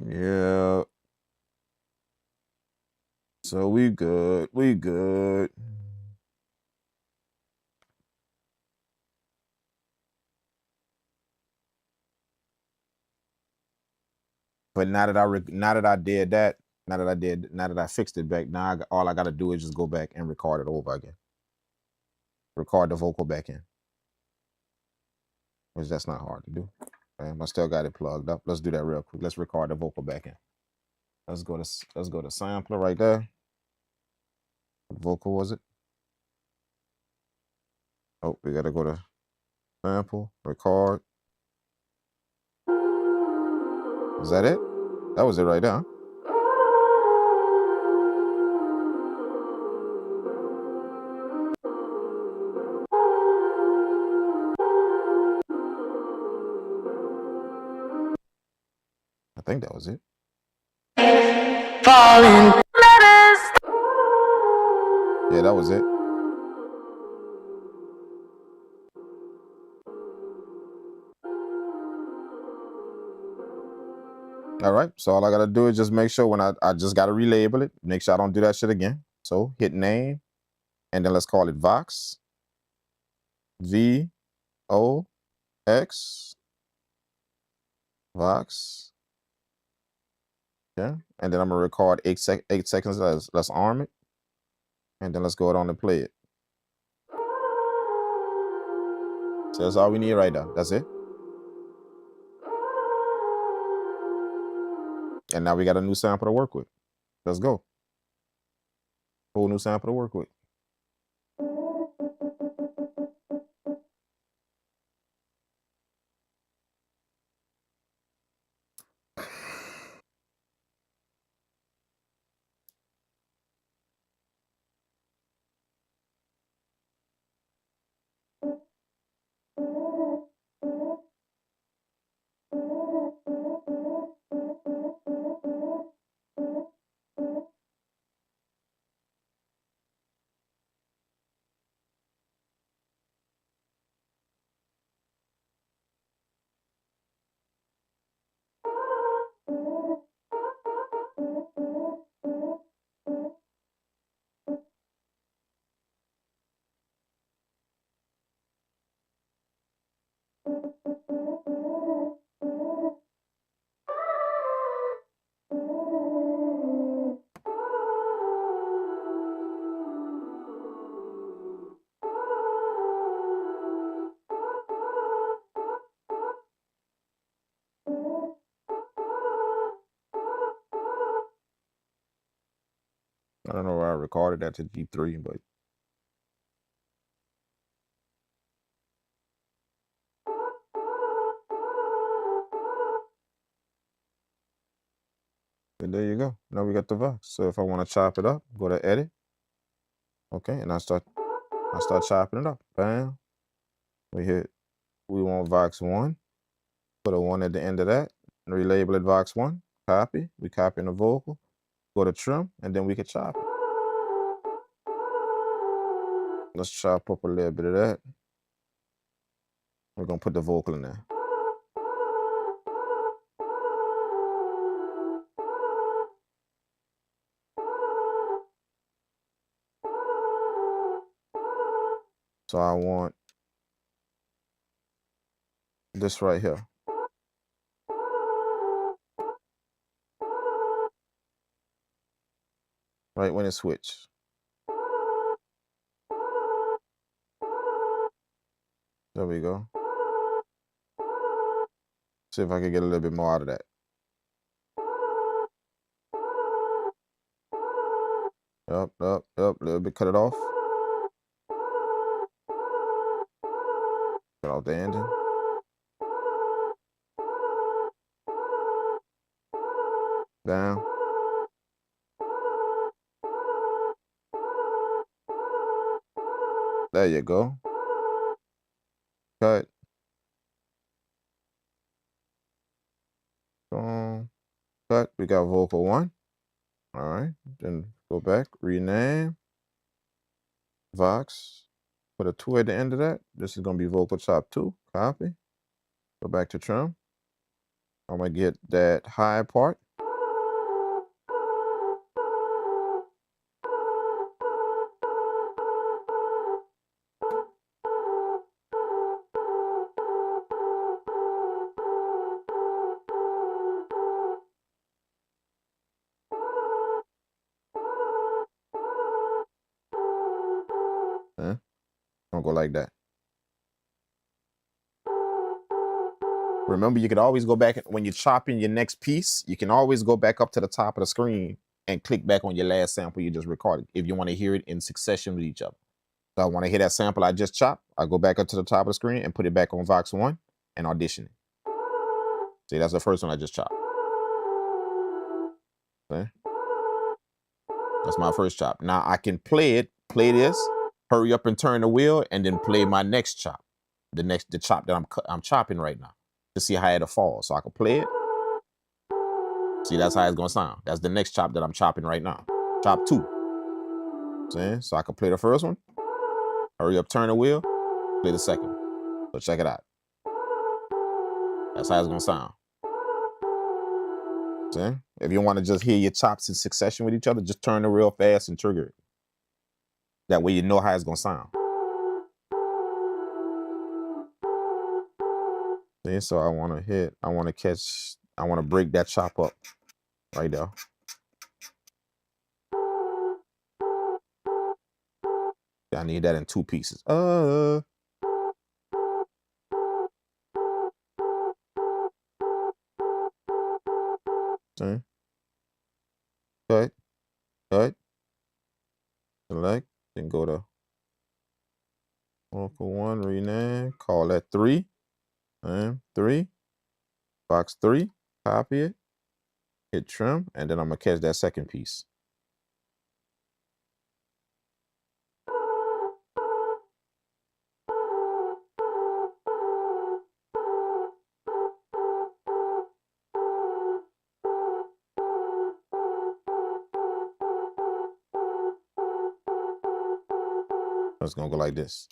Yeah. So we good. We good. But now that I did that, now that I fixed it back, now all I got to do is just go back and record it over again. Record the vocal back in, which that's not hard to do. I still got it plugged up. Let's do that real quick. Let's record the vocal back in. Let's go to sampler right there. What vocal was it? Oh, we gotta go to sample, record. Is that it? That was it right there. Huh? I think that was it. Falling letters. Yeah, that was it. All right. So all I gotta do is just make sure when I just gotta relabel it, make sure I don't do that shit again. So hit name, and then let's call it Vox. VOX. Vox. Yeah. And then I'm gonna record 8 seconds. Let's arm it. And then let's go on and play it. So that's all we need right now. That's it. And now we got a new sample to work with. Let's go. Whole new sample to work with. don't know why I recorded that to G3, but there you go. Now we got the Vox. So if I want to chop it up, go to edit. Okay, and I start chopping it up. Bam. We want Vox 1. Put a 1 at the end of that. Relabel it Vox 1. Copy. We copy in the vocal. Go to trim, and then we can chop it. Let's chop up a little bit of that. We're gonna put the vocal in there. So I want this right here. Right when it switch. There we go. See if I can get a little bit more out of that. Up, a little bit, cut it off. Cut off the ending. Down. There you go. Cut. Cut. We got vocal 1. All right. Then go back. Rename. Vox. Put a 2 at the end of that. This is going to be vocal chop 2. Copy. Go back to trim. I'm going to get that high part. I'm going to go like that. Remember, you could always go back when you're chopping your next piece. You can always go back up to the top of the screen and click back on your last sample you just recorded if you want to hear it in succession with each other. So I want to hear that sample I just chopped. I go back up to the top of the screen and put it back on Vox 1 and audition it. See, that's the first one I just chopped. See? That's my first chop. Now I can play this, hurry up and turn the wheel, and then play my next chop. The chop that I'm chopping right now to see how it'll fall. So I can play it. See, that's how it's gonna sound. That's the next chop that I'm chopping right now. Chop 2. See? So I can play the first one, hurry up, turn the wheel, play the second. So check it out. That's how it's gonna sound. See? If you want to just hear your chops in succession with each other, just turn it real fast and trigger it. That way you know how it's gonna sound. See? So I want to break that chop up right there. I need that in 2 pieces. See? Cut, select, then go to vocal 1, rename, call that 3, and 3, Vox 3, copy it, hit trim, and then I'm gonna catch that second piece. It's gonna go like this.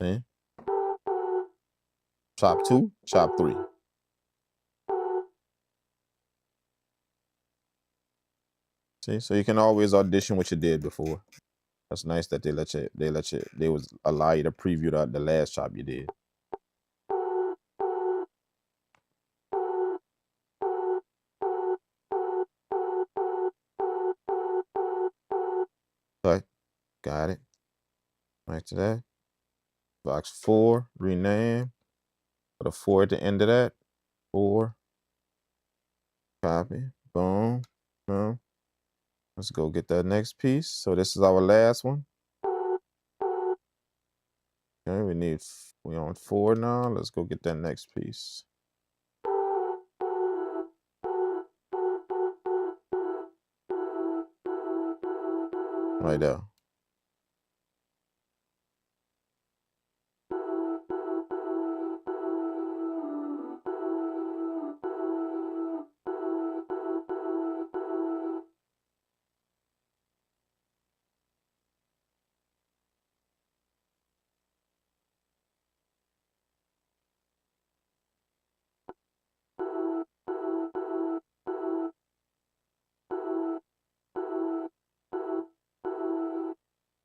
See? Chop 2, chop 3. See, so you can always audition what you did before. That's nice that they allow you to preview the last chop you did. Cut, got it. Right to that. Vox 4, rename. Put a 4 at the end of that. 4, copy, Boom. Boom. Let's go get that next piece. So this is our last one. Okay, we on 4 now. Let's go get that next piece. Right there.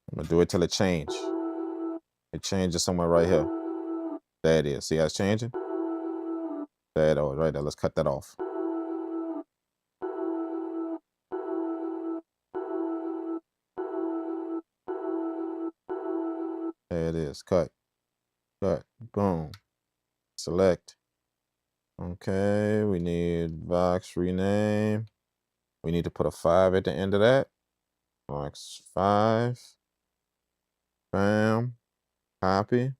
I'm gonna do it till it change. It changes somewhere right here. There it is. See how it's changing? There it is, right there. Let's cut that off. There it is. Cut. Cut. Boom. Select. Okay, we need Vox rename. We need to put a 5 at the end of that. Vox 5. Bam. Copy.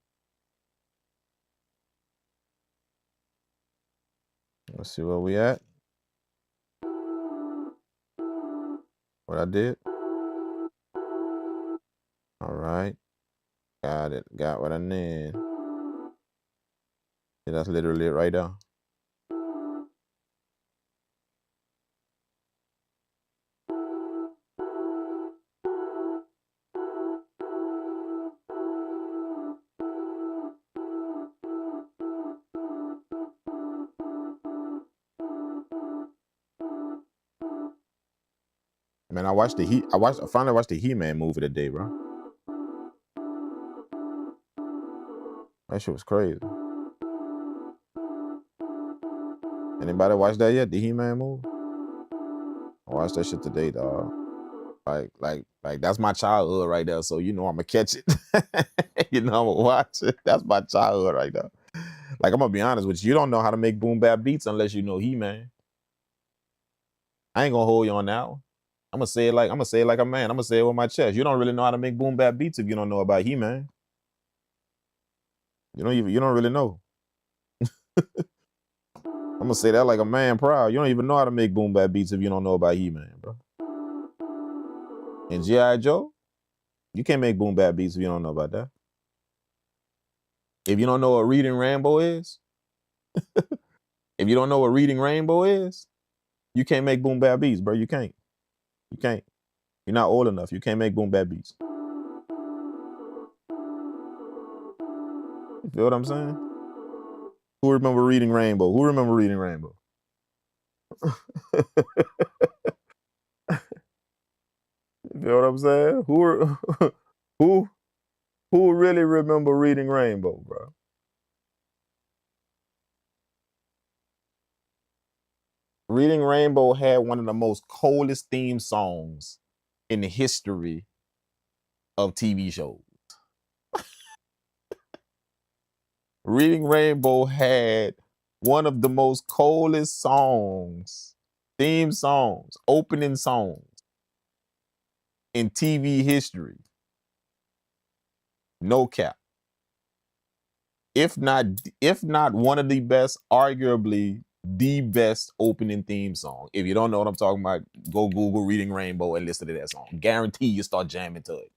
Let's see where we at. What I did. All right. Got it. Got what I need. Yeah, that's literally it right there. Man, I finally watched the He-Man movie today, bro. That shit was crazy. Anybody watch that yet? The He-Man movie? I watched that shit today, dog. Like that's my childhood right there. So you know I'ma catch it. You know I'ma watch it. That's my childhood right there. Like I'm gonna be honest with you. You don't know how to make boom bap beats unless you know He-Man. I ain't gonna hold you on that one. I'm gonna say it like a man. I'm gonna say it with my chest. You don't really know how to make boom bap beats if you don't know about He-Man. You don't really know. I'm gonna say that like a man proud. You don't even know how to make boom bap beats if you don't know about He-Man, bro. And G.I. Joe, you can't make boom bap beats if you don't know about that. If you don't know what Reading Rainbow is, if you don't know what Reading Rainbow is, you can't make boom bap beats, bro. You can't. You can't. You're not old enough. You can't make boom bap beats. You feel what I'm saying? Who remember Reading Rainbow? Who remember Reading Rainbow? You feel what I'm saying? Who really remember Reading Rainbow, bro? Reading Rainbow had one of the most coldest theme songs in the history of TV shows. Reading Rainbow had one of the most coldest songs, theme songs, opening songs in TV history. No cap. If not one of the best, arguably the best opening theme song. If you don't know what I'm talking about, go Google Reading Rainbow and listen to that song. Guarantee you start jamming to it.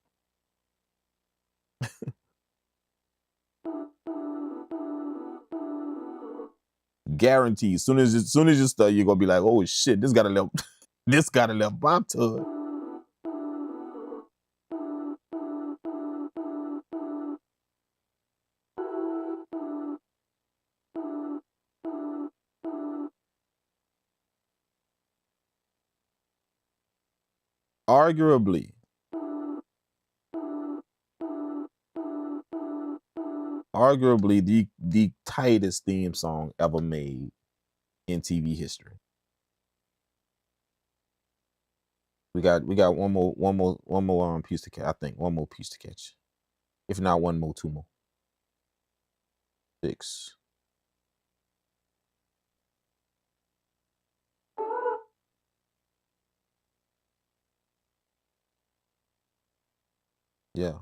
Guarantee. As soon as you start, you're gonna be like, oh shit, this got a little bop to it. Arguably the tightest theme song ever made in TV history. We got one more piece to catch. I think one more piece to catch. If not one more, 2 more. 6. Yeah.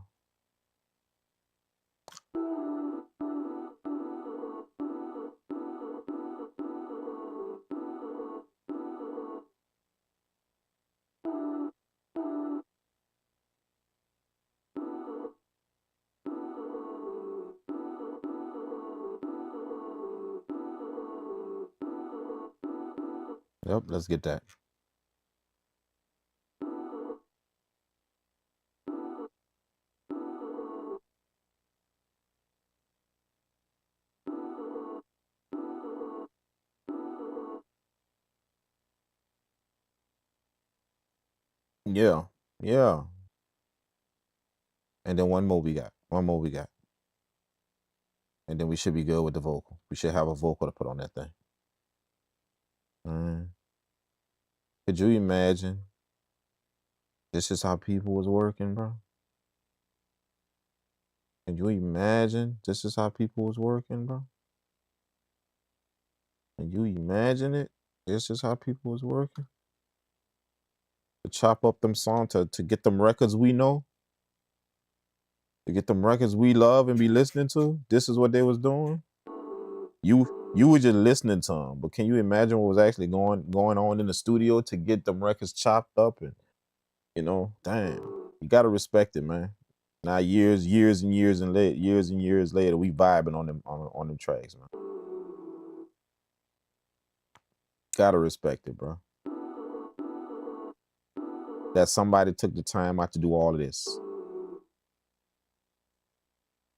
Yep, let's get that. Yeah. Yeah. And then one more we got. One more we got. And then we should be good with the vocal. We should have a vocal to put on that thing. Could you imagine? This is how people was working, bro. Can you imagine? This is how people was working, bro. Can you imagine it? This is how people was working. To chop up them songs, to get them records we know, to get them records we love and be listening to. This is what they was doing. You were just listening to them, but can you imagine what was actually going on in the studio to get them records chopped up? And damn, you gotta respect it, man. Now years and years later, we vibing on them tracks, man. Gotta respect it, bro. That somebody took the time out to do all of this.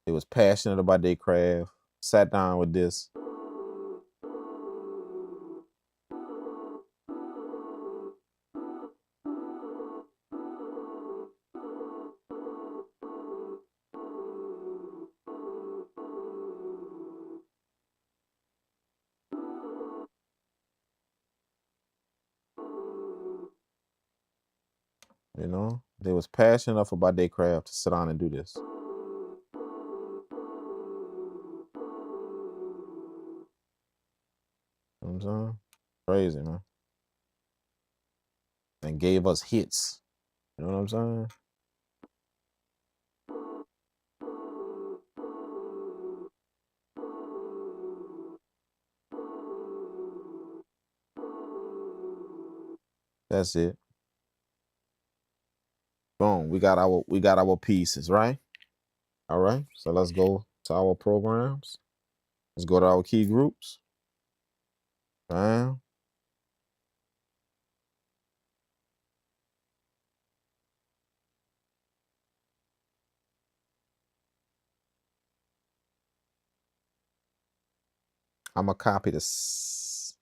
They was passionate about their craft, sat down with this. They was passionate enough about their craft to sit down and do this. You know what I'm saying? Crazy, man. And gave us hits. You know what I'm saying? That's it. Boom. We got our pieces, right? All right. So let's go to our programs. Let's go to our key groups. Bam. I'm gonna copy this.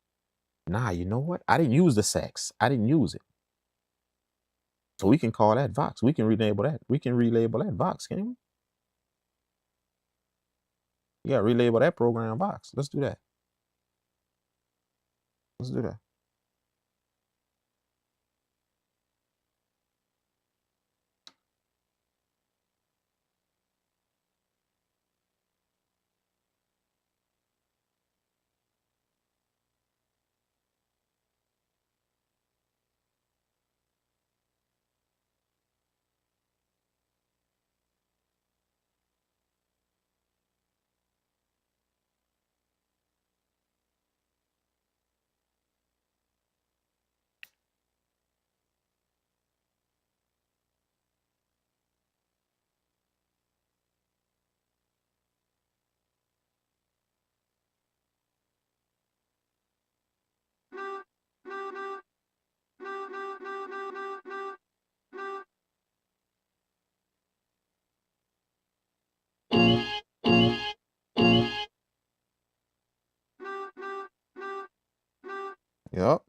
Nah, you know what? I didn't use the sax. I didn't use it. So we can call that Vox. We can relabel that. We can relabel that Vox, can we? Yeah, relabel that program Vox. Let's do that. Let's do that. Yep.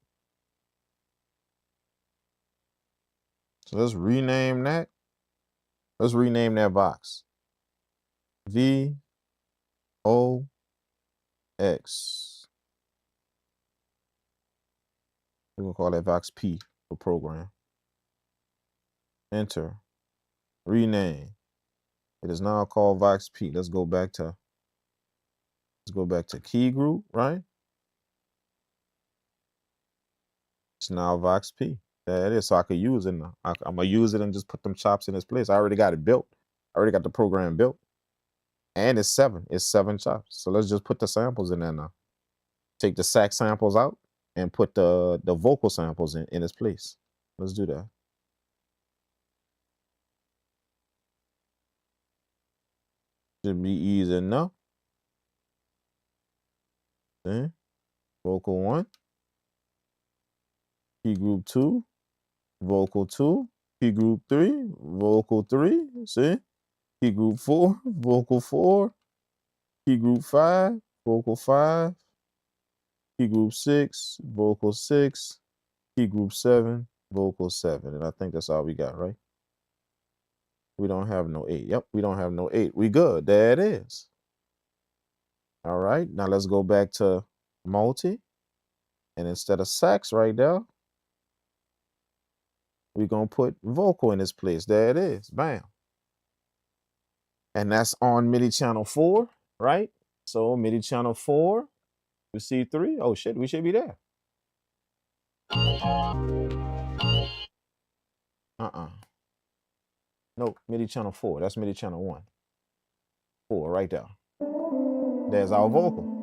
So let's rename that. Let's rename that Vox. VOX. We're gonna call that Vox P for program. Enter. Rename. It is now called Vox P. Let's go back to key group, right? It's now Vox P. There it is. So I could use it now. I'm gonna use it and just put them chops in its place. I already got it built. I already got the program built. And it's 7. It's 7 chops. So let's just put the samples in there now. Take the sax samples out and put the vocal samples in its place. Let's do that. Should be easy enough. See? Vocal 1. Key group 2. Vocal 2. Key group 3. Vocal 3. See? Key group 4. Vocal 4. Key group 5. Vocal 5. Key group 6. Vocal 6. Key group 7. Vocal 7. And I think that's all we got, right? We don't have no 8. Yep, we don't have no 8. We good. There it is. All right. Now let's go back to multi. And instead of sax right there, we're going to put vocal in its place. There it is. Bam. And that's on MIDI channel 4, right? So MIDI channel 4, we see 3. Oh, shit, we should be there. No, MIDI channel 4. That's MIDI channel 1. 4 right there. There's our vocal.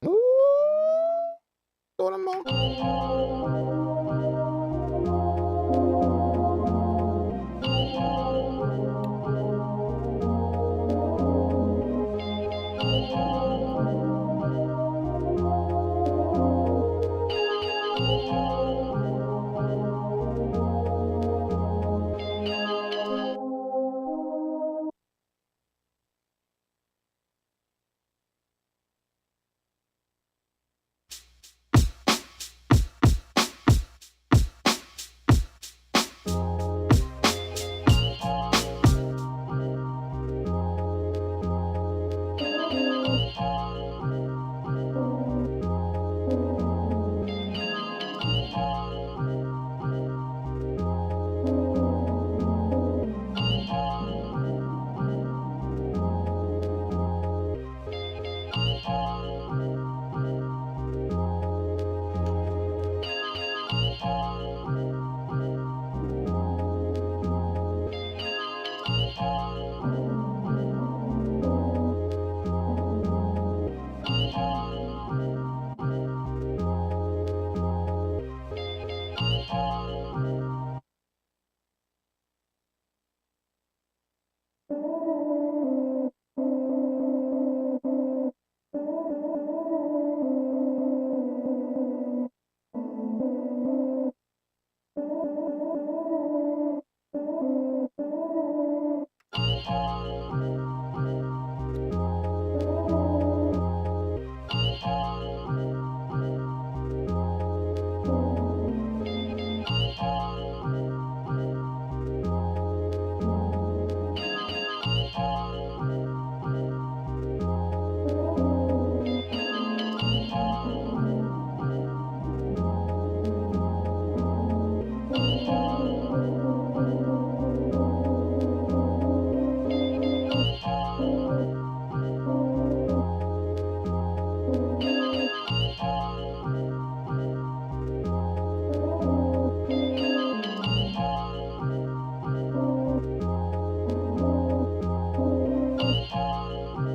Ooh, throw them on.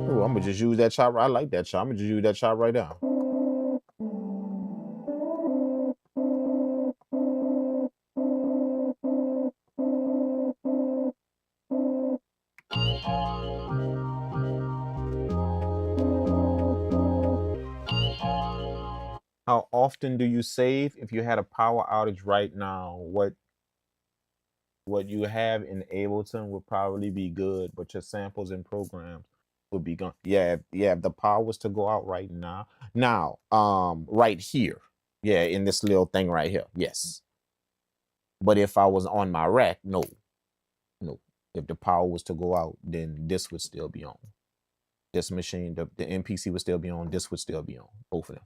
Ooh, I'm gonna just use that chop. I like that chop. I'm gonna just use that chop right now. How often do you save? If you had a power outage right now, what you have in Ableton would probably be good, but your samples and programs would be gone. Yeah, yeah. If the power was to go out right now, right here, yeah, in this little thing right here, yes. But if I was on my rack, no. If the power was to go out, then this would still be on. This machine, the MPC would still be on. This would still be on. Both of them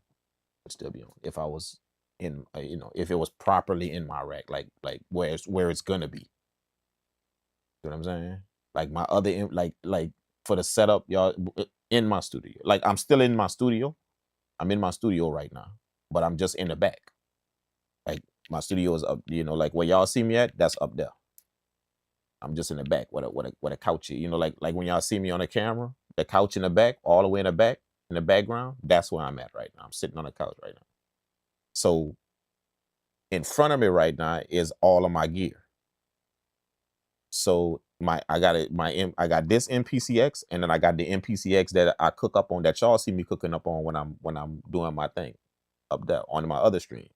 would still be on. If I was in, if it was properly in my rack, like where it's gonna be. You know what I'm saying? Like my other like for the setup, y'all, in my studio. Like I'm still in my studio. I'm in my studio right now, but I'm just in the back. Like my studio is up, you know, like where y'all see me at, that's up there. I'm just in the back with a couch, you know, like when y'all see me on the camera, the couch in the back, all the way in the back, in the background, that's where I'm at right now. I'm sitting on the couch right now. So in front of me right now is all of my gear. So I got this MPCX, and then I got the MPCX that I cook up on, that y'all see me cooking up on when I'm doing my thing up there on my other stream.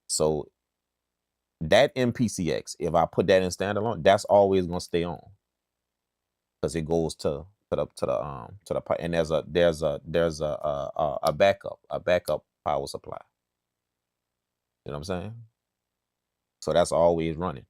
So that MPCX, if I put that in standalone, that's always gonna stay on, because it goes to the and there's a backup power supply. You know what I'm saying? So that's always running.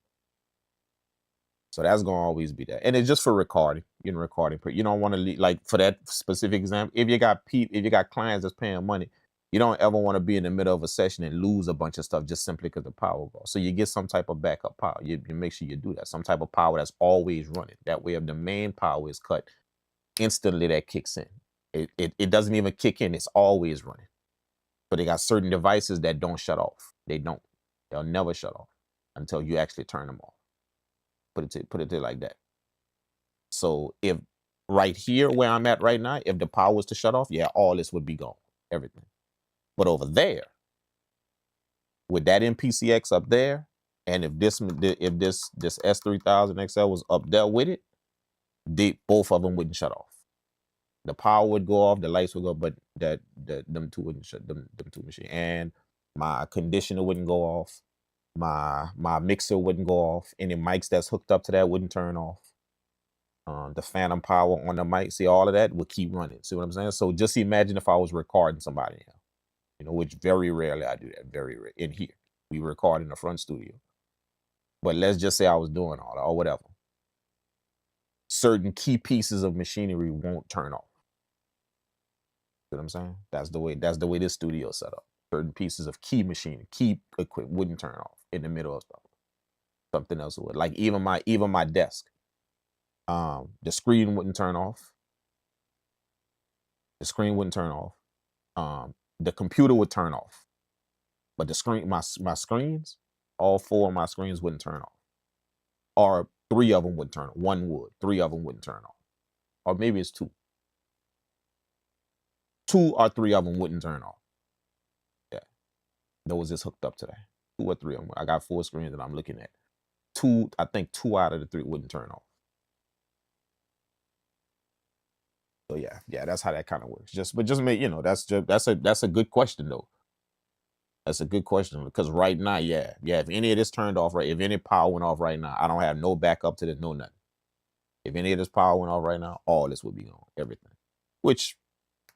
So that's gonna always be there, and it's just for recording. You know, recording. You don't want to like for that specific example. If you got clients that's paying money, you don't ever want to be in the middle of a session and lose a bunch of stuff just simply because the power goes. So you get some type of backup power. You make sure you do that. Some type of power that's always running. That way, if the main power is cut, instantly that kicks in. It doesn't even kick in. It's always running. But they got certain devices that don't shut off. They don't. They'll never shut off until you actually turn them off. Put it to like that. So if right here where I'm at right now, if the power was to shut off, yeah, all this would be gone, everything. But over there, with that MPCX up there, and if this S3000xl was up there with it, both of them wouldn't shut off. The power would go off, the lights would go, but them two wouldn't shut, them two machines. And my conditioner wouldn't go off. My mixer wouldn't go off. Any mics that's hooked up to that wouldn't turn off. The phantom power on the mic, see, all of that would keep running. See what I'm saying? So just imagine if I was recording somebody now, you know, which very rarely I do that. Very rare. In here, we record in the front studio. But let's just say I was doing all that or whatever. Certain key pieces of machinery won't turn off. See what I'm saying? That's the way this studio is set up. Certain pieces of key equipment wouldn't turn off in the middle of stuff. Something else would. Like even my desk. The screen wouldn't turn off. The screen wouldn't turn off. The computer would turn off, but the screen, my screens, all four of my screens wouldn't turn off, or three of them would turn. One would. Three of them wouldn't turn off, or maybe it's two. Two or three of them wouldn't turn off. Yeah, those is hooked up today. Two or three of them. I got four screens that I'm looking at. I think two out of the three wouldn't turn off. So yeah, that's how that kind of works. Just make, you know, that's a good question though. That's a good question, because right now, yeah, if any of this turned off, right, if any power went off right now, I don't have no backup to this, no nothing. If any of this power went off right now, all this would be on, everything. Which,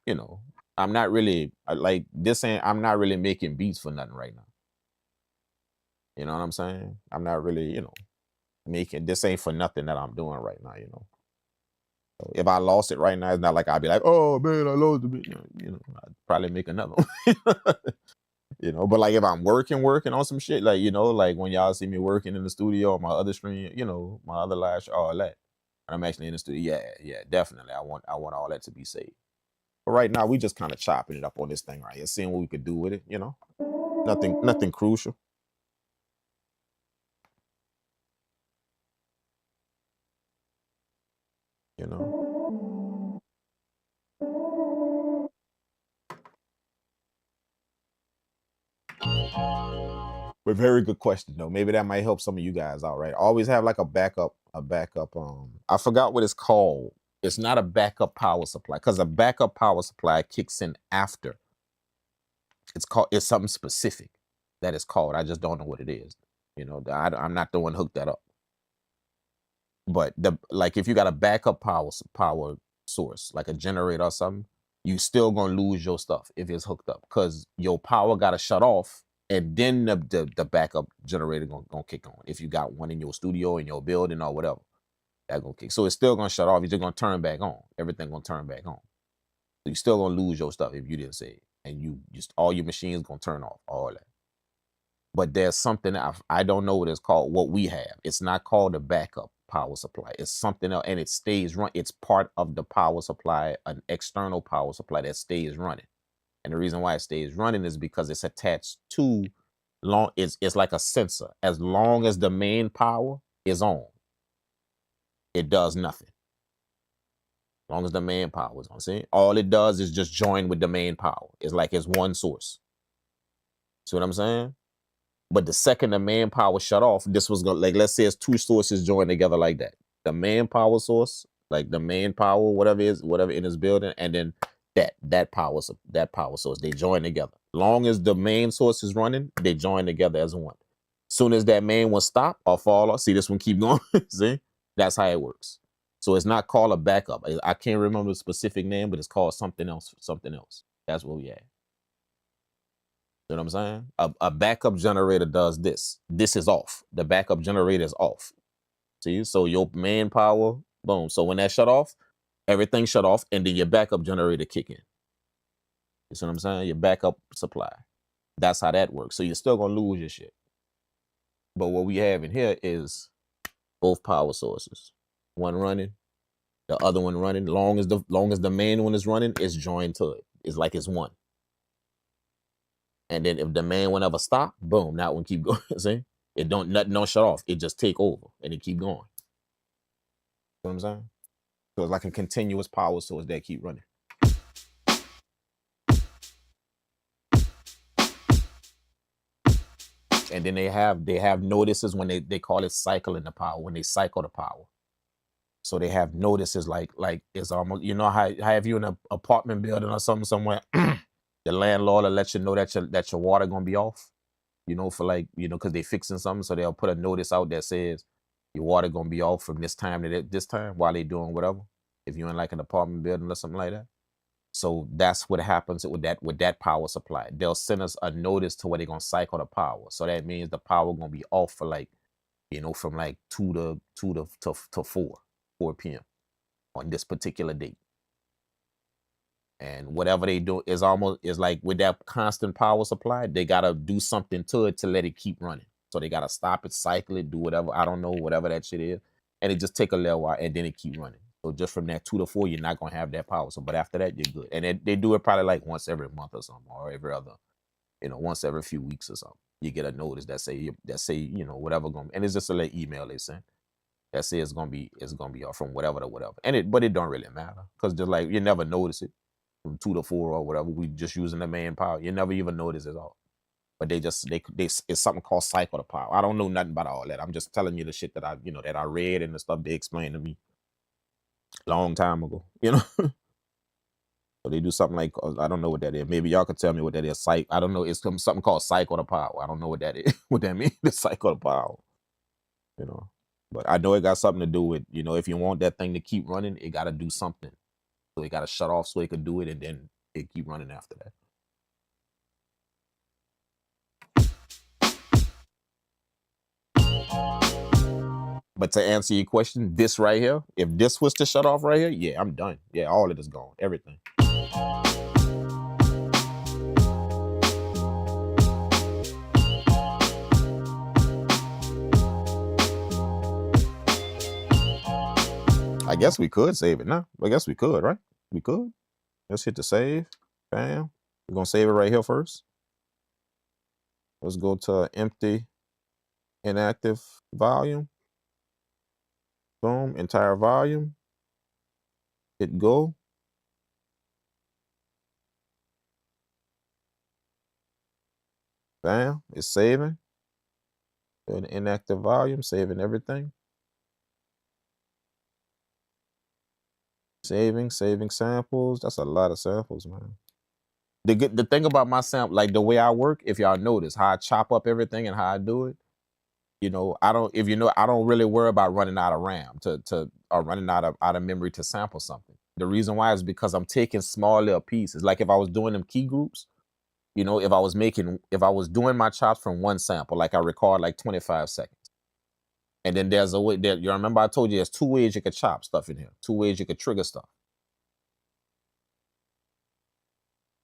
you know, I'm not really like this. I'm not really making beats for nothing right now. You know what I'm saying? I'm not really, you know, making this ain't for nothing that I'm doing right now. You know. So if I lost it right now, it's not like I'd be like, oh man, I lost it. You know, I'd probably make another one. You know, but like if I'm working on some shit, like, you know, like when y'all see me working in the studio on my other stream, you know, my other live, all that, and I'm actually in the studio, yeah, definitely, I want all that to be saved. But right now, we just kind of chopping it up on this thing right here, seeing what we could do with it, you know, nothing crucial. You know. But very good question though. Maybe that might help some of you guys out, right? Always have like a backup. I forgot what it's called. It's not a backup power supply, because a backup power supply kicks in after. It's something specific that it's called. I just don't know what it is. You know, I'm not the one hooked that up. But like if you got a backup power source, like a generator or something, you still gonna lose your stuff if it's hooked up, because your power gotta shut off, and then the backup generator gonna kick on. If you got one in your studio, in your building, or whatever, that gonna kick. So it's still gonna shut off. You're just gonna turn back on. Everything gonna turn back on. So you still gonna lose your stuff if you didn't say it, and you just all your machines gonna turn off, all that. But there's something I don't know what it's called. What we have, it's not called a backup. power supply. It's something else, and it stays run. It's part of the power supply, an external power supply that stays running. And the reason why it stays running is because it's attached to it's like a sensor. As long as the main power is on, it does nothing. As long as the main power is on. See, all it does is just join with the main power. It's like it's one source. See what I'm saying? But the second the main power shut off, this was gonna, like, let's say it's two sources joined together like that. The main power source, like the main power, whatever in this building, and then that power source, they join together. Long as the main source is running, they join together as one. Soon as that main one stop or fall off, see this one keep going. See, that's how it works. So it's not called a backup. I can't remember the specific name, but it's called something else. Something else. That's what we had. You know what I'm saying? A backup generator does this. This is off. The backup generator is off. See, so your main power, boom. So when that shut off, everything shut off, and then your backup generator kick in. You see what I'm saying? Your backup supply. That's how that works. So you're still gonna lose your shit. But what we have in here is both power sources. One running, the other one running. Long as the main one is running, it's joined to it. It's like it's one. And then if the main one ever stop, boom, that one keep going. See? Nothing don't shut off. It just take over and it keep going. You know what I'm saying? So it's like a continuous power source that keep running. And then they have notices when they call it cycling the power, when they cycle the power. So they have notices like it's almost, you know how have you in an apartment building or something somewhere, the landlord will let you know that your water gonna be off, you know, for like, you know, because they fixing something, so they'll put a notice out that says your water gonna be off from this time to this time while they doing whatever. If you're in like an apartment building or something like that. So that's what happens with that power supply. They'll send us a notice to where they're gonna cycle the power. So that means the power gonna be off for like, you know, from like 2 to 4 p.m. on this particular date. And whatever they do is like with that constant power supply, they gotta do something to it to let it keep running. So they gotta stop it, cycle it, do whatever, I don't know, whatever that shit is. And it just take a little while and then it keep running. So just from that 2 to 4, you're not gonna have that power. So, but after that, you're good. And they do it probably like once every month or something, or every other, you know, once every few weeks or something. You get a notice that say, you know, whatever going, and it's just a little email they send that says it's gonna be off from whatever to whatever. But it don't really matter because just like you never notice it from 2 to 4 or whatever. We just using the main power. You never even notice it all. But they it's something called cycle of power. I don't know nothing about all that. I'm just telling you the shit that I read and the stuff they explained to me long time ago. You know. So they do something like, I don't know what that is. Maybe y'all could tell me what that is. I don't know. It's something called cycle of power. I don't know what that is. What that means? The cycle of power. You know. But I know it got something to do with, you know, if you want that thing to keep running, it got to do something. So it got to shut off so it could do it, and then it keep running after that. But to answer your question, this right here, if this was to shut off right here, yeah, I'm done. Yeah, all of it is gone. Everything. I guess we could save it now. I guess we could, right? We could. Let's hit the save. Bam. We're going to save it right here first. Let's go to empty, inactive volume. Boom. Entire volume. Hit go. Bam. It's saving. An inactive volume, saving everything. Saving samples. That's a lot of samples, man. The thing about my sample, like the way I work, if y'all notice how I chop up everything and how I do it, you know, I don't really worry about running out of RAM or running out of memory to sample something. The reason why is because I'm taking small little pieces. Like if I was doing them key groups, you know, if I was doing my chops from one sample, like I record like 25 seconds. And then there's a way that you remember I told you there's 2 ways you could chop stuff in here. 2 ways you could trigger stuff.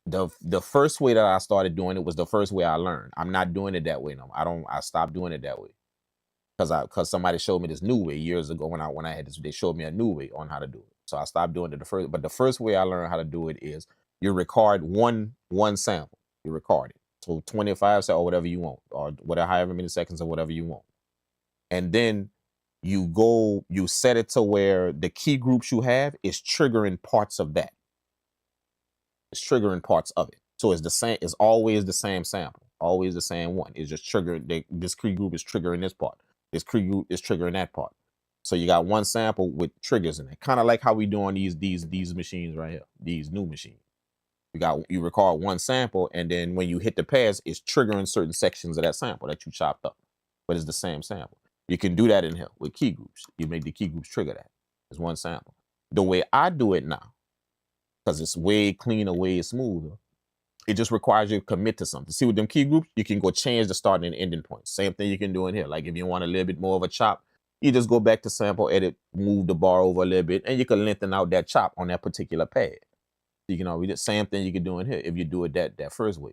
The first way that I started doing it was the first way I learned. I'm not doing it that way no more. I stopped doing it that way. because somebody showed me this new way years ago when I had this. They showed me a new way on how to do it. So I stopped doing it but the first way I learned how to do it is you record one sample. You record it. So 25 seconds or whatever you want, or whatever, however many seconds or whatever you want. And then you set it to where the key groups you have is triggering parts of that. It's triggering parts of it. So it's the same, it's always the same sample, always the same one. It's just triggering, this key group is triggering this part. This key group is triggering that part. So you got one sample with triggers in it. Kind of like how we do on these machines right here, these new machines. You record one sample, and then when you hit the pads, it's triggering certain sections of that sample that you chopped up. But it's the same sample. You can do that in here with key groups. You make the key groups trigger that. It's one sample. The way I do it now, because it's way cleaner, way smoother, it just requires you to commit to something. See, with them key groups, you can go change the starting and ending points. Same thing you can do in here. Like if you want a little bit more of a chop, you just go back to sample, edit, move the bar over a little bit, and you can lengthen out that chop on that particular pad. You can always, same thing you can do in here if you do it that first way.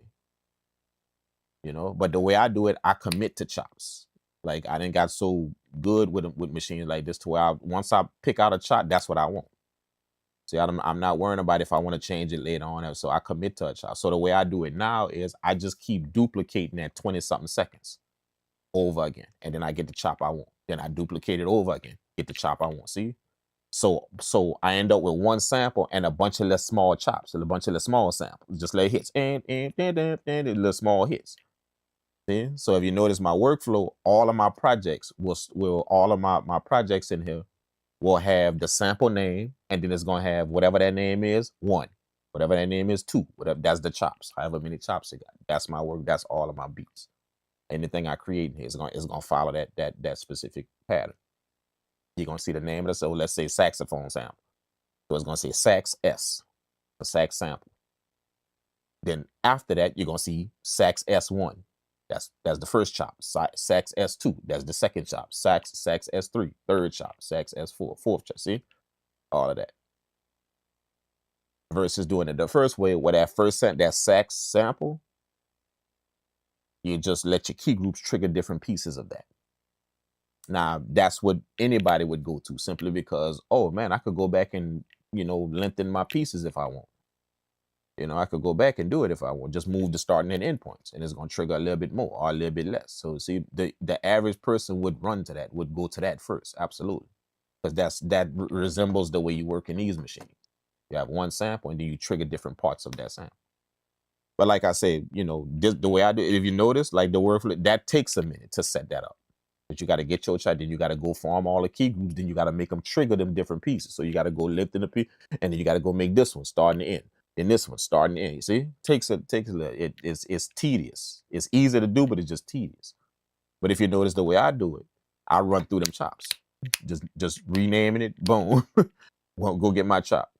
You know, but the way I do it, I commit to chops. Like I didn't got so good with machines like this to where once I pick out a chop, that's what I want. See, I'm not worrying about if I want to change it later on. So I commit to a chop. So the way I do it now is I just keep duplicating that 20-something seconds over again. And then I get the chop I want. Then I duplicate it over again, get the chop I want. See? So I end up with one sample and a bunch of little small chops and a bunch of little small samples, just little hits and little small hits. See? So if you notice my workflow, all of my projects all of my projects in here will have the sample name, and then it's gonna have whatever that name is, 1, whatever that name is, 2, whatever, that's the chops, however many chops it got. That's my work, that's all of my beats. Anything I create here is gonna follow that specific pattern. You're gonna see the name of the, so let's say saxophone sample. So it's gonna say sax S, the sax sample. Then after that, you're gonna see sax S1. That's the first chop. Sax S2, that's the second chop. Sax S3, third chop. Sax S4, fourth chop. See? All of that. Versus doing it the first way, where that sax sample, you just let your key groups trigger different pieces of that. Now, that's what anybody would go to, simply because, oh man, I could go back and, lengthen my pieces if I want. I could go back and do it if I want. Just move the starting and end points, and it's going to trigger a little bit more or a little bit less. So see, the average person would run to that, would go to that first, absolutely, because that resembles the way you work in these machines. You have one sample, and then you trigger different parts of that sample. But like I said, the way I do it, if you notice, like the workflow, that takes a minute to set that up. But you got to get your chart, then you got to go form all the key groups, then you got to make them trigger them different pieces. So you got to go lift in the piece, and then you got to go make this one starting to end. Then this one starting to end. You see, it's tedious. It's easy to do, but it's just tedious. But if you notice the way I do it, I run through them chops, just renaming it. Boom, well, go get my chop.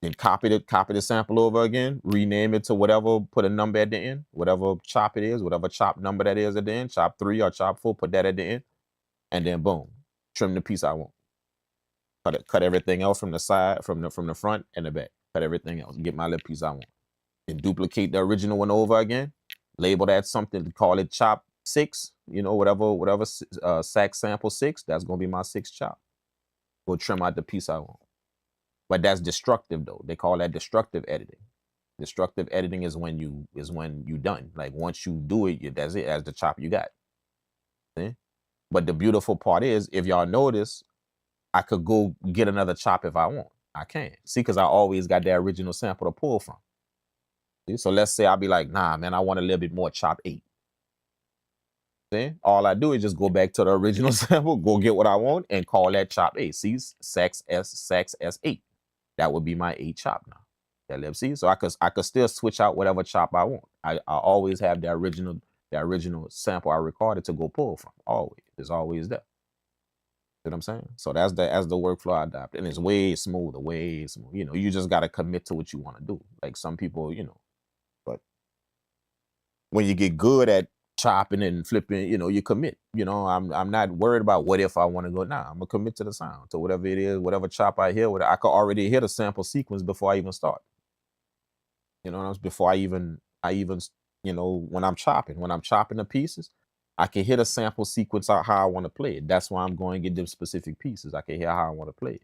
Then copy the sample over again, rename it to whatever, put a number at the end, whatever chop it is, whatever chop number that is at the end, chop 3 or chop 4, put that at the end, and then boom, trim the piece I want. Cut everything else from the side, from the front and the back. Cut everything else, get my little piece I want. Then duplicate the original one over again, label that something, call it chop 6, whatever sax sample 6, that's gonna be my 6th chop. Go trim out the piece I want. But that's destructive though. They call that destructive editing. Destructive editing is when you done. Like once you do it, that's it. That's the chop you got. See? But the beautiful part is, if y'all notice, I could go get another chop if I want. I can. See, because I always got that original sample to pull from. See? So let's say I'll be like, nah, man, I want a little bit more chop 8. See? All I do is just go back to the original sample, go get what I want, and call that chop 8. See, sax S8. That would be my 8 chop now. See, so I could still switch out whatever chop I want. I always have the original sample I recorded to go pull from. Always, it's always there. You know what I'm saying? So that's the workflow I adopt, and it's way smoother, way smooth. You just gotta commit to what you want to do. Like some people, but when you get good at chopping and flipping, you commit. I'm not worried about what if I want to go. Nah, I'm gonna commit to the sound, to whatever it is, whatever chop I hear. I could already hear the sample sequence before I even start. Before I even when I'm chopping the pieces, I can hit a sample sequence out how I want to play it. That's why I'm going to get them specific pieces. I can hear how I want to play it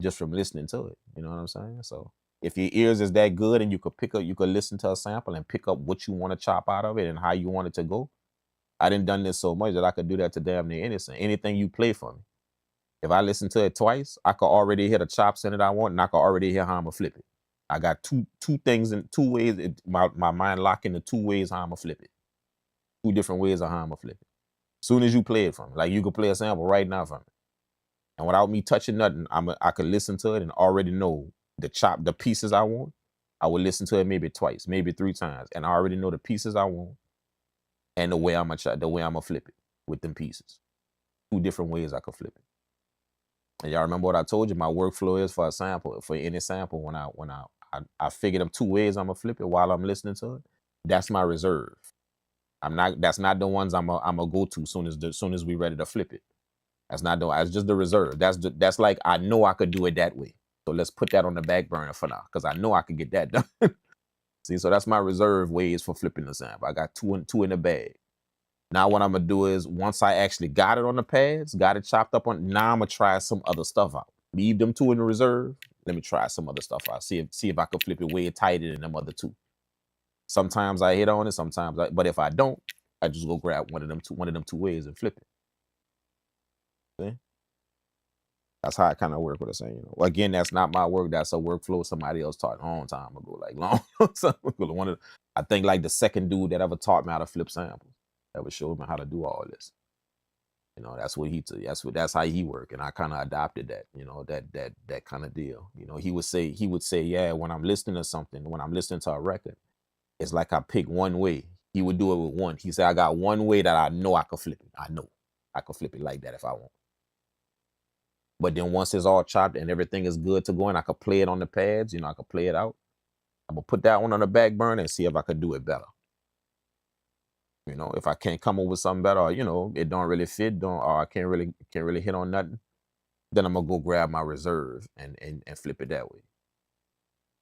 just from listening to it. You know what I'm saying? So if your ears is that good and you could listen to a sample and pick up what you want to chop out of it and how you want it to go. I done this so much that I could do that to damn near anything you play for me. If I listen to it twice, I could already hear the chops in it I want, and I could already hear how I'm gonna flip it. I got two things in 2 ways. My mind lock into 2 ways how I'm gonna flip it. 2 different ways of how I'm gonna flip it. Soon as you play it from me, like you could play a sample right now from me, and without me touching nothing, I could listen to it and already know the pieces I want. I would listen to it maybe twice, maybe 3 times, and I already know the pieces I want and the way I'm gonna flip it with them pieces. 2 different ways I could flip it. And y'all remember what I told you? My workflow is for a sample, for any sample. When I figure them 2 ways I'm gonna flip it while I'm listening to it. That's my reserve. That's not the ones I'm gonna go to soon as we ready to flip it. That's just the reserve. That's like I know I could do it that way. So let's put that on the back burner for now, because I know I could get that done. See, so that's my reserve ways for flipping the sample. I got two in the bag. Now what I'm gonna do is once I actually got it on the pads, got it chopped up on, now I'm gonna try some other stuff out. Leave them 2 in the reserve. Let me try some other stuff out. See if I can flip it way tighter than them other 2. Sometimes I hit on it, but if I don't, I just go grab one of them 2 ways and flip it. See? That's how I kind of work with it. Saying, again, that's not my work. That's a workflow somebody else taught a long time ago, like long time ago. I think like the second dude that ever taught me how to flip samples, ever showed me how to do all this. That's what that's how he worked, and I kind of adopted that. That kind of deal. He would say, yeah, when I'm listening to something, when I'm listening to a record, it's like I pick one way. He would do it with one. He said, I got one way that I know I could flip it. I know I could flip it like that if I want. But then once it's all chopped and everything is good to go and I could play it on the pads, I could play it out. I'm gonna put that one on the back burner and see if I could do it better. If I can't come up with something better, or, it don't really fit, or I can't really hit on nothing, then I'm gonna go grab my reserve and flip it that way.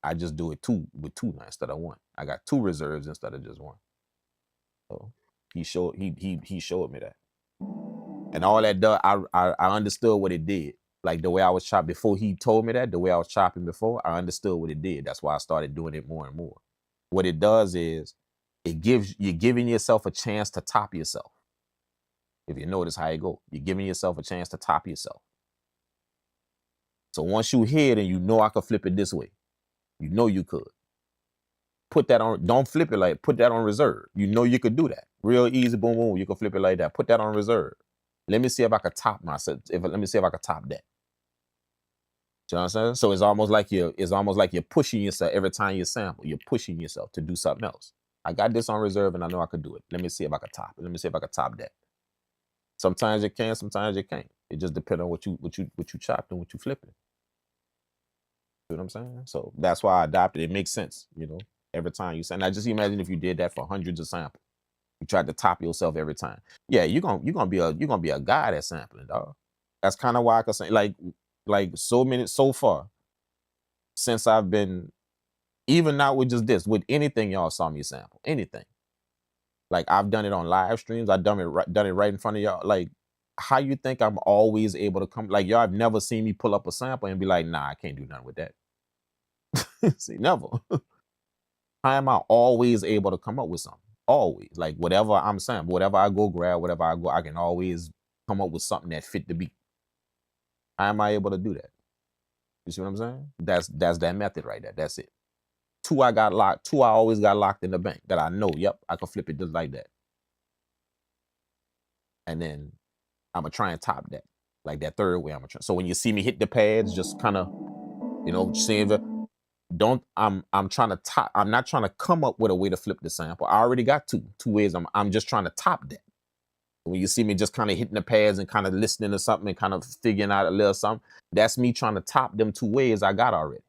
I just do it with 2 now instead of 1. I got 2 reserves instead of just 1. So he showed me that. And all that done, I understood what it did. Like the way I was chopped before he told me that, the way I was chopping before, I understood what it did. That's why I started doing it more and more. What it does is you're giving yourself a chance to top yourself. If you notice how it go, you're giving yourself a chance to top yourself. So once you hear it and I could flip it this way, you could. Put that on, don't flip it put that on reserve. You could do that. Real easy, boom, boom, you can flip it like that. Put that on reserve. Let me see if I could top myself. Let me see if I could top that. You know what I'm saying? So it's almost like you're pushing yourself every time you sample. You're pushing yourself to do something else. I got this on reserve and I know I could do it. Let me see if I could top it. Let me see if I could top that. Sometimes you can, sometimes you can't. It just depends on what you chopped and what you flipping. You know what I'm saying? So that's why I adopted it. It makes sense, every time you say. Now just imagine if you did that for hundreds of samples. You tried to top yourself every time. Yeah, you're gonna be a guy at sampling, dog. That's kind of why I can say like so far since I've been, even not with just this, with anything y'all saw me sample, anything. Like I've done it on live streams. I've done it right in front of y'all. Like how you think I'm always able to come? Like y'all have never seen me pull up a sample and be like, nah, I can't do nothing with that. See, never. How am I always able to come up with something? Always. Like whatever I'm saying, whatever I go grab, whatever I go, I can always come up with something that fit the beat. How am I able to do that? You see what I'm saying? That's that method right there. That's it. 2 I got locked. 2 I always got locked in the bank that I know, yep, I can flip it just like that. And then I'm gonna try and top that. Like that third way I'm gonna try. So when you see me hit the pads, just kind of, seeing the, I'm trying to top. I'm not trying to come up with a way to flip the sample. I already got 2 ways. I'm just trying to top that. When you see me just kind of hitting the pads and kind of listening to something and kind of figuring out a little something, that's me trying to top them 2 ways I got already.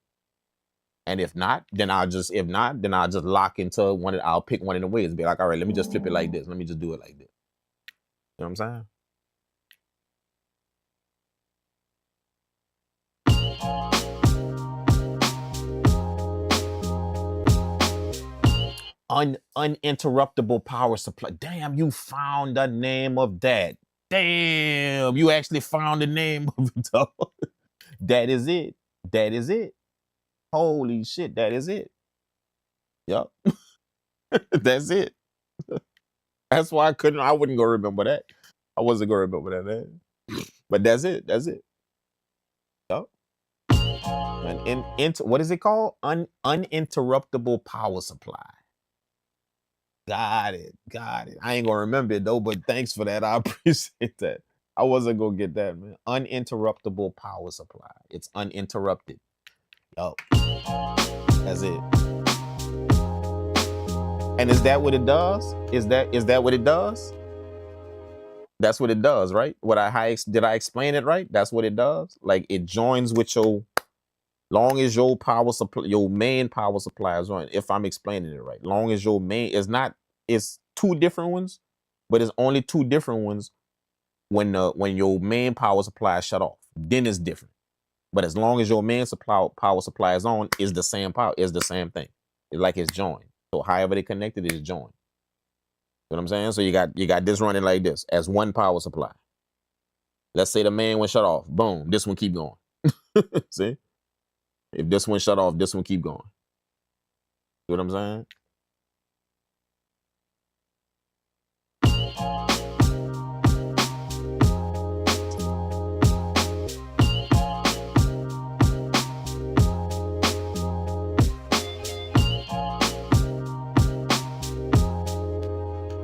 And if not, then I'll just lock into one. I'll pick one of the ways and be like, all right, let me just flip it like this. Let me just do it like this. You know what I'm saying? Uninterruptible power supply. Damn, you found the name of that. Damn, you actually found the name of it, dog. That is it. That is it. Holy shit, that is it. Yup. That's it. That's why I wouldn't go remember that. I wasn't gonna remember that name. But that's it. That's it. Yup. What is it called? Uninterruptible power supply. Got it. Got it. I ain't gonna remember it though, but thanks for that. I appreciate that. I wasn't gonna get that, man. Uninterruptible power supply. It's uninterrupted. Yup. That's it. And is that what it does? Is that what it does? That's what it does, right? Did I explain it right? That's what it does. Like it joins with your, long as your power supply, your main power supply is on. If I'm explaining it right, long as your main is not, it's two different ones, but it's only two different ones when your main power supply is shut off. Then it's different. But as long as your main power supply is on, is the same power, is the same thing. It's like it's joined. So however they connected is joined. You know what I'm saying? So you got this running like this as one power supply. Let's say the main one shut off. Boom. This one keep going. See? If this one shut off, this one keep going. You know what I'm saying?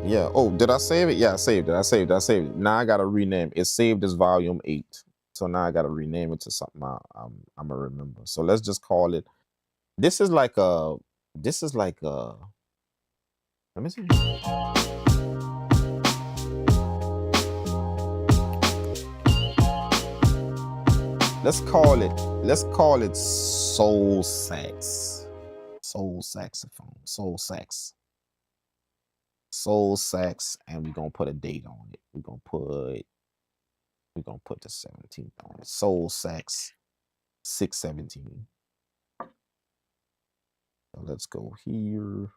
Yeah. Oh, did I save it? Yeah, I saved it. I saved it. Now I gotta rename. It's saved as volume 8. So now I gotta rename it to something I'm gonna remember. So let's just call it. This is like a. Let me see. Let's call it soul sax. Soul saxophone. Soul sax. Soul sax, and we're gonna put a date on it. We're gonna put the 17th on it. Soul sax 617. So let's go here.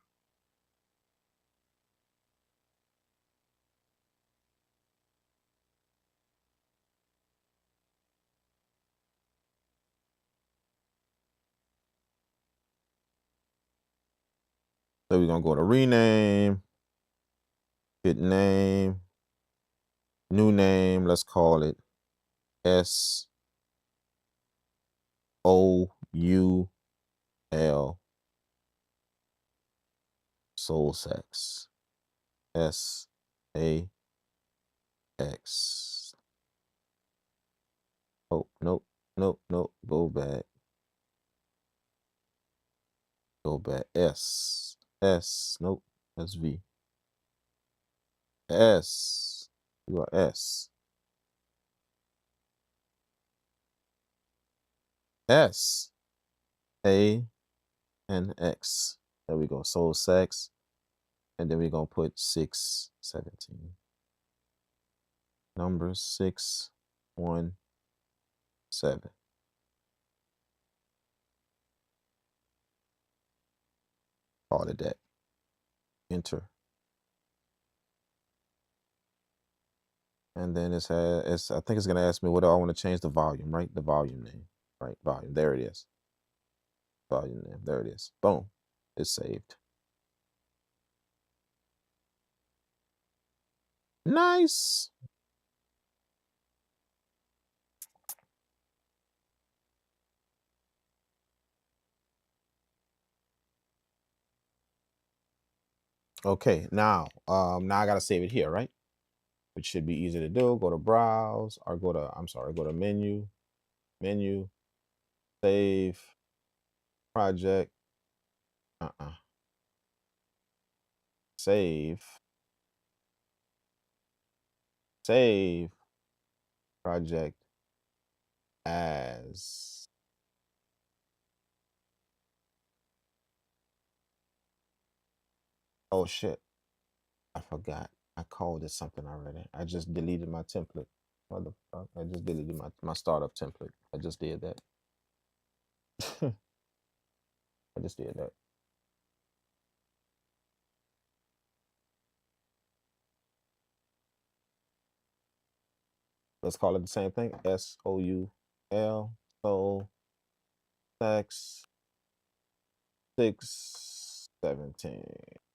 So we're gonna go to rename, hit name, new name. Let's call it SOUL soul sax. SAX. Oh, nope. Go back. S. Nope. That's V. S. You are S. S. A and X. There we go. Soul sax. And then we're gonna put 617. Number 617. Call it that. Enter. And then I think it's gonna ask me what do I want to change the volume, right? The volume name, right? Volume. There it is. Volume name. There it is. Boom. It's saved. Nice. Okay, now I gotta save it here, right? Which should be easy to do. Go to browse or go to menu, save, project, save, project as. Oh shit, I forgot. I called it something already. I just deleted my template. Motherfucker, I just deleted my startup template. I just did that. I just did that. Let's call it the same thing. SOUL. So X 617.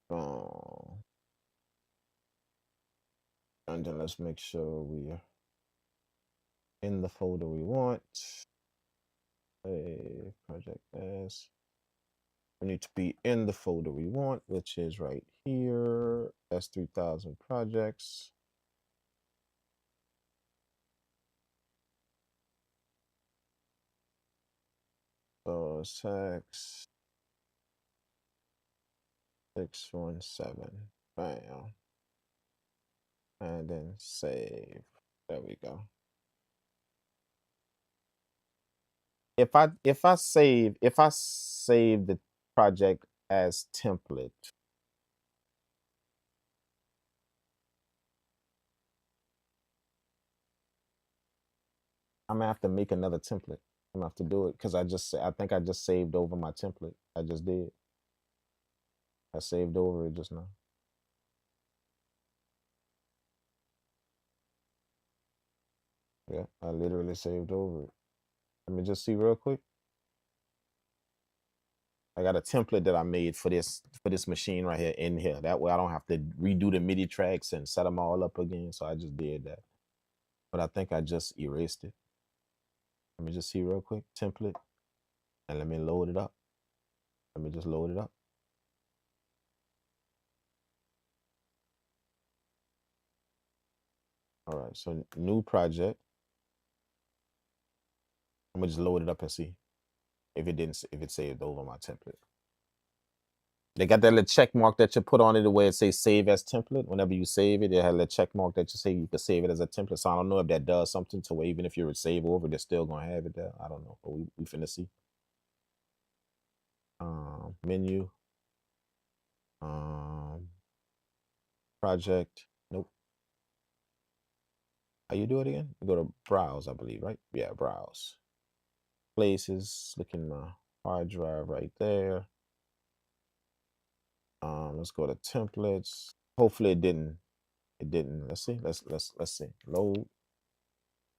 Boom. And then let's make sure we are in the folder we want. Save project as. We need to be in the folder we want, which is right here. S3000 projects. So sex 617. Bam. And then save. There we go. If I save the project as template, I'm gonna have to make another template. I'm gonna have to do it because I think I just saved over my template. I just did. I saved over it just now. Yeah, I literally saved over it. Let me just see real quick. I got a template that I made for this machine right here in here. That way I don't have to redo the MIDI tracks and set them all up again. So I just did that. But I think I just erased it. Let me just see real quick. Template. And let me load it up. Let me just load it up. All right, so new project. I'm gonna just load it up and see if it saved over my template. They got that little check mark that you put on it where it says save as template. Whenever you save it, it has a check mark that you say you can save it as a template. So I don't know if that does something to where even if you were to save over, they're still gonna have it there. I don't know, but we finna see. Menu. Project. Nope. How you do it again? You go to browse, I believe, right? Yeah, browse. Places. Look in my hard drive right there. Let's go to templates. Hopefully it didn't. It didn't. Let's see. Let's see. Load.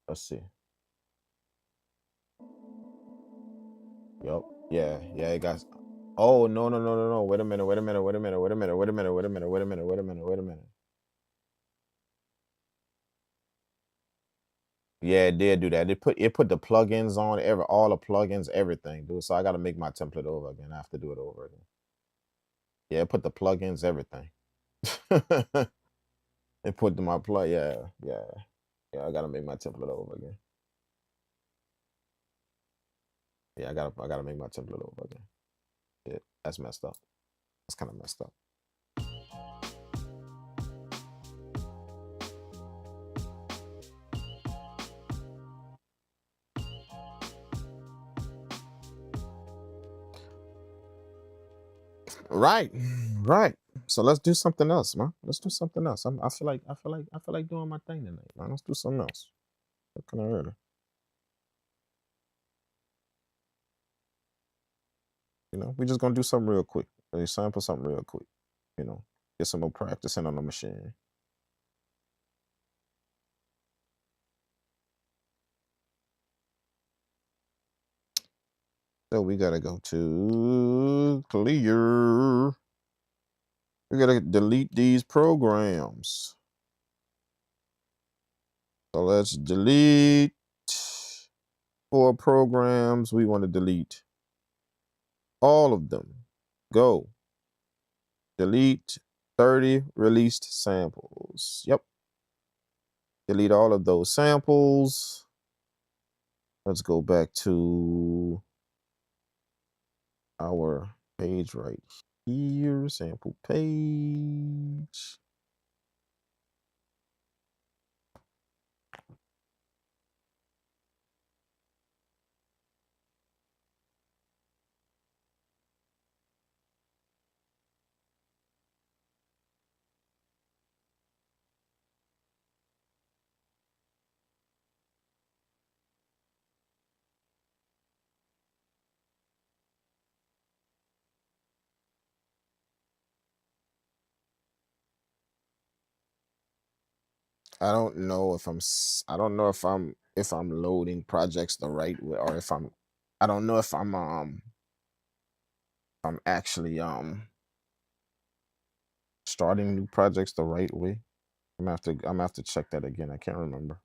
Let's see. Yup. Yeah. Yeah. It got. Oh no. Wait a minute. Yeah, it did do that. It put the plugins on all the plugins, everything, dude. So I got to make my template over again. I have to do it over again. Yeah, it put the plugins, everything. It put my plug. Yeah. I got to make my template over again. Yeah, I gotta make my template over again. Yeah, that's messed up. That's kind of messed up. Right. So let's do something else, man. Let's do something else. I feel like doing my thing tonight, man. Let's do something else. What can I hear? We're just gonna do something real quick. Sample something real quick. Get some more practicing on the machine. So we gotta go to clear. We gotta delete these programs. So let's delete 4 programs. We want to delete all of them. Go. Delete 30 released samples. Yep. Delete all of those samples. Let's go back to our page right here. Sample page. I don't know if I don't know if I'm loading projects the right way, or if I don't know if I'm actually starting new projects the right way. I'm gonna have to check that again. I can't remember.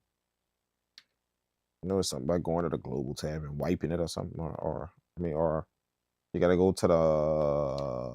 I know it's something about going to the global tab and wiping it or something, or I mean, or you gotta go to the.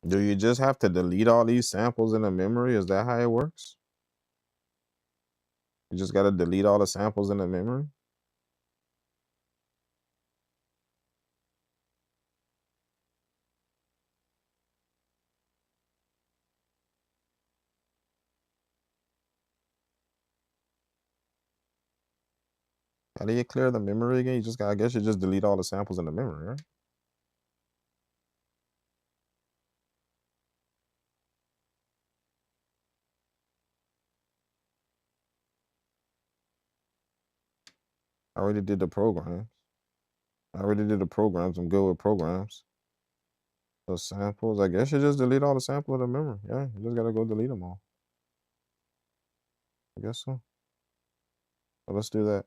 Do you just have to delete all these samples in the memory? Is that how it works? You just gotta delete all the samples in the memory? How do you clear the memory again? You just got, I guess you just delete all the samples in the memory, right? I already did the programs. I already did the programs. I'm good with programs. The samples, I guess you just delete all the samples in the memory. Yeah, you just gotta go delete them all. I guess so. So let's do that.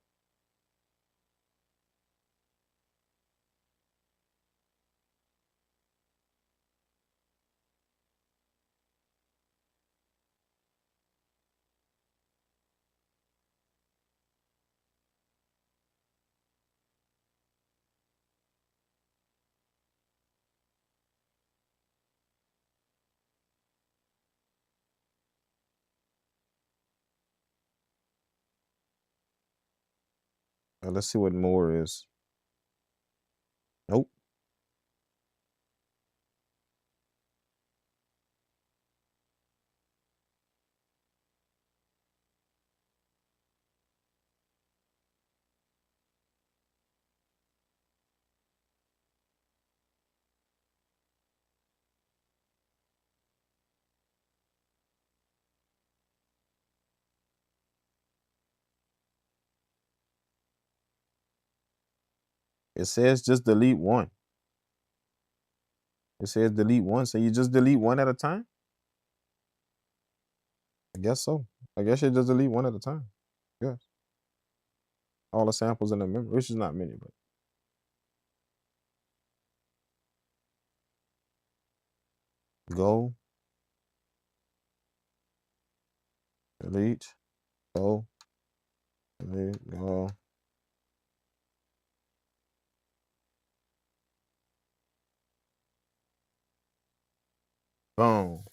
Let's see what more is. Nope. It says just delete one. It says delete one. So you just delete one at a time? I guess so. I guess you just delete one at a time. Yes. All the samples in the memory, which is not many, but go, delete, go, delete, go. Boom.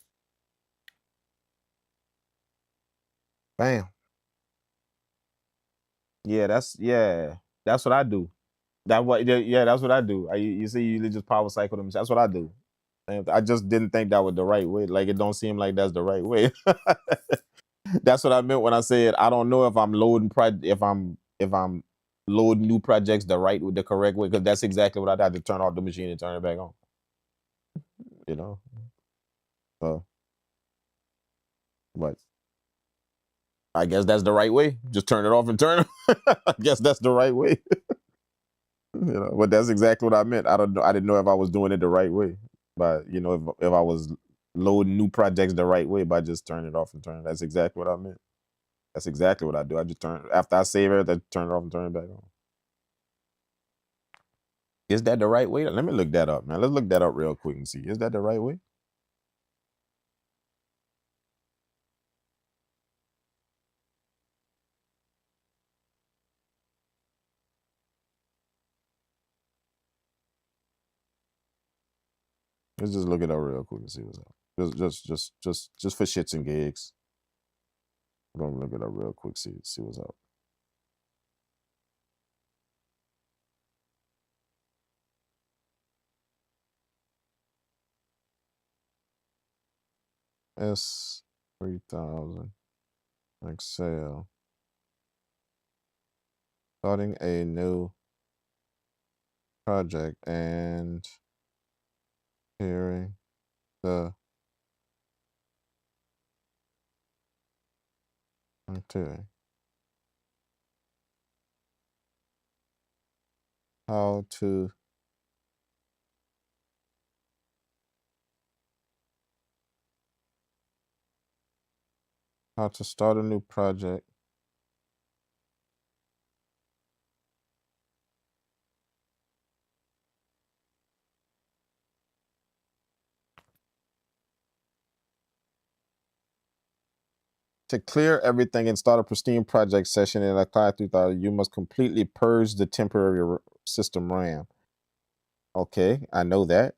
Bam. Yeah. That's what I do. That's what I do. You see, you just power cycle them. That's what I do. And I just didn't think that was the right way. Like it don't seem like that's the right way. That's what I meant when I said I don't know if I'm loading if I'm loading new projects the correct way, because that's exactly what I had to turn off the machine and turn it back on. You know. So, but I guess that's the right way. Just turn it off and turn it. I guess that's the right way. But that's exactly what I meant. I don't know. I didn't know if I was doing it the right way, but if I was loading new projects the right way by just turning it off and turning. That's exactly what I meant. That's exactly what I do. I just turn after I save it, I turn it off and turn it back on. Is that the right way? Let me look that up, man. Let's look that up real quick and see. Is that the right way? Let's just look it up real quick and see what's up. Just for shits and gigs. We're gonna look it up real quick, see what's up. S3000xl. Starting a new project and hearing the okay. How to start a new project. To clear everything and start a pristine project session in Akai 3000, you must completely purge the temporary system RAM. Okay, I know that.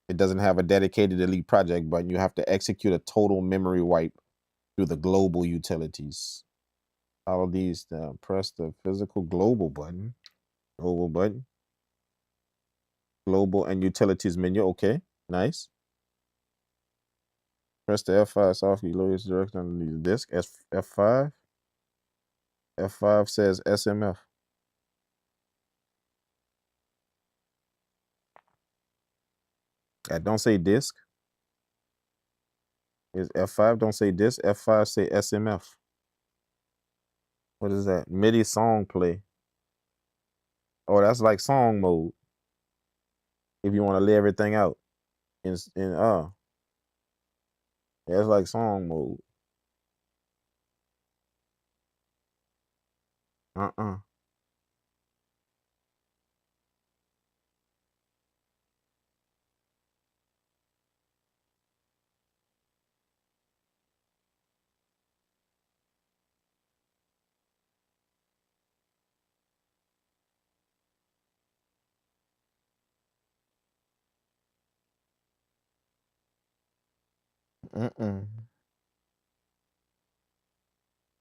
It doesn't have a dedicated delete project button. You have to execute a total memory wipe through the global utilities. Follow these down. Press the physical global button. Global button. Global and utilities menu. Okay, nice. Press the F5 soft key, lower direction underneath the disk. F5. F5 says SMF. That don't say disk. Is F5 don't say disk. F5 say SMF. What is that? MIDI song play. Oh, that's like song mode. If you want to lay everything out. Yeah, it's like song mode. Uh-uh.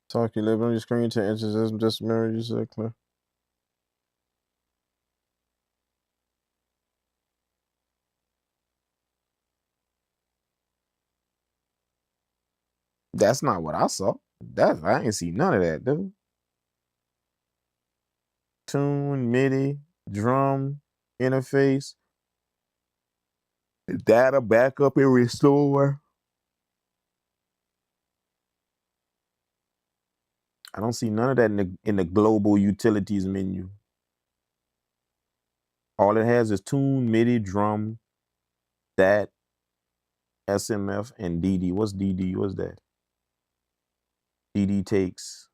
Talk you live on your screen to enter just mirror you said clear. That's not what I saw. I ain't see none of that, dude. Tune, MIDI, drum, interface, data backup and restore. I don't see none of that in the global utilities menu. All it has is tune, MIDI, drum, that, SMF, and DD. What's DD? What's that? DD takes.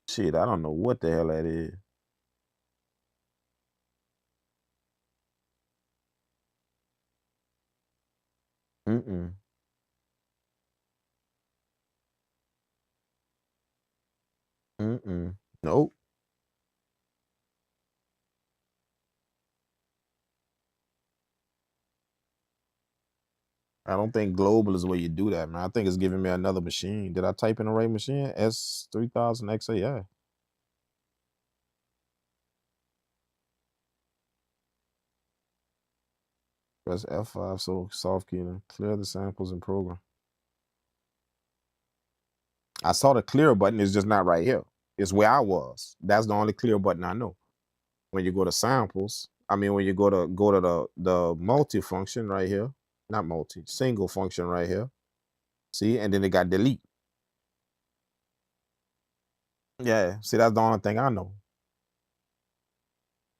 Shit, I don't know what the hell that is. Mm-mm. Mm-mm. Nope. I don't think global is where you do that, man. I think it's giving me another machine. Did I type in the right machine? S3000xl. Yeah. Press F5 so soft key to clear the samples and program. I saw the clear button. It's just not right here. It's where I was. That's the only clear button I know. When you go to samples, when you go to the multi function right here, not multi, single function right here. See, and then it got delete. Yeah, see, that's the only thing I know.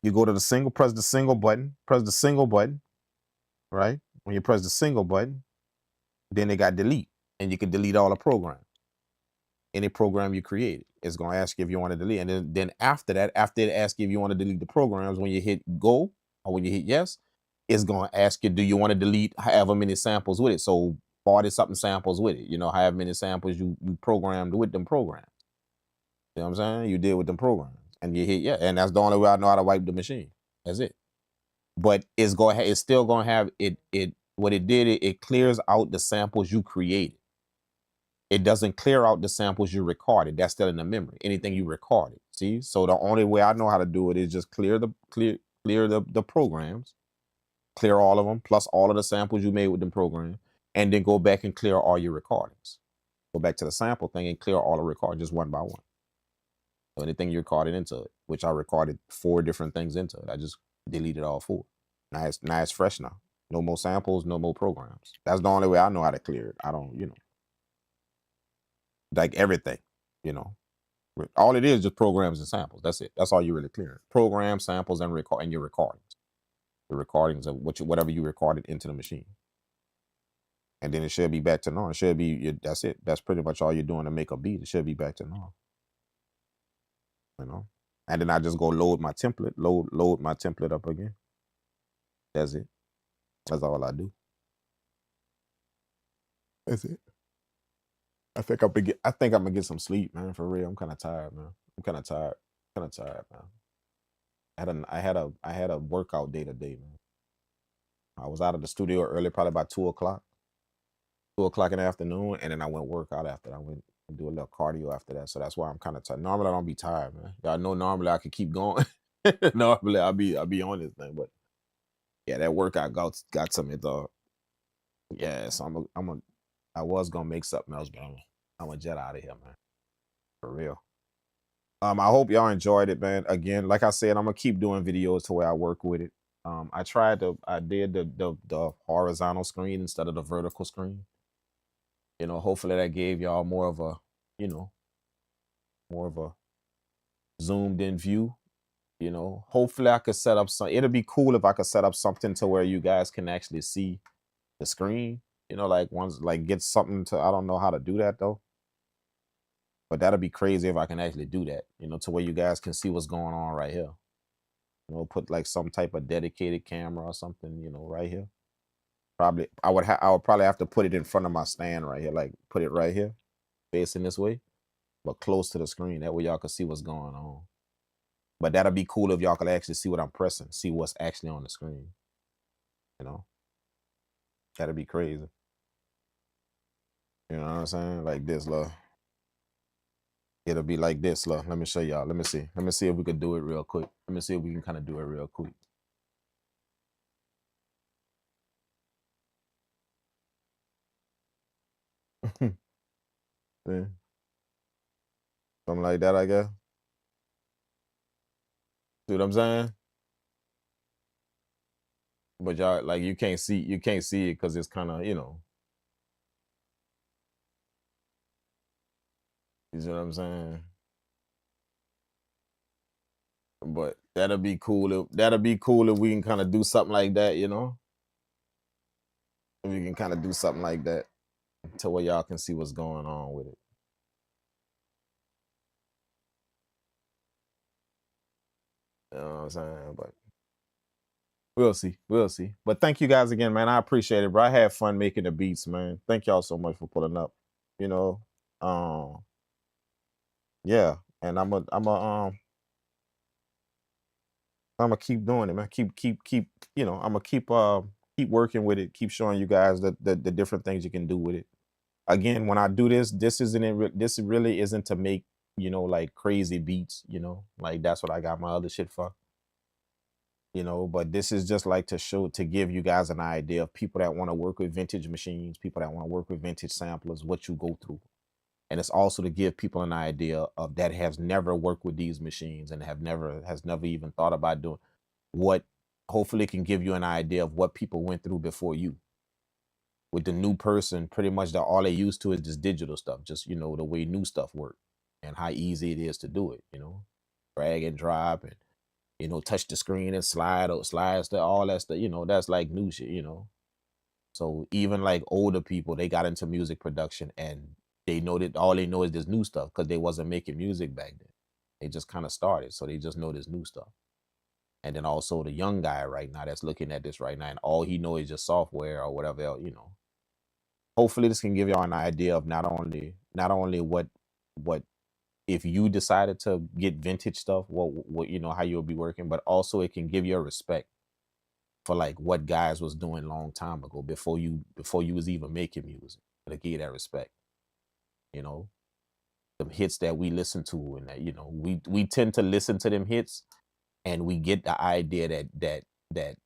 You go to the single, press the single button, right? When you press the single button, then it got delete, and you can delete all the programs. Any program you created, it's gonna ask you if you want to delete, and then after that, after it asks you if you want to delete the programs, when you hit go or when you hit yes, it's gonna ask you, do you want to delete however many samples with it? So 40 something samples with it, however many samples you programmed with them programs. You know what I'm saying? You did with them programs. And you hit, yeah, and that's the only way I know how to wipe the machine. That's it. But it's still gonna have it what it did, it clears out the samples you created. It doesn't clear out the samples you recorded. That's still in the memory. Anything you recorded. See? So the only way I know how to do it is just clear the programs, clear all of them, plus all of the samples you made with the program, and then go back and clear all your recordings. Go back to the sample thing and clear all the recordings just one by one. So anything you recorded into it, which I recorded 4 different things into it. I just deleted all 4. Now it's fresh now. No more samples, no more programs. That's the only way I know how to clear it. I don't, like everything, you know. All it is just programs and samples. That's it. That's all you really clear. Programs, samples, and your recordings. The recordings of whatever you recorded into the machine. And then it should be back to normal. It should be, that's it. That's pretty much all you're doing to make a beat. It should be back to normal. You know? And then I just go load my template, load my template up again. That's it. That's all I do. That's it. I think I'm gonna get some sleep, man. For real, I'm kind of tired, man. I'm kind of tired, man. I had a workout day today, man. I was out of the studio early, probably about 2:00, 2:00 in the afternoon, and then I went work out after that. I went and do a little cardio after that, so that's why I'm kind of tired. Normally I don't be tired, man. Y'all know normally I could keep going. Normally I'll be on this thing, but yeah, that workout got some dog. Yeah, so I was gonna make something else, but I'm a jet out of here, man. For real. I hope y'all enjoyed it, man. Again, like I said, I'm gonna keep doing videos to where I work with it. I did the horizontal screen instead of the vertical screen. You know, hopefully that gave y'all more of a, more of a zoomed in view. You know, hopefully I could set up it'd be cool if I could set up something to where you guys can actually see the screen. You know, like get something to, I don't know how to do that though. But that'd be crazy if I can actually do that, to where you guys can see what's going on right here. Put like some type of dedicated camera or something, right here. Probably I would probably have to put it in front of my stand right here, like put it right here, facing this way, but close to the screen. That way y'all can see what's going on. But that'd be cool if y'all could actually see what I'm pressing, see what's actually on the screen. That'd be crazy. You know what I'm saying? Like this, love. It'll be like this, look. Let me show y'all. Let me see. Let me see if we could do it real quick. Let me see if we can kind of do it real quick. Yeah. Something like that, I guess. See what I'm saying? But y'all, like, you can't see it because it's kind of, you see what I'm saying? But that'll be cool if we can kind of do something like that, If we can kind of do something like that to where y'all can see what's going on with it. You know what I'm saying? But we'll see. We'll see. But thank you guys again, man. I appreciate it, bro. I had fun making the beats, man. Thank y'all so much for pulling up. Yeah. And I'm gonna keep doing it, man. Keep, I'm gonna keep working with it, keep showing you guys the different things you can do with it. Again, when I do this this really isn't to make, like crazy beats, like that's what I got my other shit for. But this is just like to give you guys an idea of people that want to work with vintage machines, people that want to work with vintage samplers, what you go through. And it's also to give people an idea of that has never worked with these machines and has never even thought about doing what. Hopefully can give you an idea of what people went through before you. With the new person, pretty much all they used to is just digital stuff, just the way new stuff work and how easy it is to do it, drag and drop and touch the screen and slides to all that stuff, that's like new shit, So even like older people, they got into music production and they know that all they know is this new stuff because they wasn't making music back then. They just kind of started, so they just know this new stuff. And then also the young guy right now that's looking at this right now and all he knows is just software or whatever else, Hopefully this can give y'all an idea of not only what if you decided to get vintage stuff, what you know how you'll be working, but also it can give you a respect for like what guys was doing long time ago before you was even making music. To give you that respect, you know, the hits that we listen to, and that you know we tend to listen to them hits, and we get the idea that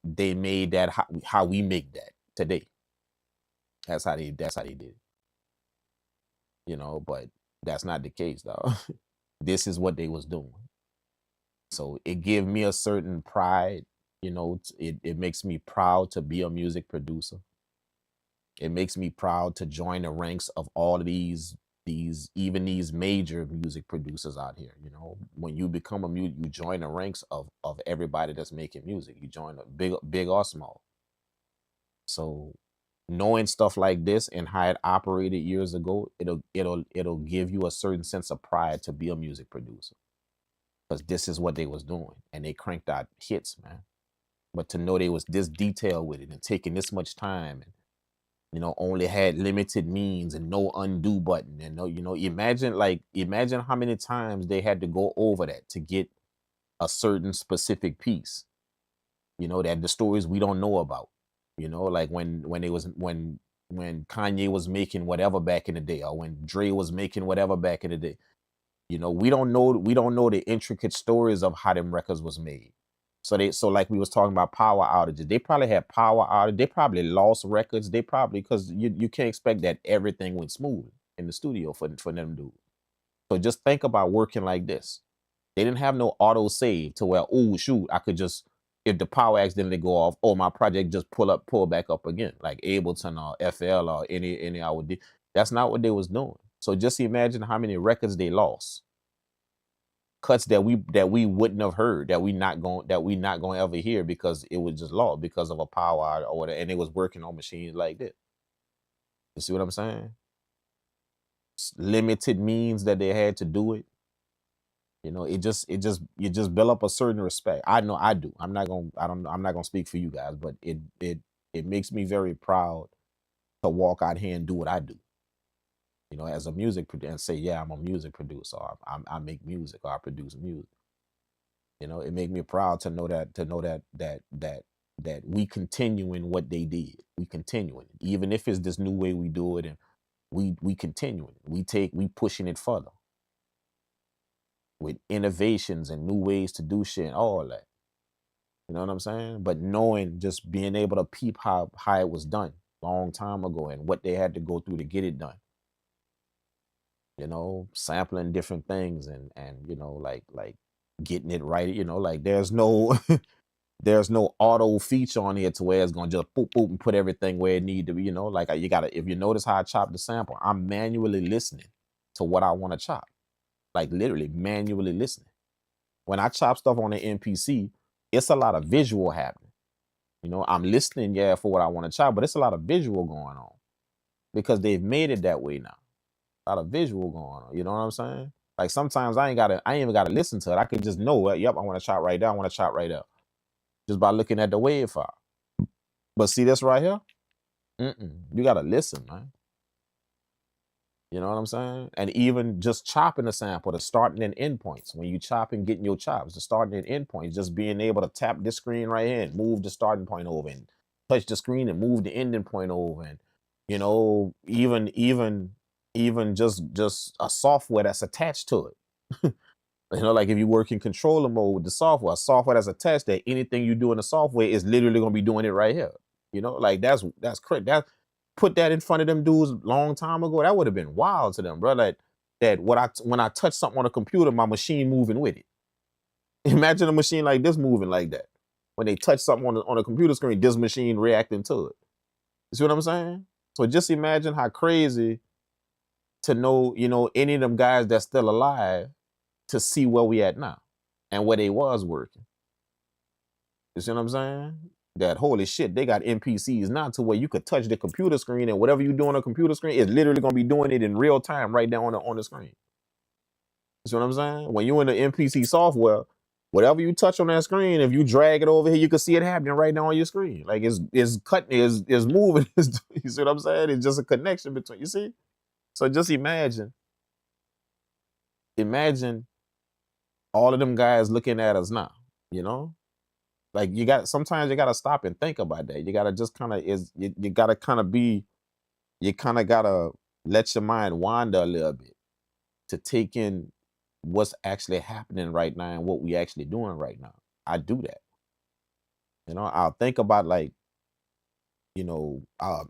they made that how we make that today. That's how they did it, you know. But that's not the case, though. This is what they was doing. So it gave me a certain pride, you know. It makes me proud to be a music producer. It makes me proud to join the ranks of all of these major music producers out here. You know, when you become you join the ranks of everybody that's making music. You join a big or small. So knowing stuff like this and how it operated years ago, it'll give you a certain sense of pride to be a music producer, because this is what they was doing, and they cranked out hits, man. But to know they was this detailed with it and taking this much time, and you know, only had limited means and no undo button, and no, you know, imagine how many times they had to go over that to get a certain specific piece, you know, that the stories we don't know about, you know, like when Kanye was making whatever back in the day, or when Dre was making whatever back in the day. You know, we don't know the intricate stories of how them records was made. So like we was talking about power outages. They probably had power outage. They probably lost records. They probably, because you can't expect that everything went smooth in the studio for them to do. So just think about working like this. They didn't have no auto save to where, oh shoot, I could just, if the power accidentally go off, oh, my project just pull back up again, like Ableton or FL or any I would do. That's not what they was doing. So just imagine how many records they lost, cuts that we wouldn't have heard, that we not going to ever hear, because it was just lost because of a power outage or whatever, and it was working on machines like this. You see what I'm saying? Limited means that they had to do it. You know, you just build up a certain respect. I know I do. I'm not gonna speak for you guys, but it makes me very proud to walk out here and do what I do. You know, as a music producer, and say, yeah, I'm a music producer, or I make music, or I produce music. You know, it made me proud to know that we continuing what they did. We continuing, even if it's this new way we do it, and we continuing. We pushing it further with innovations and new ways to do shit and all that. You know what I'm saying? But knowing, just being able to peep how it was done long time ago, and what they had to go through to get it done. You know, sampling different things, and you know, like getting it right. You know, like there's no there's no auto feature on here to where it's gonna just boop boop and put everything where it need to be. You know, like you gotta, if you notice how I chop the sample, I'm manually listening to what I want to chop. Like literally manually listening. When I chop stuff on the MPC, it's a lot of visual happening. You know, I'm listening, yeah, for what I want to chop, but it's a lot of visual going on, because they've made it that way now. A lot of visual going on. You know what I'm saying? Like sometimes I ain't even gotta listen to it. I can just know, yep, I want to chop right there. I want to chop right there, just by looking at the wave file. But see this right here? You gotta listen, man. You know what I'm saying? And even just chopping the sample, the starting and end points. When you chopping, getting your chops, the starting and end points, just being able to tap this screen right here and move the starting point over, and touch the screen and move the ending point over, and you know, even just a software that's attached to it. You know, like if you work in controller mode with the software that's attached, that anything you do in the software is literally gonna be doing it right here. You know, like that's crazy. That, put that in front of them dudes long time ago, that would have been wild to them, bro. That when I touch something on a computer, my machine moving with it. Imagine a machine like this moving like that. When they touch something on a computer screen, this machine reacting to it. You see what I'm saying? So just imagine how crazy to know, you know, any of them guys that's still alive, to see where we at now and where they was working. You see what I'm saying? That holy shit, they got MPCs now to where you could touch the computer screen, and whatever you do on a computer screen is literally gonna be doing it in real time right there on the screen. You see what I'm saying? When you're in the MPC software, whatever you touch on that screen, if you drag it over here, you can see it happening right now on your screen. Like it's cutting, is moving. You see what I'm saying? It's just a connection between, you see? So just imagine imagine all of them guys looking at us now, you know? Like sometimes you gotta stop and think about that. You gotta just kind of you gotta kind of you kind of gotta let your mind wander a little bit to take in what's actually happening right now and what we actually doing right now. I do that. I'll think about like, I'm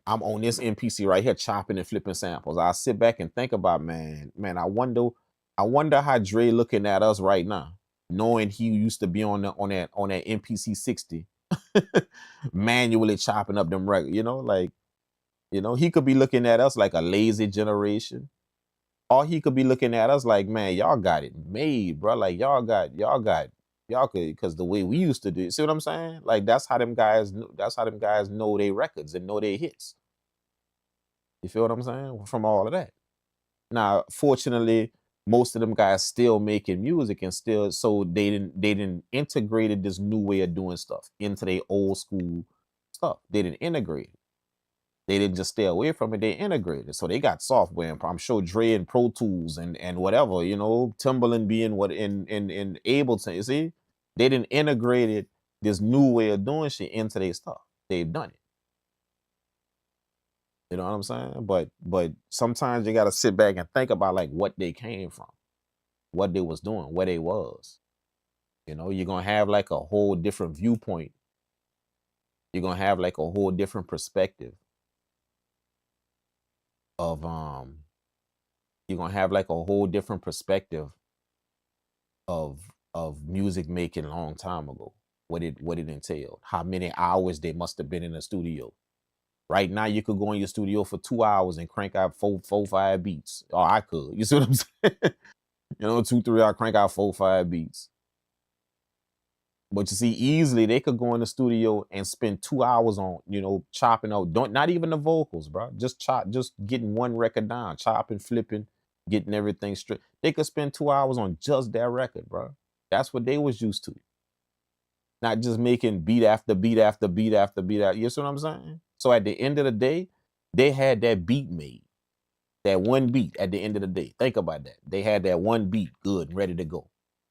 on this MPC right here, chopping and flipping samples. I sit back and think about, man, I wonder how Dre looking at us right now, knowing he used to be on that MPC 60, manually chopping up them records. He could be looking at us like a lazy generation, or he could be looking at us like, man, y'all got it made, bro. Like y'all could, because the way we used to do it. See what I'm saying? Like that's how them guys know their records and know their hits. You feel what I'm saying? From all of that. Now, fortunately, most of them guys still making music and still, so they didn't integrated this new way of doing stuff into their old school stuff. They didn't integrate it. They didn't just stay away from it, they integrated. So they got software, and I'm sure Dre and Pro Tools and whatever, Timbaland being what in Ableton. You see, they didn't integrated this new way of doing shit into their stuff. They've done it. You know what I'm saying? But sometimes you gotta sit back and think about like what they came from, what they was doing, where they was. You're gonna have like a whole different viewpoint. You're gonna have like a whole different perspective of you're gonna have like a whole different perspective of music making a long time ago. What it entailed, how many hours they must have been in the studio. Right now, you could go in your studio for 2 hours and crank out four, 5 beats. Or I could. You see what I'm saying? 2, 3 hours, crank out 4, 5 beats. But you see, easily they could go in the studio and spend 2 hours on, chopping out. Not even the vocals, bro. Just getting one record down, chopping, flipping, getting everything straight. They could spend 2 hours on just that record, bro. That's what they was used to. Not just making beat after beat after beat after beat after. You see what I'm saying? So at the end of the day, they had that beat made. That one beat at the end of the day. Think about that. They had that one beat good and ready to go.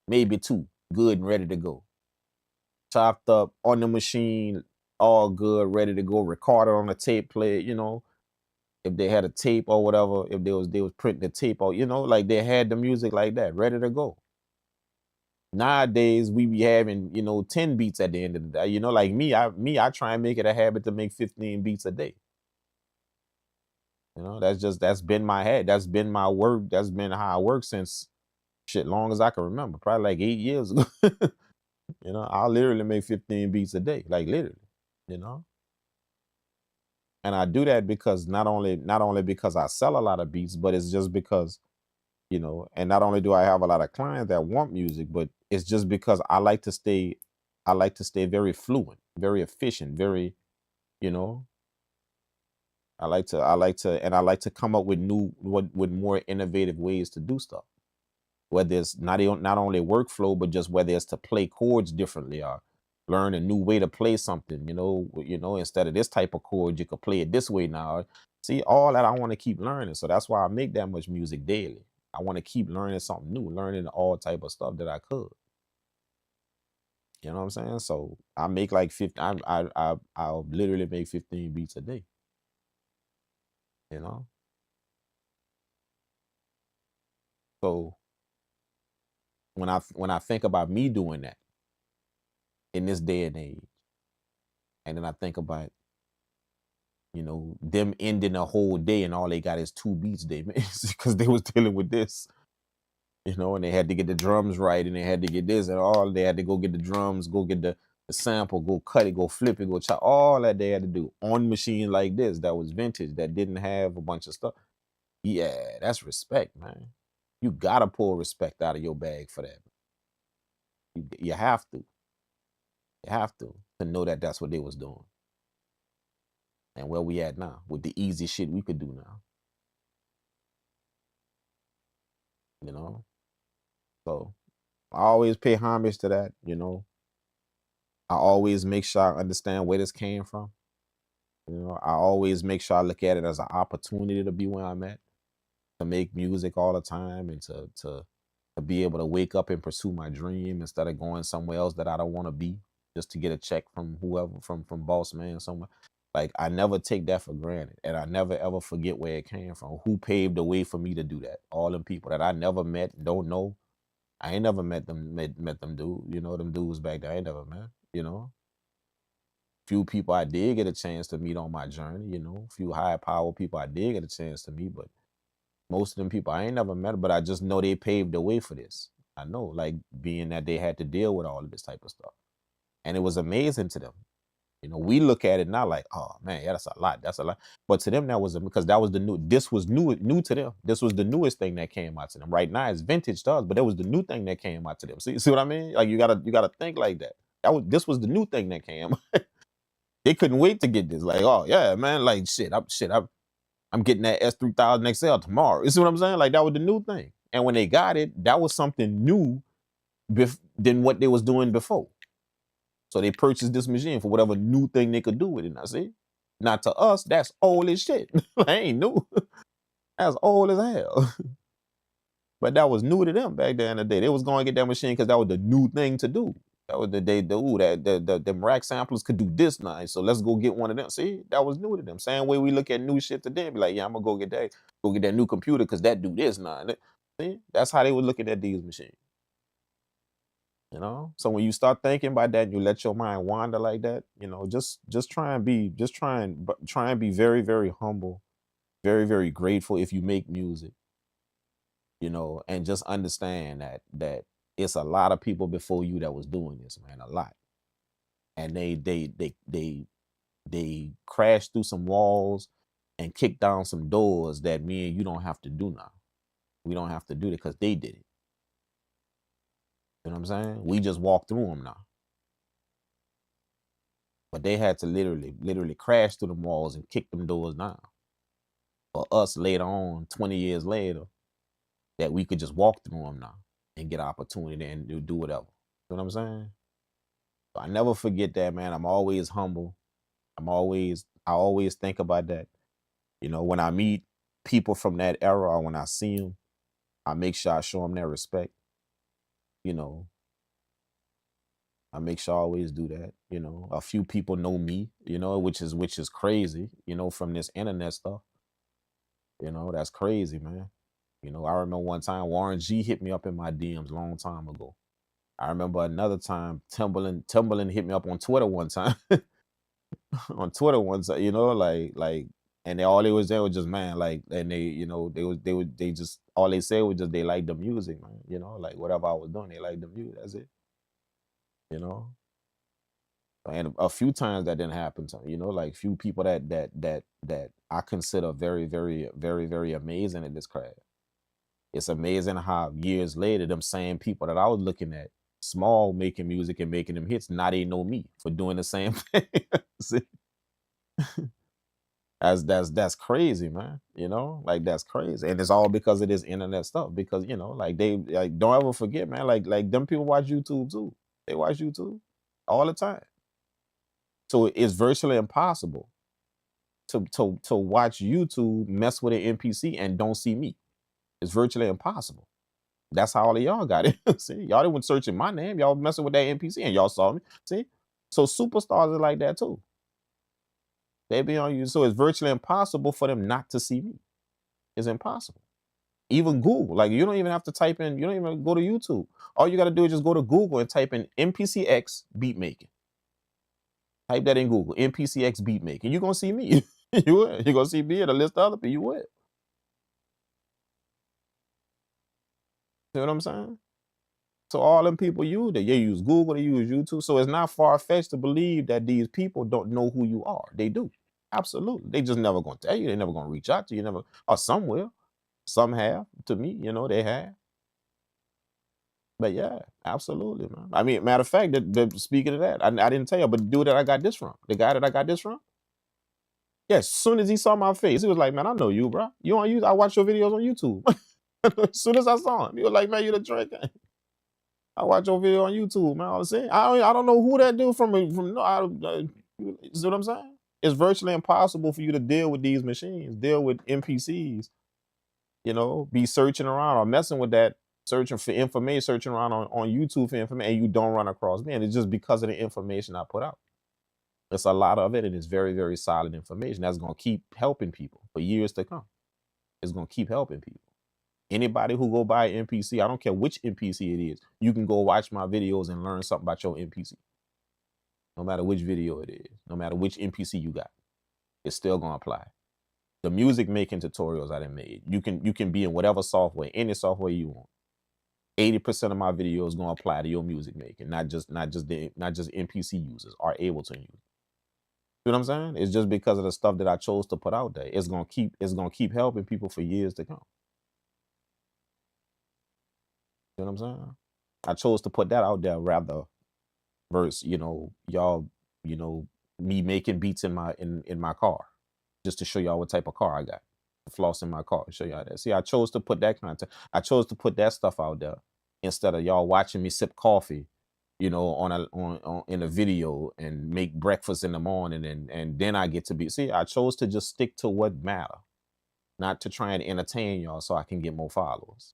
Maybe 2 good and ready to go. Chopped up on the machine, all good, ready to go. Recorded on a tape player, if they had a tape or whatever, if they was printing the tape or, like they had the music like that, ready to go. Nowadays we be having 10 beats at the end of the day. Like I try and make it a habit to make 15 beats a day. That's been my head. That's been my work. That's been how I work since shit long as I can remember. Probably like 8 years ago. I'll literally make 15 beats a day, like literally. And I do that because not only because I sell a lot of beats, but it's just because and not only do I have a lot of clients that want music, but it's just because I like to stay very fluent, very efficient, very, I like to come up with with more innovative ways to do stuff. Whether it's not only workflow, but just whether it's to play chords differently or learn a new way to play something, instead of this type of chord, you could play it this way now. See, all that I want to keep learning. So that's why I make that much music daily. I want to keep learning something new, learning all type of stuff that I could. You know what I'm saying? So I make like 50. I'll literally make 15 beats a day. So when I think about me doing that in this day and age, and then I think about them ending a whole day and all they got is 2 beats they made because they was dealing with this. And they had to get the drums right, and they had to get this, and all they had to go get the drums, go get the sample, go cut it, go flip it, go chop, all that they had to do on machine like this that was vintage, that didn't have a bunch of stuff. Yeah, that's respect, man. You gotta pull respect out of your bag for that. You have to. You have to know that that's what they was doing. And where we at now with the easy shit we could do now. So I always pay homage to that. I always make sure I understand where this came from. I always make sure I look at it as an opportunity to be where I'm at, to make music all the time, and to to be able to wake up and pursue my dream instead of going somewhere else that I don't want to be just to get a check from whoever, from boss man somewhere. Like, I never take that for granted, and I never ever forget where it came from. Who paved the way for me to do that? All them people that I never met, don't know. I ain't never met them, met them dudes, them dudes back there. I ain't never met. Few people I did get a chance to meet on my journey, few high power people I did get a chance to meet, but most of them people I ain't never met, but I just know they paved the way for this. I know, like, being that they had to deal with all of this type of stuff. And it was amazing to them. We look at it now like, oh man, yeah, that's a lot. That's a lot. But to them, that was because that was this was new to them. This was the newest thing that came out to them. Right now it's vintage to us, but that was the new thing that came out to them. See what I mean? Like, you gotta think like that. This was the new thing that came. They couldn't wait to get this. Like, oh yeah, man, like I'm getting that S3000xl tomorrow. You see what I'm saying? Like, that was the new thing. And when they got it, that was something new than what they was doing before. So they purchased this machine for whatever new thing they could do with it. Now, see? Not to us, that's old as shit. Like, ain't new. That's old as hell. But that was new to them back there in the day. They was going to get that machine because that was the new thing to do. That was them rack samplers could do this now. So let's go get one of them. See, that was new to them. Same way we look at new shit today. Be like, yeah, I'm gonna go get that new computer because that do this now. See, that's how they were looking at these machines. So when you start thinking about that and you let your mind wander like that, just try and be very, very humble, very, very grateful if you make music, and just understand that it's a lot of people before you that was doing this, man, a lot. And they crashed through some walls and kicked down some doors that me and you don't have to do now. We don't have to do it because they did it. You know what I'm saying? We just walk through them now. But they had to literally crash through the walls and kick them doors down. For us later on, 20 years later, that we could just walk through them now and get opportunity and do whatever. You know what I'm saying? So I never forget that, man. I'm always humble. I always think about that. When I meet people from that era or when I see them, I make sure I show them that respect. I make sure I always do that. A few people know me, which is crazy, from this internet stuff. That's crazy, man. I remember one time Warren G hit me up in my DMs a long time ago. I remember another time Timberland hit me up on Twitter one time. On Twitter one time, like and all they was there was just, man, like, and they just all they said was just they liked the music, man. Like whatever I was doing, they liked the music. That's it. And a few times that didn't happen to me, like few people that I consider very, very, very, very amazing at this craft. It's amazing how years later, them same people that I was looking at, small, making music and making them hits, now they know me for doing the same thing. See? That's crazy, man. Like, that's crazy. And it's all because of this internet stuff. Because, like, they like, don't ever forget, man, like them people watch YouTube too. They watch YouTube all the time. So it's virtually impossible to watch YouTube, mess with an MPC and don't see me. It's virtually impossible. That's how all of y'all got it. See, y'all didn't went searching my name. Y'all messing with that NPC and y'all saw me. See, so superstars are like that too. They be on you. So it's virtually impossible for them not to see me. It's impossible. Even Google, like, you don't even have to type in, you don't even go to YouTube. All you got to do is just go to Google and type in MPCX beat making. Type that in Google, MPCX beat making. You're going to see me. You will. You're going to see me and a list of other people. You will. See what I'm saying? So all them people use it. They use Google, they use YouTube. So it's not far-fetched to believe that these people don't know who you are. They do. Absolutely. They just never going to tell you. They never going to reach out to you. Never, or some will. Some have. To me, they have. But yeah, absolutely, man. I mean, matter of fact, speaking of that, I didn't tell you, but the dude that I got this from, the guy that I got this from, yeah, as soon as he saw my face, he was like, man, I know you, bro. You on YouTube? I watch your videos on YouTube. As soon as I saw him, he was like, man, you the Drake. I watch your video on YouTube, man. I was saying, I don't know who that dude from. You see what I'm saying? It's virtually impossible for you to deal with these machines, deal with NPCs, be searching around or messing with that searching for information, searching around on YouTube for information, and you don't run across me. And it's just because of the information I put out. It's a lot of it, and it's very, very solid information that's going to keep helping people for years to come. It's going to keep helping people. Anybody who go buy MPC, I don't care which MPC it is, you can go watch my videos and learn something about your MPC. No matter which video it is, no matter which MPC you got, it's still going to apply. The music making tutorials I done made, you can be in whatever software, any software you want. 80% of my videos going to apply to your music making, not just MPC users are able to use. You know what I'm saying? It's just because of the stuff that I chose to put out there. It's gonna keep helping people for years to come. You know what I'm saying? I chose to put that out there rather versus, y'all, me making beats in my car, just to show y'all what type of car I got. Floss in my car, show y'all that. See, I chose to put that content. I chose to put that stuff out there instead of y'all watching me sip coffee, on in a video and make breakfast in the morning and then I get to be. See, I chose to just stick to what matter, not to try and entertain y'all so I can get more followers.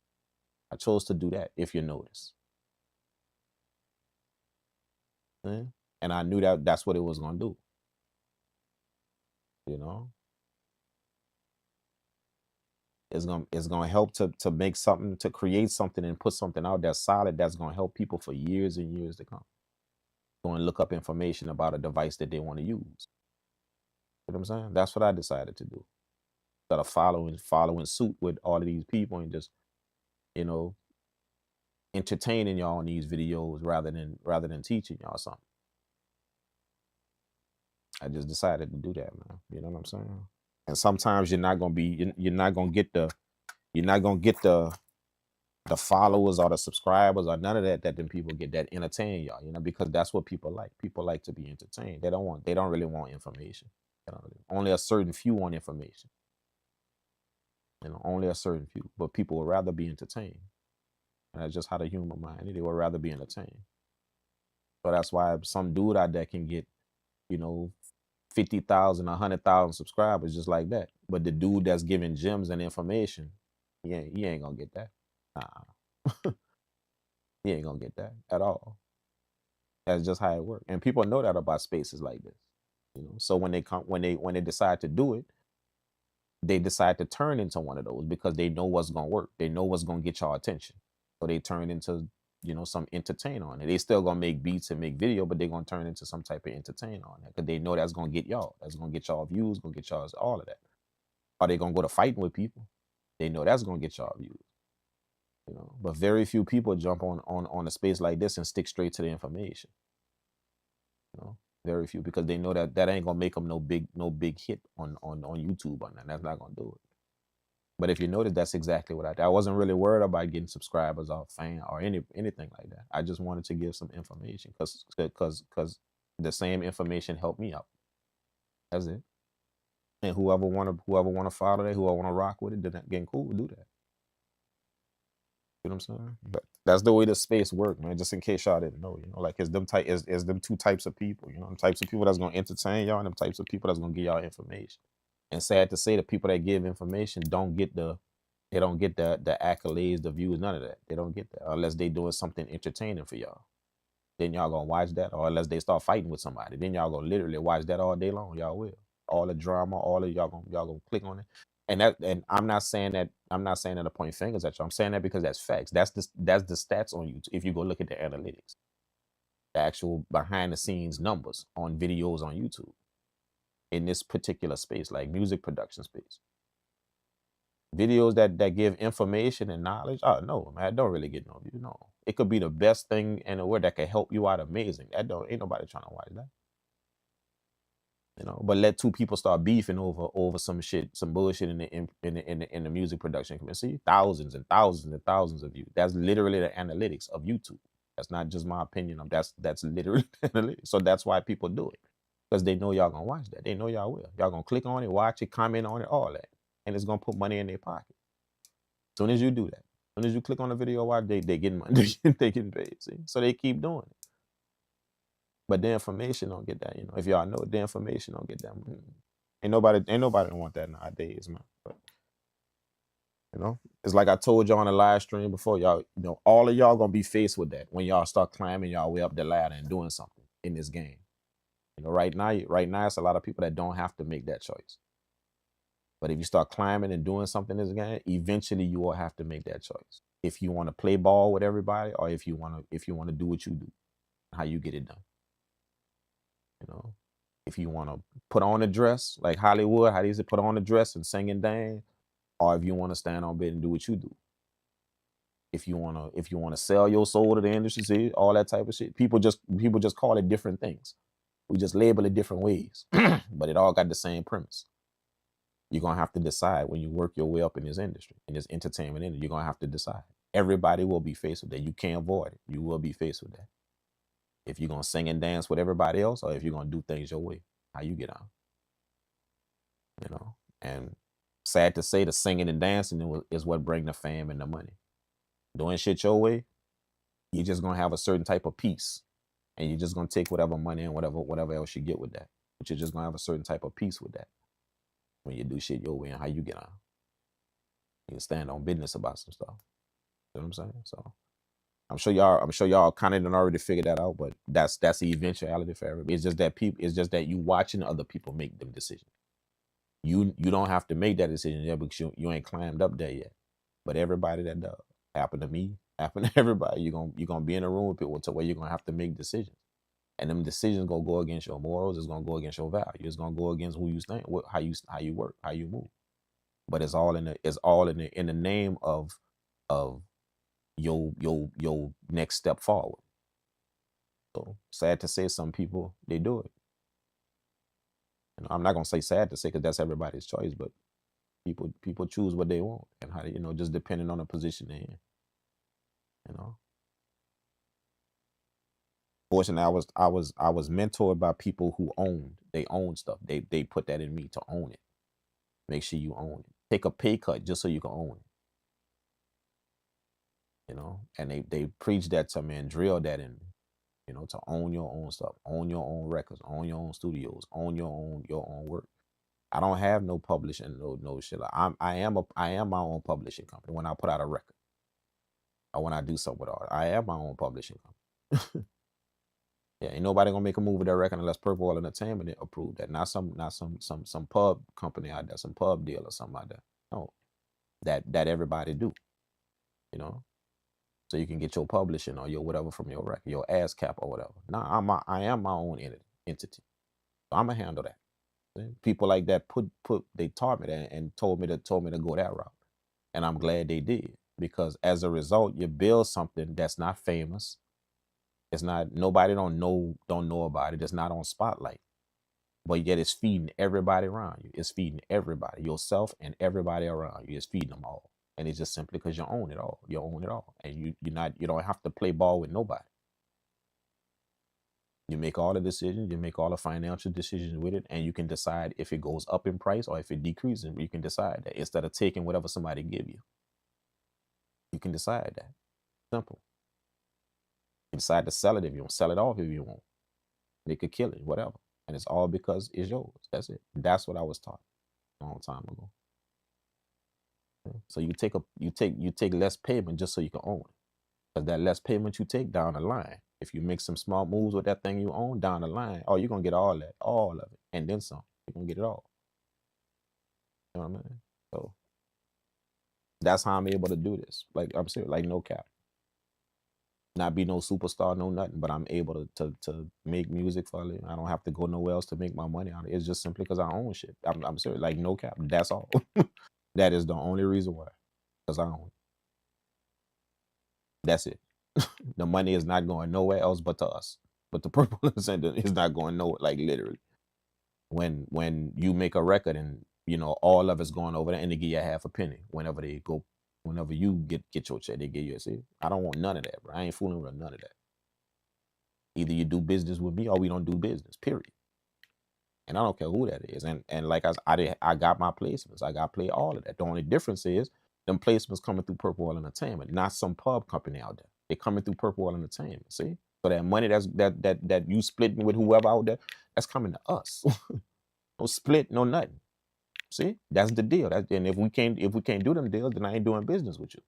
I chose to do that, if you notice. And I knew that that's what it was gonna do. It's gonna help to make something, to create something and put something out that's solid, that's gonna help people for years and years to come. Go and look up information about a device that they want to use. You know what I'm saying? That's what I decided to do. Instead of following suit with all of these people and just, entertaining y'all in these videos rather than teaching y'all something. I just decided to do that, man. You know what I'm saying? And sometimes you're not gonna get the followers or the subscribers or none of that then people get that entertain y'all, because that's what people like. People like to be entertained. They don't really want information. Only a certain few want information. Only a certain few. But people would rather be entertained. And that's just how the human mind is. They would rather be entertained. So that's why some dude out there can get, 50,000, 100,000 subscribers just like that. But the dude that's giving gems and information, he ain't gonna get that. Nah. He ain't gonna get that at all. That's just how it works. And people know that about spaces like this. So when they decide to do it, they decide to turn into one of those because they know what's gonna work. They know what's gonna get y'all attention. So they turn into, some entertain on it. They still gonna make beats and make video, but they're gonna turn into some type of entertain on it because they know that's gonna get y'all. That's gonna get y'all views, gonna get y'all all of that. Are they gonna go to fighting with people? They know that's gonna get y'all views. But very few people jump on a space like this and stick straight to the information. Very few, because they know that ain't gonna make them no big hit on YouTube on that. That's not gonna do it. But if you notice, that's exactly what I did. I wasn't really worried about getting subscribers or fan or anything like that. I just wanted to give some information because the same information helped me out. That's it. And whoever wanna follow that, whoever wanna rock with it, then getting cool, do that. You know what I'm saying? But that's the way the space work, man. Just in case y'all didn't know, like it's them two types of people. Them types of people that's gonna entertain y'all, and them types of people that's gonna give y'all information. And sad to say, the people that give information don't get the accolades, the views, none of that. They don't get that unless they doing something entertaining for y'all. Then y'all gonna watch that, or unless they start fighting with somebody, then y'all gonna literally watch that all day long. Y'all will. All the drama, all of y'all gonna click on it. And I'm not saying that to point fingers at you. I'm saying that because that's facts. That's the stats on YouTube. If you go look at the analytics, the actual behind the scenes numbers on videos on YouTube in this particular space, like music production space, videos that give information and knowledge. Oh no, man, I don't really get no view. No, it could be the best thing in the world that could help you out. Amazing. Ain't nobody trying to watch that. But let two people start beefing over some shit, some bullshit in the music production community. See, thousands and thousands and thousands of views. That's literally the analytics of YouTube. That's not just my opinion. That's literally analytics. So that's why people do it, because they know y'all gonna watch that. They know y'all will. Y'all gonna click on it, watch it, comment on it, all that, and it's gonna put money in their pocket. As soon as you do that, as soon as you click on the video, watch, they getting money. They getting paid. See, so they keep doing it. But the information don't get that, If y'all know the information don't get that. Ain't nobody want that nowadays, man. But You know, it's like I told y'all on the live stream before, y'all, you know, all of y'all gonna be faced with that when y'all start climbing y'all way up the ladder and doing something in this game. You know, right now, it's a lot of people that don't have to make that choice. But if you start climbing and doing something in this game, eventually you will have to make that choice. If you want to play ball with everybody, or if you want to do what you do, how you get it done. You know, if you want to put on a dress like Hollywood, how they say put on a dress and sing and dance, or if you want to stand on bed and do what you do. If you wanna sell your soul to the industry, see, all that type of shit. People just call it different things. We just label it different ways, but it all got the same premise. You're gonna have to decide when you work your way up in this industry, in this entertainment industry. You're gonna have to decide. Everybody will be faced with that. You can't avoid it. You will be faced with that. If you're gonna sing and dance with everybody else, or if you're gonna do things your way, how you get on. You know, and sad to say, the singing and dancing is what bring the fame and the money. Doing shit your way, you're just gonna have a certain type of peace, and you're just gonna take whatever money and whatever else you get with that. But you're just gonna have a certain type of peace with that when you do shit your way and how you get on. You can stand on business about some stuff. You know what I'm saying? So I'm sure y'all kind of done already figured that out, but that's the eventuality for everybody. It's just that you watching other people make them decisions. You don't have to make that decision yet because you ain't climbed up there yet. But everybody that does, happened to me, happened to everybody. You're gonna be in a room with people to where you're gonna have to make decisions. And them decisions gonna go against your morals, it's gonna go against your value, it's gonna go against who you stand, how you work, how you move. But it's all in the name of your next step forward. So sad to say, some people they do it. You know, I'm not gonna say sad to say because that's everybody's choice, but people choose what they want and how, you know, just depending on the position they're in. You know. Fortunately, I was mentored by people who own stuff. They put that in me to own it. Make sure you own it. Take a pay cut just so you can own it. You know, and they preach that to me and drill that in me. You know, to own your own stuff, own your own records, own your own studios, own your own work. I don't have no publishing, no shit. I am my own publishing company when I put out a record or when I do something with art. I am my own publishing company. Yeah, ain't nobody gonna make a move with that record unless Purple Entertainment approved that. Not some pub company out there, some pub deal or something like that. No, that everybody do. You know, so you can get your publishing or your whatever from your record, your ASCAP or whatever. Nah, I am my own entity. So I'm gonna handle that. See? People like that they taught me that and told me to go that route, and I'm glad they did, because as a result, you build something that's not famous. It's not, nobody don't know about it. It's not on spotlight, but yet it's feeding everybody around you. It's feeding everybody, yourself and everybody around you. It's feeding them all, and it's just simply because you own it all. You own it all, and you don't have to play ball with nobody. You make all the decisions. You make all the financial decisions with it, and you can decide if it goes up in price or if it decreases. You can decide that instead of taking whatever somebody give you. You can decide that. Simple. You decide to sell it if you want. Sell it off if you want. They could kill it, whatever. And it's all because it's yours. That's it. That's what I was taught a long time ago. So you take less payment just so you can own it. Because that less payment you take down the line, if you make some small moves with that thing you own down the line, oh, you're gonna get all of it, and then some. You're gonna get it all. You know what I mean? So that's how I'm able to do this. Like, I'm serious, like, no cap. Not be no superstar, no nothing, but I'm able to make music for a living. I don't have to go nowhere else to make my money on it. It's just simply because I own shit. I'm serious, like, no cap. That's all. That is the only reason why. Because I own it. That's it. The money is not going nowhere else but to us. But the Purple Center is not going nowhere, like, literally. When you make a record and, you know, all of it's going over there and they give you a half a penny whenever you get your check, they give you a, see, I don't want none of that, bro. I ain't fooling with none of that. Either you do business with me or we don't do business, period. And I don't care who that is. And like I got my placements. I got play all of that. The only difference is them placements coming through Purple World Entertainment, not some pub company out there. They're coming through Purple World Entertainment. See? So that money that you splitting with whoever out there, that's coming to us. No split, no nothing. See, that's the deal. And if we can't do them deals, then I ain't doing business with you.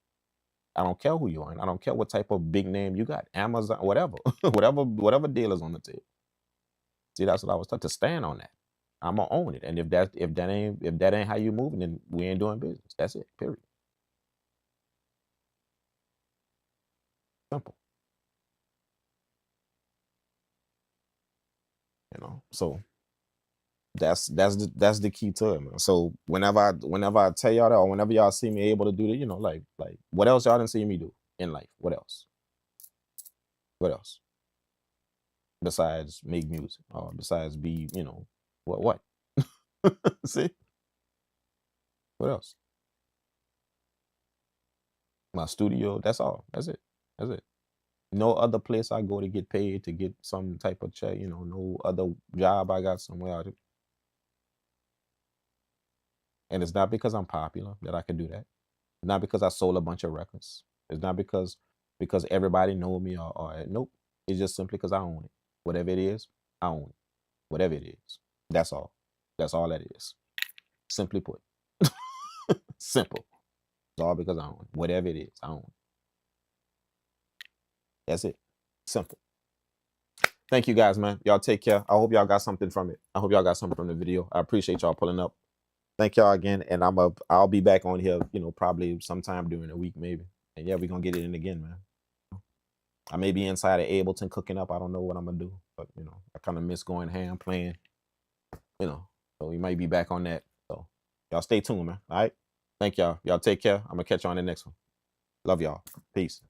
I don't care who you are. I don't care what type of big name you got. Amazon, whatever, whatever deal is on the table. See, that's what I was taught to stand on that. I'm gonna own it. And if that ain't how you moving, then we ain't doing business. That's it. Period. Simple. You know. So that's the key to it, man. So whenever I tell y'all that, or whenever y'all see me able to do that, you know, like what else y'all didn't see me do in life? What else? What else? Besides make music, or besides be, you know, what? See? What else? My studio, that's all. That's it. That's it. No other place I go to get paid, to get some type of check, you know, no other job I got somewhere out. And it's not because I'm popular that I can do that. It's not because I sold a bunch of records. It's not because everybody know me, or nope. It's just simply because I own it. Whatever it is, I own it. Whatever it is. That's all. That's all that is. Simply put. Simple. It's all because I own it. Whatever it is, I own it. That's it. Simple. Thank you guys, man. Y'all take care. I hope y'all got something from it. I hope y'all got something from the video. I appreciate y'all pulling up. Thank y'all again. And I'll be back on here, you know, probably sometime during the week, maybe. And yeah, we're gonna get it in again, man. I may be inside of Ableton cooking up. I don't know what I'm gonna do. But you know, I kind of miss going ham playing. You know, so we might be back on that. So y'all stay tuned, man. All right. Thank y'all. Y'all take care. I'm gonna catch you on the next one. Love y'all. Peace.